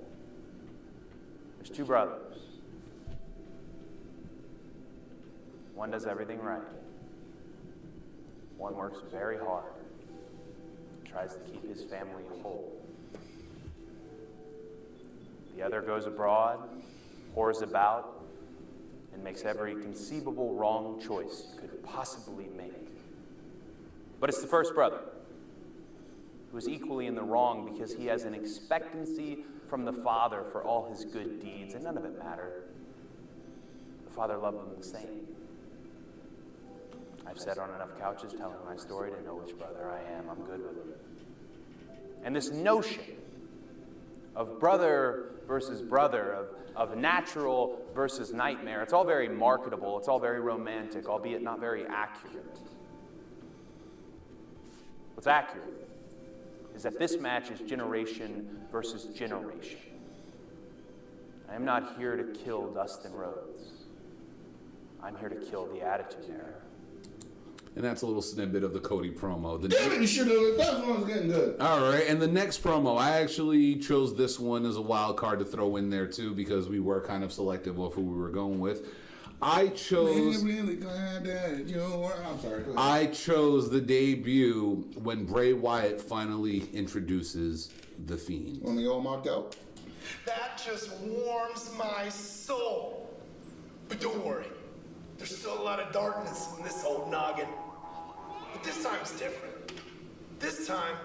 There's two brothers. One does everything right. One works very hard, tries to keep his family whole. The other goes abroad, whores about, and makes every conceivable wrong choice you could possibly make. But it's the first brother who is equally in the wrong because he has an expectancy from the father for all his good deeds, and none of it mattered. The father loved him the same. I've sat on enough couches telling my story to know which brother I am. I'm good with it. And this notion of brother versus brother, of natural versus nightmare, it's all very marketable, it's all very romantic, albeit not very accurate. What's accurate is that this match is generation versus generation. I am not here to kill Dustin Rhodes. I'm here to kill the Attitude Era. And that's a little snippet of the Cody promo. Damn it, you should have. That one was getting good. All right, and the next promo, I actually chose this one as a wild card to throw in there too because we were kind of selective of who we were going with. I chose. Really glad that you were. I'm sorry. Go ahead. I chose the debut when Bray Wyatt finally introduces The Fiend. When we all marked out. That just warms my soul. But don't worry, there's still a lot of darkness in this old noggin. But this time's different. This time,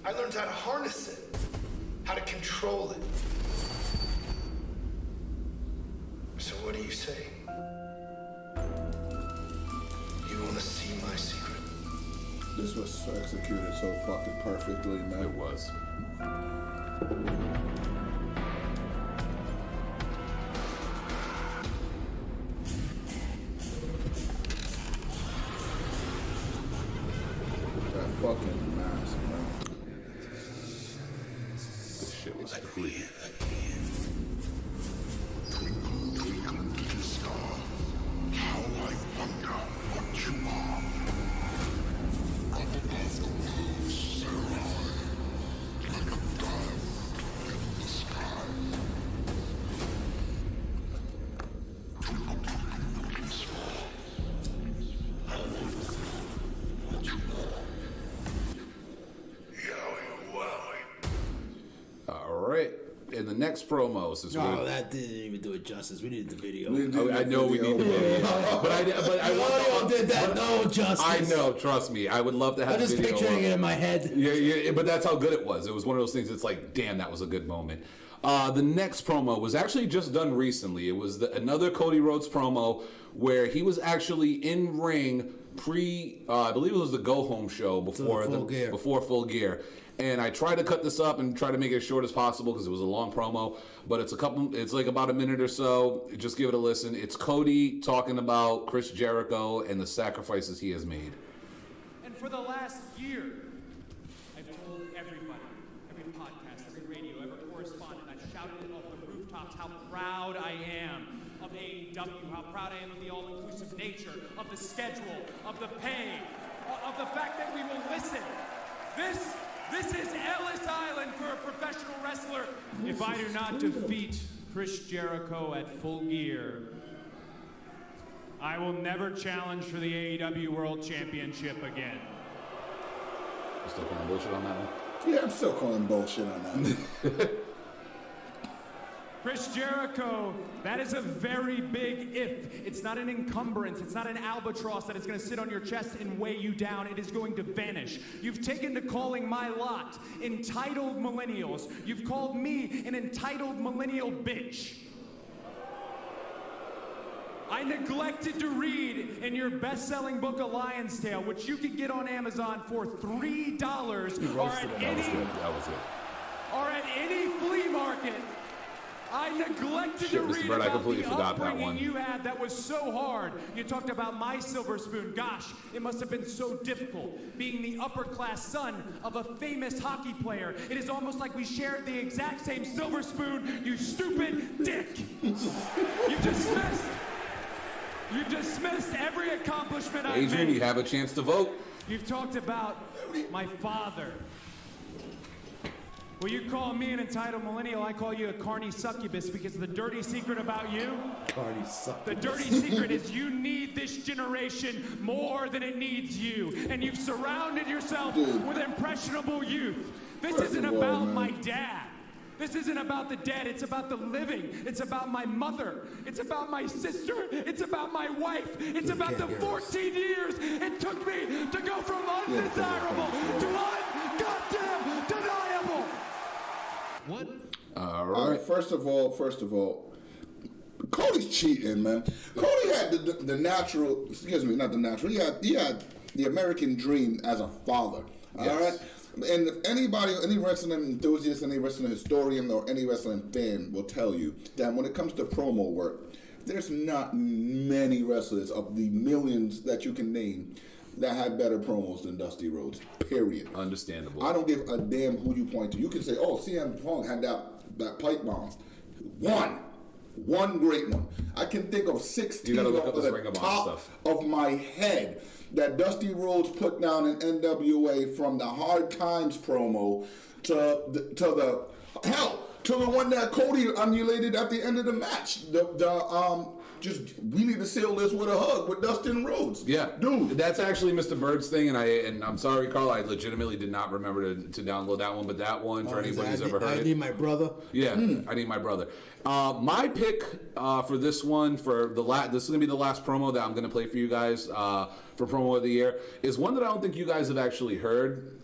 I learned how to harness it, how to control it. So what do you say? You want to see my secret? This was executed so fucking perfectly, man. It was. That fucking mask, man. This shit was creepy. the next promo. Since No, that didn't even do it justice. We needed the video. I know we need the video, but I Audio did that no justice. I know, trust me. I would love to have I'm just the video picturing up. it in my head. Yeah, but that's how good it was. It was one of those things that's like, damn, that was a good moment. The next promo was actually just done recently. It was another Cody Rhodes promo where he was actually in ring I believe it was the Go Home show before Full Gear. And I tried to cut this up and try to make it as short as possible because it was a long promo, but it's like about a minute or so. Just give it a listen. It's Cody talking about Chris Jericho and the sacrifices he has made. And for the last year, I've told everybody, every podcast, every radio, every correspondent, I've shouted it off the rooftops how proud I am of AEW, how proud I am of the all-inclusive nature, of the schedule, of the pay, of the fact that we will listen. This is Ellis Island for a professional wrestler. If I do not defeat Chris Jericho at Full Gear, I will never challenge for the AEW World Championship again. You still calling bullshit on that one? Yeah, I'm still calling bullshit on that. Chris Jericho, that is a very big if. It's not an encumbrance. It's not an albatross that is going to sit on your chest and weigh you down. It is going to vanish. You've taken to calling my lot entitled millennials. You've called me an entitled millennial bitch. I neglected to read in your best-selling book, A Lion's Tale, which you can get on Amazon for $3 or at any flea market. I neglected to read Bird, about the upbringing you had that was so hard. You talked about my silver spoon. Gosh, it must have been so difficult being the upper-class son of a famous hockey player. It is almost like we shared the exact same silver spoon, you stupid dick. You dismissed every accomplishment I've made. Adrian, you have a chance to vote. You've talked about my father. Well, you call me an entitled millennial, I call you a carny succubus, because the dirty secret about you, the dirty secret is you need this generation more than it needs you. And you've surrounded yourself with impressionable youth. This isn't about my dad. This isn't about the dead, it's about the living. It's about my mother. It's about my sister. It's about my wife. It's about the 14 years it took me to go from undesirable to un-goddamn deniable. What? All right. First of all, Cody's cheating, man. Cody had the natural, excuse me, not the natural. He had the American dream as a father. Yes. All right. And if anybody, any wrestling enthusiast, any wrestling historian, or any wrestling fan will tell you that when it comes to promo work, there's not many wrestlers of the millions that you can name that had better promos than Dusty Rhodes, period. Understandable. I don't give a damn who you point to. You can say, oh, CM Punk had that pipe bomb. One great one. I can think of 16 off the top of my head that Dusty Rhodes put down in NWA, from the Hard Times promo to the one that Cody emulated at the end of the match. We need to seal this with a hug with Dustin Rhodes. Yeah, dude, that's actually Mr. Bird's thing, and I'm sorry, Carl, I legitimately did not remember to download that one, but that one for anybody who's ever heard it. I Need My Brother. Yeah, I Need My Brother. My pick for this one, this is gonna be the last promo that I'm gonna play for you guys for promo of the year, is one that I don't think you guys have actually heard,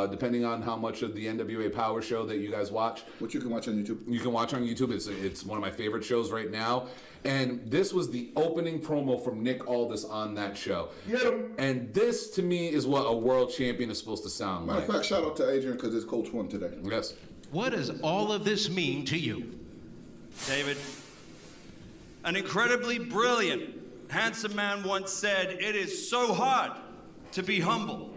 depending on how much of the NWA Power Show that you guys watch. Which you can watch on YouTube. You can watch on YouTube. It's one of my favorite shows right now. And this was the opening promo from Nick Aldis on that show. Get him. And this, to me, is what a world champion is supposed to sound like. Matter of fact, shout out to Adrian because his coach won today. Yes. What does all of this mean to you? David, an incredibly brilliant, handsome man once said, "It is so hard to be humble."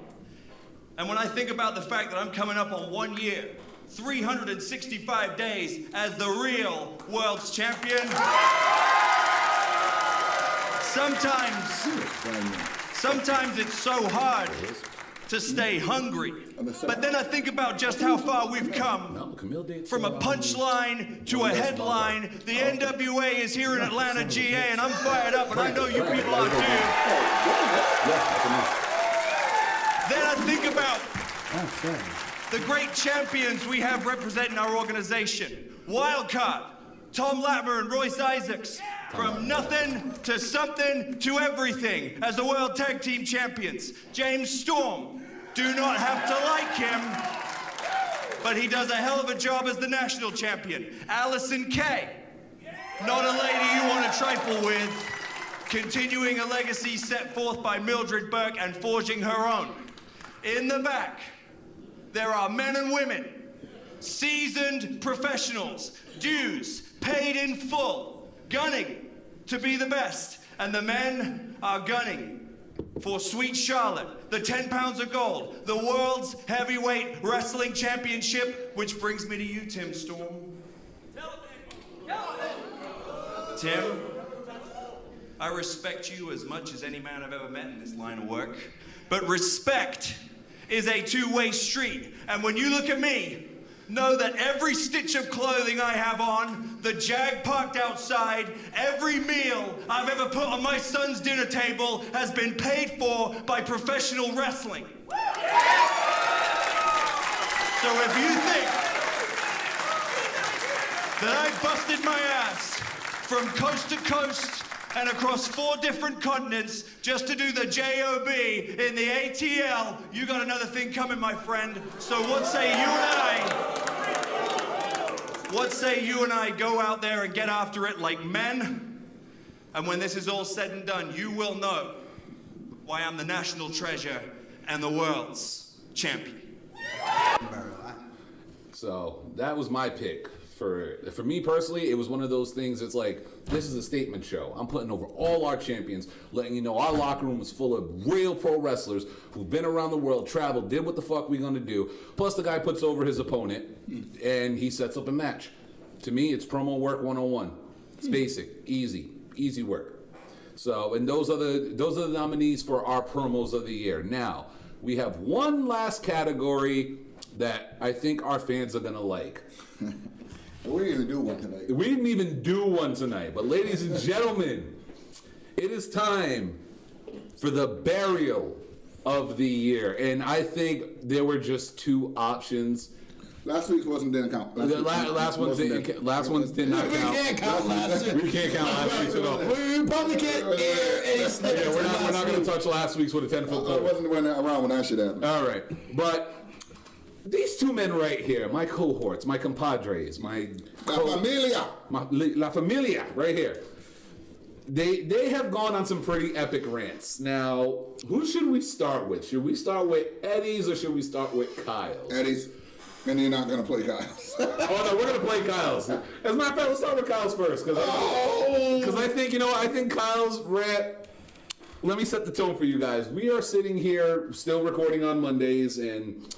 And when I think about the fact that I'm coming up on 1 year, 365 days as the real world's champion, sometimes it's so hard to stay hungry. But then I think about just how far we've come. From a punchline to a headline. The NWA is here in Atlanta, GA, and I'm fired up, and I know you people are too. Then I think about the great champions we have representing our organization. Wildcard, Tom Latimer and Royce Isaacs. From nothing to something to everything as the World Tag Team Champions. James Storm, do not have to like him, but he does a hell of a job as the national champion. Allison Kay, not a lady you want to trifle with, continuing a legacy set forth by Mildred Burke and forging her own. In the back, there are men and women, seasoned professionals, dues paid in full, gunning to be the best. And the men are gunning for Sweet Charlotte, the 10 pounds of gold, the world's heavyweight wrestling championship, which brings me to you, Tim Storm. Tim, I respect you as much as any man I've ever met in this line of work, but respect is a two-way street. And when you look at me, know that every stitch of clothing I have on, the Jag parked outside, every meal I've ever put on my son's dinner table has been paid for by professional wrestling. So if you think that I busted my ass from coast to coast and across 4 different continents just to do the JOB in the ATL, you got another thing coming, my friend. So what say you and I go out there and get after it like men? And when this is all said and done, you will know why I'm the national treasure and the world's champion. So that was my pick. For me personally, it was one of those things. It's like, this is a statement show. I'm putting over all our champions, letting you know our locker room is full of real pro wrestlers who've been around the world, traveled, did what the fuck we gonna do. Plus the guy puts over his opponent and he sets up a match. To me, it's promo work 101. It's basic, easy work. So, and those are the nominees for our promos of the year. Now, we have one last category that I think our fans are gonna like. We didn't even do one tonight. We didn't even do one tonight. But ladies and gentlemen, it is time for the burial of the year. And I think there were just 2 options. Last week's didn't count. Last ones did not count. We can't count last week. We can't count last week's at all. We probably can't air any snippets. Yeah, we're not going to touch last week's with a 10-foot pole. I wasn't around when that shit happened. All right. But these 2 men right here, my cohorts, my compadres, my La Familia, right here. They have gone on some pretty epic rants. Now, who should we start with? Should we start with Eddie's or should we start with Kyle's? Eddie's. And you're not going to play Kyle's. Oh, no, we're going to play Kyle's. As a matter of fact, let's start with Kyle's first. Because I think Kyle's rant, let me set the tone for you guys. We are sitting here still recording on Mondays, and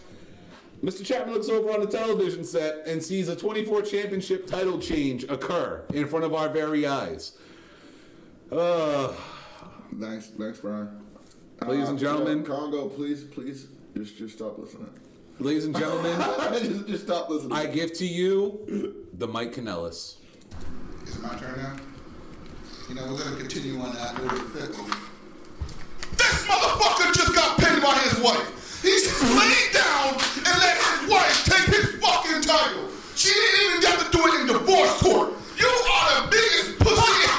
Mr. Chapman looks over on the television set and sees a 24 championship title change occur in front of our very eyes. Thanks, Brian. Ladies and gentlemen. Congo, please, just stop listening. Ladies and gentlemen, just stop listening. I give to you the Mike Kanellis. Is it my turn now? You know, we're going to continue on that order quickly. This motherfucker just got pinned by his wife. He's laid down and let his wife take his fucking title. She didn't even get to do it in divorce court. You are the biggest pussy in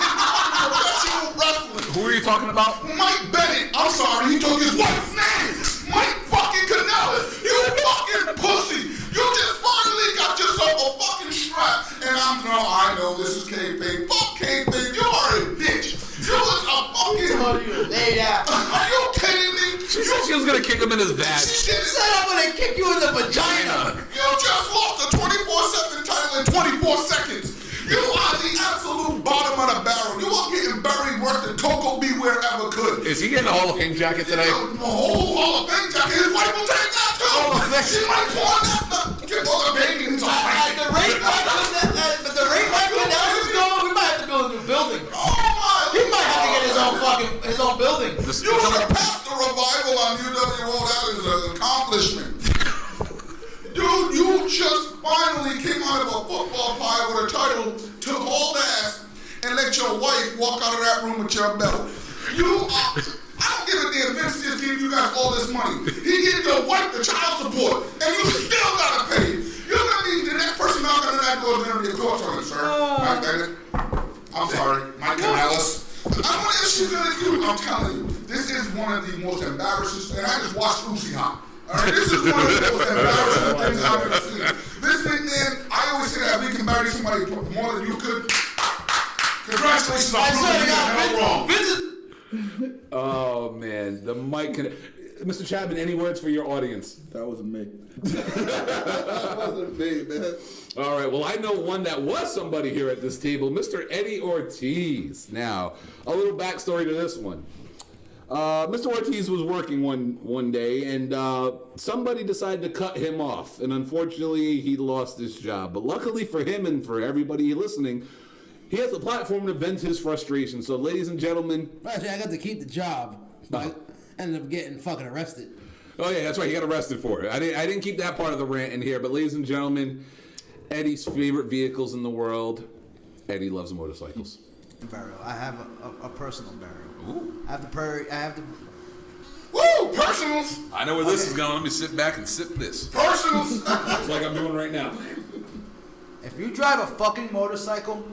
professional wrestling. Who are you talking about? Mike Bennett. I'm sorry, he took his wife's name. Mike fucking Kanellis. You fucking pussy. You just finally got yourself a fucking strap. And I know this is kayfabe. Fuck kayfabe. You are a bitch. You was a fucking... Lay down. Are you kidding me? She said she was going to kick him in his vag. She said I'm going to kick you in the vagina. You just lost a 24/7 title in 24 seconds. You are the absolute bottom of the barrel. You are getting buried worse than Coco Beware ever could. Is he getting a Hall of Fame jacket tonight? A whole Hall of Fame jacket. His wife will take that too. She might pawn that. Get all the baby in the rate Mike Kanellis is going, we might have to build a new building. Oh my! He might have to get his own building. You surpassed the revival on UWO. That is an accomplishment. Dude, you just finally came out of a football pile with a title, took all the ass, and let your wife walk out of that room with your belt. I don't give give a damn. Vince just gave you guys all this money. He gave your wife the child support, and you still gotta pay. You're gonna be the next person knocking on that door is gonna be a court on it, sir. Mike Bennett. I'm sorry, Mike Canales. I want to issue that you. I'm telling you, this is one of the most embarrassing. And I just watched Lucy Hot. All right, this is one of the most embarrassing things I've ever seen. This big man, I always say that we can marry somebody more than you could. Congratulations on proving that wrong. Oh man, the mic. Mr. Chapman, any words for your audience? That wasn't me. That wasn't me, man. All right, well, I know one that was somebody here at this table, Mr. Eddie Ortiz. Now, a little backstory to this one. Mr. Ortiz was working one day, and somebody decided to cut him off, and unfortunately, he lost his job. But luckily for him and for everybody listening, he has a platform to vent his frustration. So, ladies and gentlemen... Actually, I got to keep the job, but I ended up getting fucking arrested. Oh, yeah, that's right. He got arrested for it. I didn't keep that part of the rant in here, but ladies and gentlemen, Eddie's favorite vehicles in the world, Eddie loves motorcycles. Burial. I have a personal burial. Ooh. I have to. Woo! Personals! I know where this is going. Let me sit back and sip this. Personals! It's like I'm doing right now. If you drive a fucking motorcycle,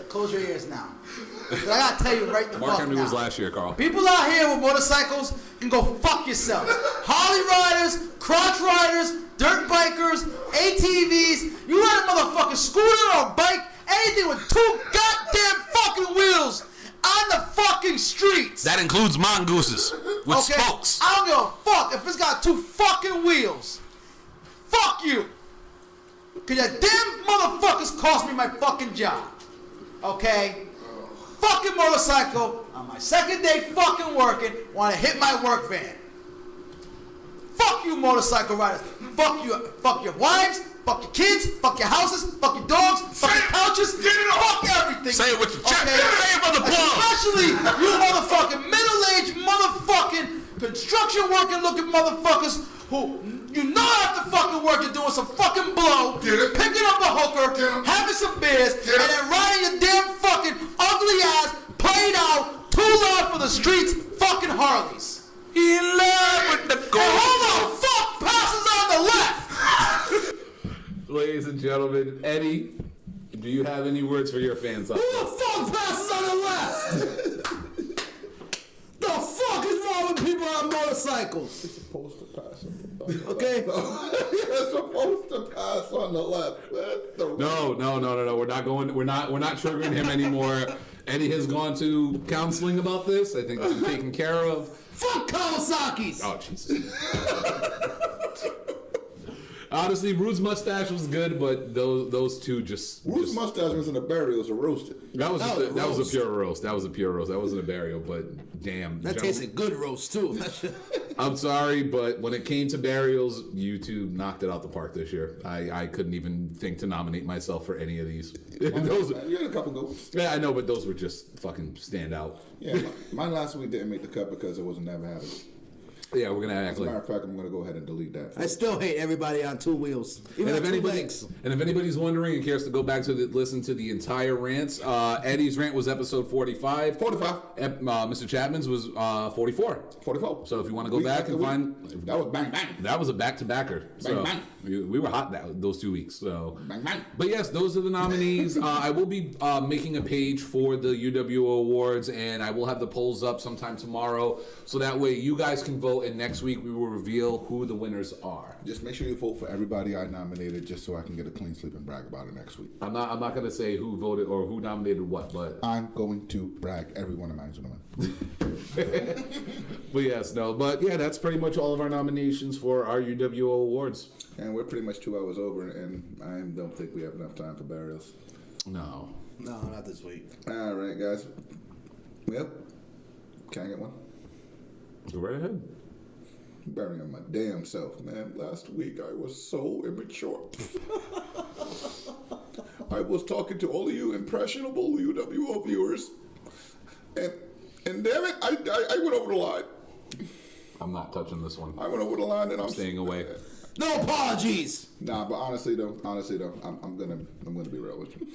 close your ears now. I gotta tell you right the Mark fuck Henry now. was last year, Carl. People out here with motorcycles can go fuck yourself. Harley riders, crotch riders, dirt bikers, ATVs. You ride a motherfucking scooter or a bike, anything with 2 goddamn fucking wheels on the fucking streets. That includes mongooses with spokes. I don't give a fuck if it's got 2 fucking wheels. Fuck you. Cause your damn motherfuckers cost me my fucking job. Okay? Fucking motorcycle on my second day fucking working, wanna hit my work van. Fuck you motorcycle riders. Fuck your wives, fuck your kids, fuck your houses, fuck your dogs, fuck your couches, fuck everything. Say it with your chest. Okay? Say it for the plug. Especially you motherfucking middle-aged motherfucking construction working looking motherfuckers who you know after fucking work you're doing some fucking blow, picking up a hooker, having some beers, and then riding your damn fucking ugly ass, played out, too loud for the streets, fucking Harleys. In love with the gold. And who the fuck passes on the left? Ladies and gentlemen, Eddie, do you have any words for your fans out Who there? the fuck passes on the left? The fuck is wrong with people on motorcycles? You're supposed to pass on the left. Okay? You're supposed to pass on the left. No. We're not going. We're not triggering him anymore. Eddie has gone to counseling about this. I think it's been taken care of. Fuck Kawasaki's. Oh Jesus. Honestly, Rude's mustache was good, but those two just. Rude's mustache wasn't a burial; it was a roasted. That was a pure roast. That was a pure roast. That wasn't a burial, but damn. That tasted good roast too. I'm sorry, but when it came to burials, you two knocked it out the park this year. I couldn't even think to nominate myself for any of these. You had a couple good ones. Yeah, I know, but those were just fucking stand out. Yeah, mine last week didn't make the cut because it wasn't never happening. Yeah, we're gonna act As a matter of fact, I'm gonna go ahead and delete that. I still hate everybody on 2 wheels. Even And on if 2 anybody, legs. and if anybody's wondering and cares to go back to listen to the entire rants, Eddie's rant was episode 45. 45. Mr. Chapman's was 44. 44. So if you want to go back and find, that was bang bang. That was a back-to-backer. So Bang, we were hot those 2 weeks. So Bang bang. But yes, those are the nominees. I will be making a page for the UWO Awards, and I will have the polls up sometime tomorrow, so that way you guys can vote, and next week we will reveal who the winners are. Just make sure you vote for everybody I nominated, just so I can get a clean sleep and brag about it next week. I'm not going to say who voted or who nominated what, but I'm going to brag every one of mine's gonna win. but yes, no, but yeah, that's pretty much all of our nominations for our UWO Awards. And we're pretty much 2 hours over, and I don't think we have enough time for burials. No, not this week. All right, guys. Yep. Can I get one? Go right ahead. Burying my damn self, man. Last week I was so immature. I was talking to all of you impressionable UWO viewers, and damn it, I went over the line. I'm not touching this one. I went over the line, and I'm staying away. No apologies. Nah, but honestly though, I'm gonna be real with you.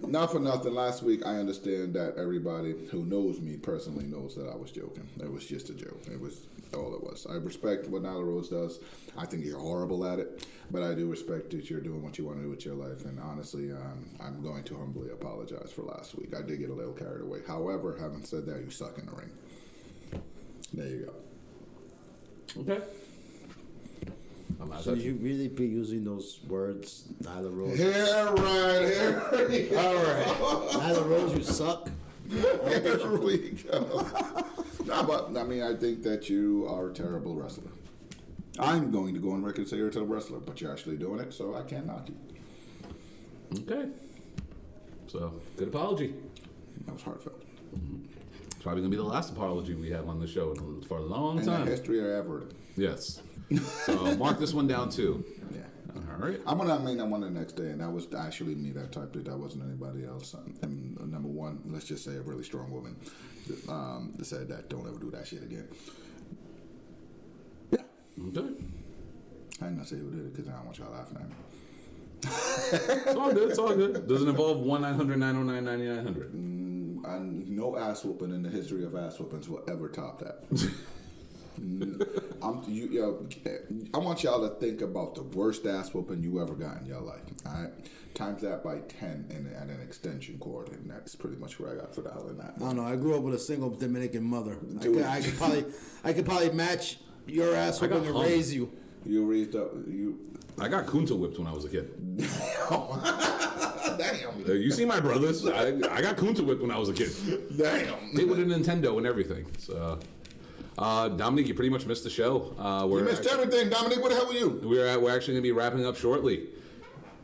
Not for nothing. Last week, I understand that everybody who knows me personally knows that I was joking. It was just a joke. It was all it was. I respect what Nyla Rose does. I think you're horrible at it, but I do respect that you're doing what you want to do with your life. And honestly, I'm going to humbly apologize for last week. I did get a little carried away. However, having said that, you suck in the ring. There you go. Okay. So you really be using those words, Nyla Rose? Here we All right. Nyla Rose, you suck. Here we go. No, but I mean, I think that you are a terrible wrestler. I'm going to go on record and say you're a terrible wrestler, but you're actually doing it, so I can't knock you. Okay. So, good apology. That was heartfelt. It's probably going to be the last apology we have on the show for a long In time. the history of ever. Yes. So, mark this one down, too. Yeah. All right. I'm going to mean that one the next day, and that was actually me that typed it. That wasn't anybody else. And number one, let's just say a really strong woman that said that don't ever do that shit again. Yeah. Okay. I ain't going to say who did it because I don't want y'all laughing at me. It's all good. It's all good. Does it involve 1-900-909-9900? No ass whooping in the history of ass whoopings will ever top that. I want y'all to think about the worst ass whooping you ever got in your life. All right, times that by 10 and an extension cord, and that's pretty much what I got for that. I don't know. I grew up with a single Dominican mother. I could probably match your ass whooping and raise you. You raised up. I got Kunta whipped when I was a kid. Damn. You see my brothers? I got Kunta whipped when I was a kid. Damn. They with a Nintendo and everything. So, Dominic, you pretty much missed the show. You missed everything, Dominic. What the hell were you? We're actually going to be wrapping up shortly.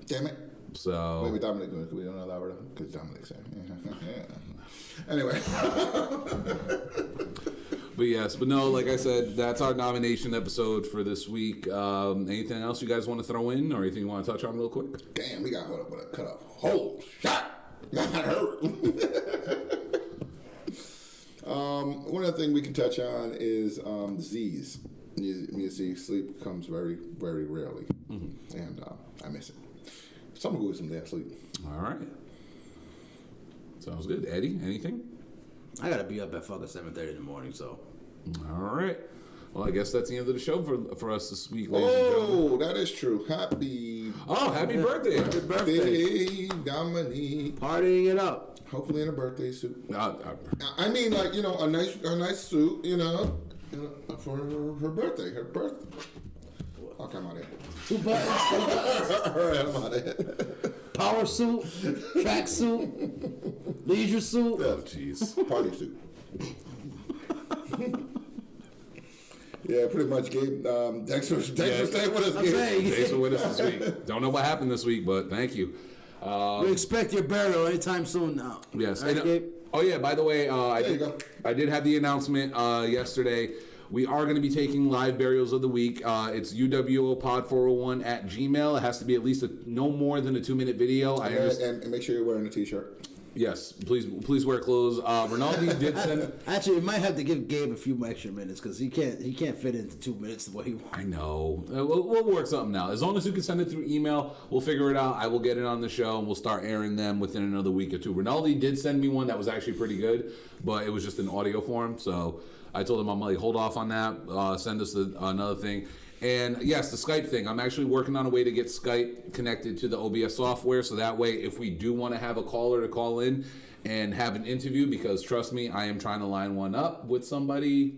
Damn it. So. Wait, Dominic, we don't allow her because Dominic said. Anyway. But yes, but no, like I said, that's our nomination episode for this week. Anything else you guys want to throw in, or anything you want to touch on real quick? Damn, we got hold up with a cut off. Whole shot. That hurt. One other thing we can touch on is Z's. You see, sleep comes very, very rarely, and I miss it. Someone go get some damn sleep. All right. Sounds good. Eddie, anything? I gotta be up at fucking 7:30 in the morning, so. All right. Well, I guess that's the end of the show for us this week, ladies and gentlemen. Oh, that is true. Happy birthday. Happy birthday, Dominique. Partying it up. Hopefully in a birthday suit. I mean, like, a nice suit, for her birthday. Her birthday. I'll come out of here. 2 buttons. All right, I'm out of here. Power suit, track suit, leisure suit. Oh, jeez. Party suit. Yeah, pretty much, Gabe. Thanks for staying with us, Gabe. Thanks for with us this week. Don't know what happened this week, but thank you. We expect your burial anytime soon now. Yes. Right, Gabe? Oh, yeah, by the way, I did have the announcement yesterday. We are going to be taking live burials of the week. It's UWOpod401 at Gmail. It has to be at least no more than a 2-minute video. And make sure you're wearing a t-shirt. Yes, please wear clothes. Rinaldi did send. Actually, we might have to give Gabe a few extra minutes because he can't fit into 2 minutes the way he wants. I know. We'll work something out. As long as you can send it through email, we'll figure it out. I will get it on the show, and we'll start airing them within another week or two. Rinaldi did send me one that was actually pretty good, but it was just in audio form. So I told him I'm like, hold off on that. Send us another thing. And yes, the Skype thing. I'm actually working on a way to get Skype connected to the OBS software, so that way if we do want to have a caller to call in and have an interview, because trust me, I am trying to line one up with somebody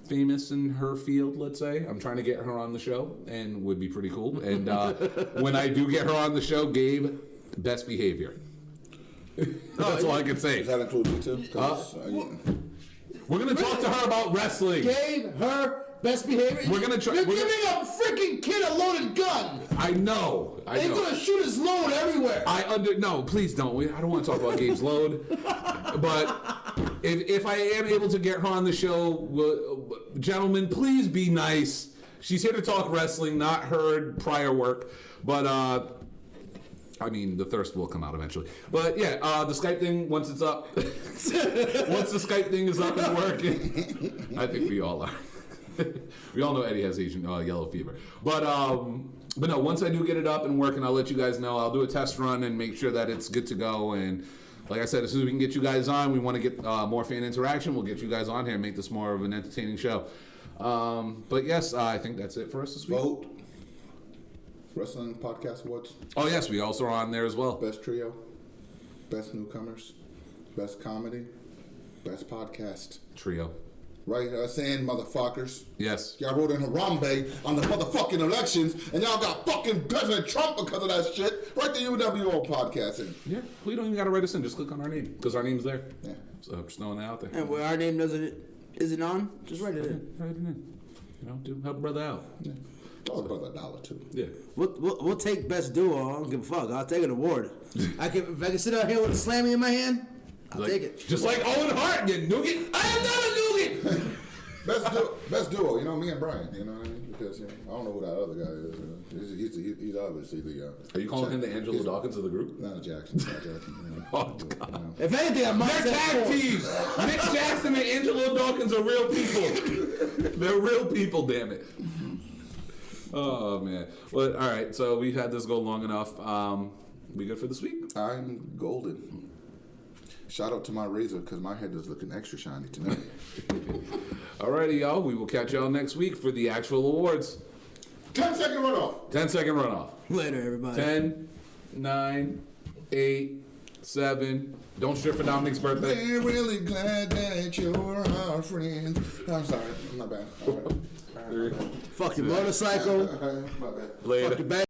famous in her field, let's say. I'm trying to get her on the show, and would be pretty cool. And when I do get her on the show, Gabe, best behavior. That's all I can say. Does that include you too? We're going to talk to her about wrestling. Gabe, her best behavior. We're gonna try. You're giving a freaking kid a loaded gun. I know. They're gonna shoot his load everywhere. No, please don't. I don't want to talk about Gabe's load. But if I am able to get her on the show, gentlemen, please be nice. She's here to talk wrestling, not her prior work. But I mean, the thirst will come out eventually. But yeah, the Skype thing, once it's up, once the Skype thing is up and working, I think we all are. We all know Eddie has Asian yellow fever. But But no, once I do get it up and working, I'll let you guys know. I'll do a test run and make sure that it's good to go. And like I said, as soon as we can get you guys on, we want to get more fan interaction. We'll get you guys on here and make this more of an entertaining show. But yes, I think that's it for us this week. Vote. Wrestling Podcast Awards. Oh yes, we also are on there as well. Best trio, best newcomers, best comedy, best podcast. Trio. Right, saying motherfuckers. Yes. Y'all wrote in Harambe on the motherfucking elections, and y'all got fucking President Trump because of that shit. Right the UWO podcasting. Yeah, we don't even got to write us in. Just click on our name because our name's there. Yeah. So just throwing that out there. And where our name isn't on, just write it in. Write it in. You know, help a brother out. Yeah. Throw a brother $1 too. Yeah. We'll take best duo. I don't give a fuck. I'll take an award. If I can sit out here with a Slammy in my hand, I'll take it. Just like Owen Hart, you nougat. I am not a nougat. Best duo, you know, me and Brian, you know what I mean? Because I don't know who that other guy is. He's obviously the. Are you calling him the Angelo Dawkins of the group? Not Jackson. Not Jackson. You know. Oh God! If anything, I might They're tag teams. Nick Jackson and Angelo Dawkins are real people. They're real people. Damn it. Oh man. Well, all right. So we've had this go long enough. We good for this week? I'm golden. Shout out to my razor because my head is looking extra shiny tonight. Alrighty, y'all. We will catch y'all next week for the actual awards. 10-second runoff. 10-second runoff. Later, everybody. 10, 9, 8, 7. Don't strip for Dominic's birthday. We're really glad that you're our friends. I'm sorry. I'm not bad. All right. Fuck your motorcycle. My bad. Later. Fuck your bag.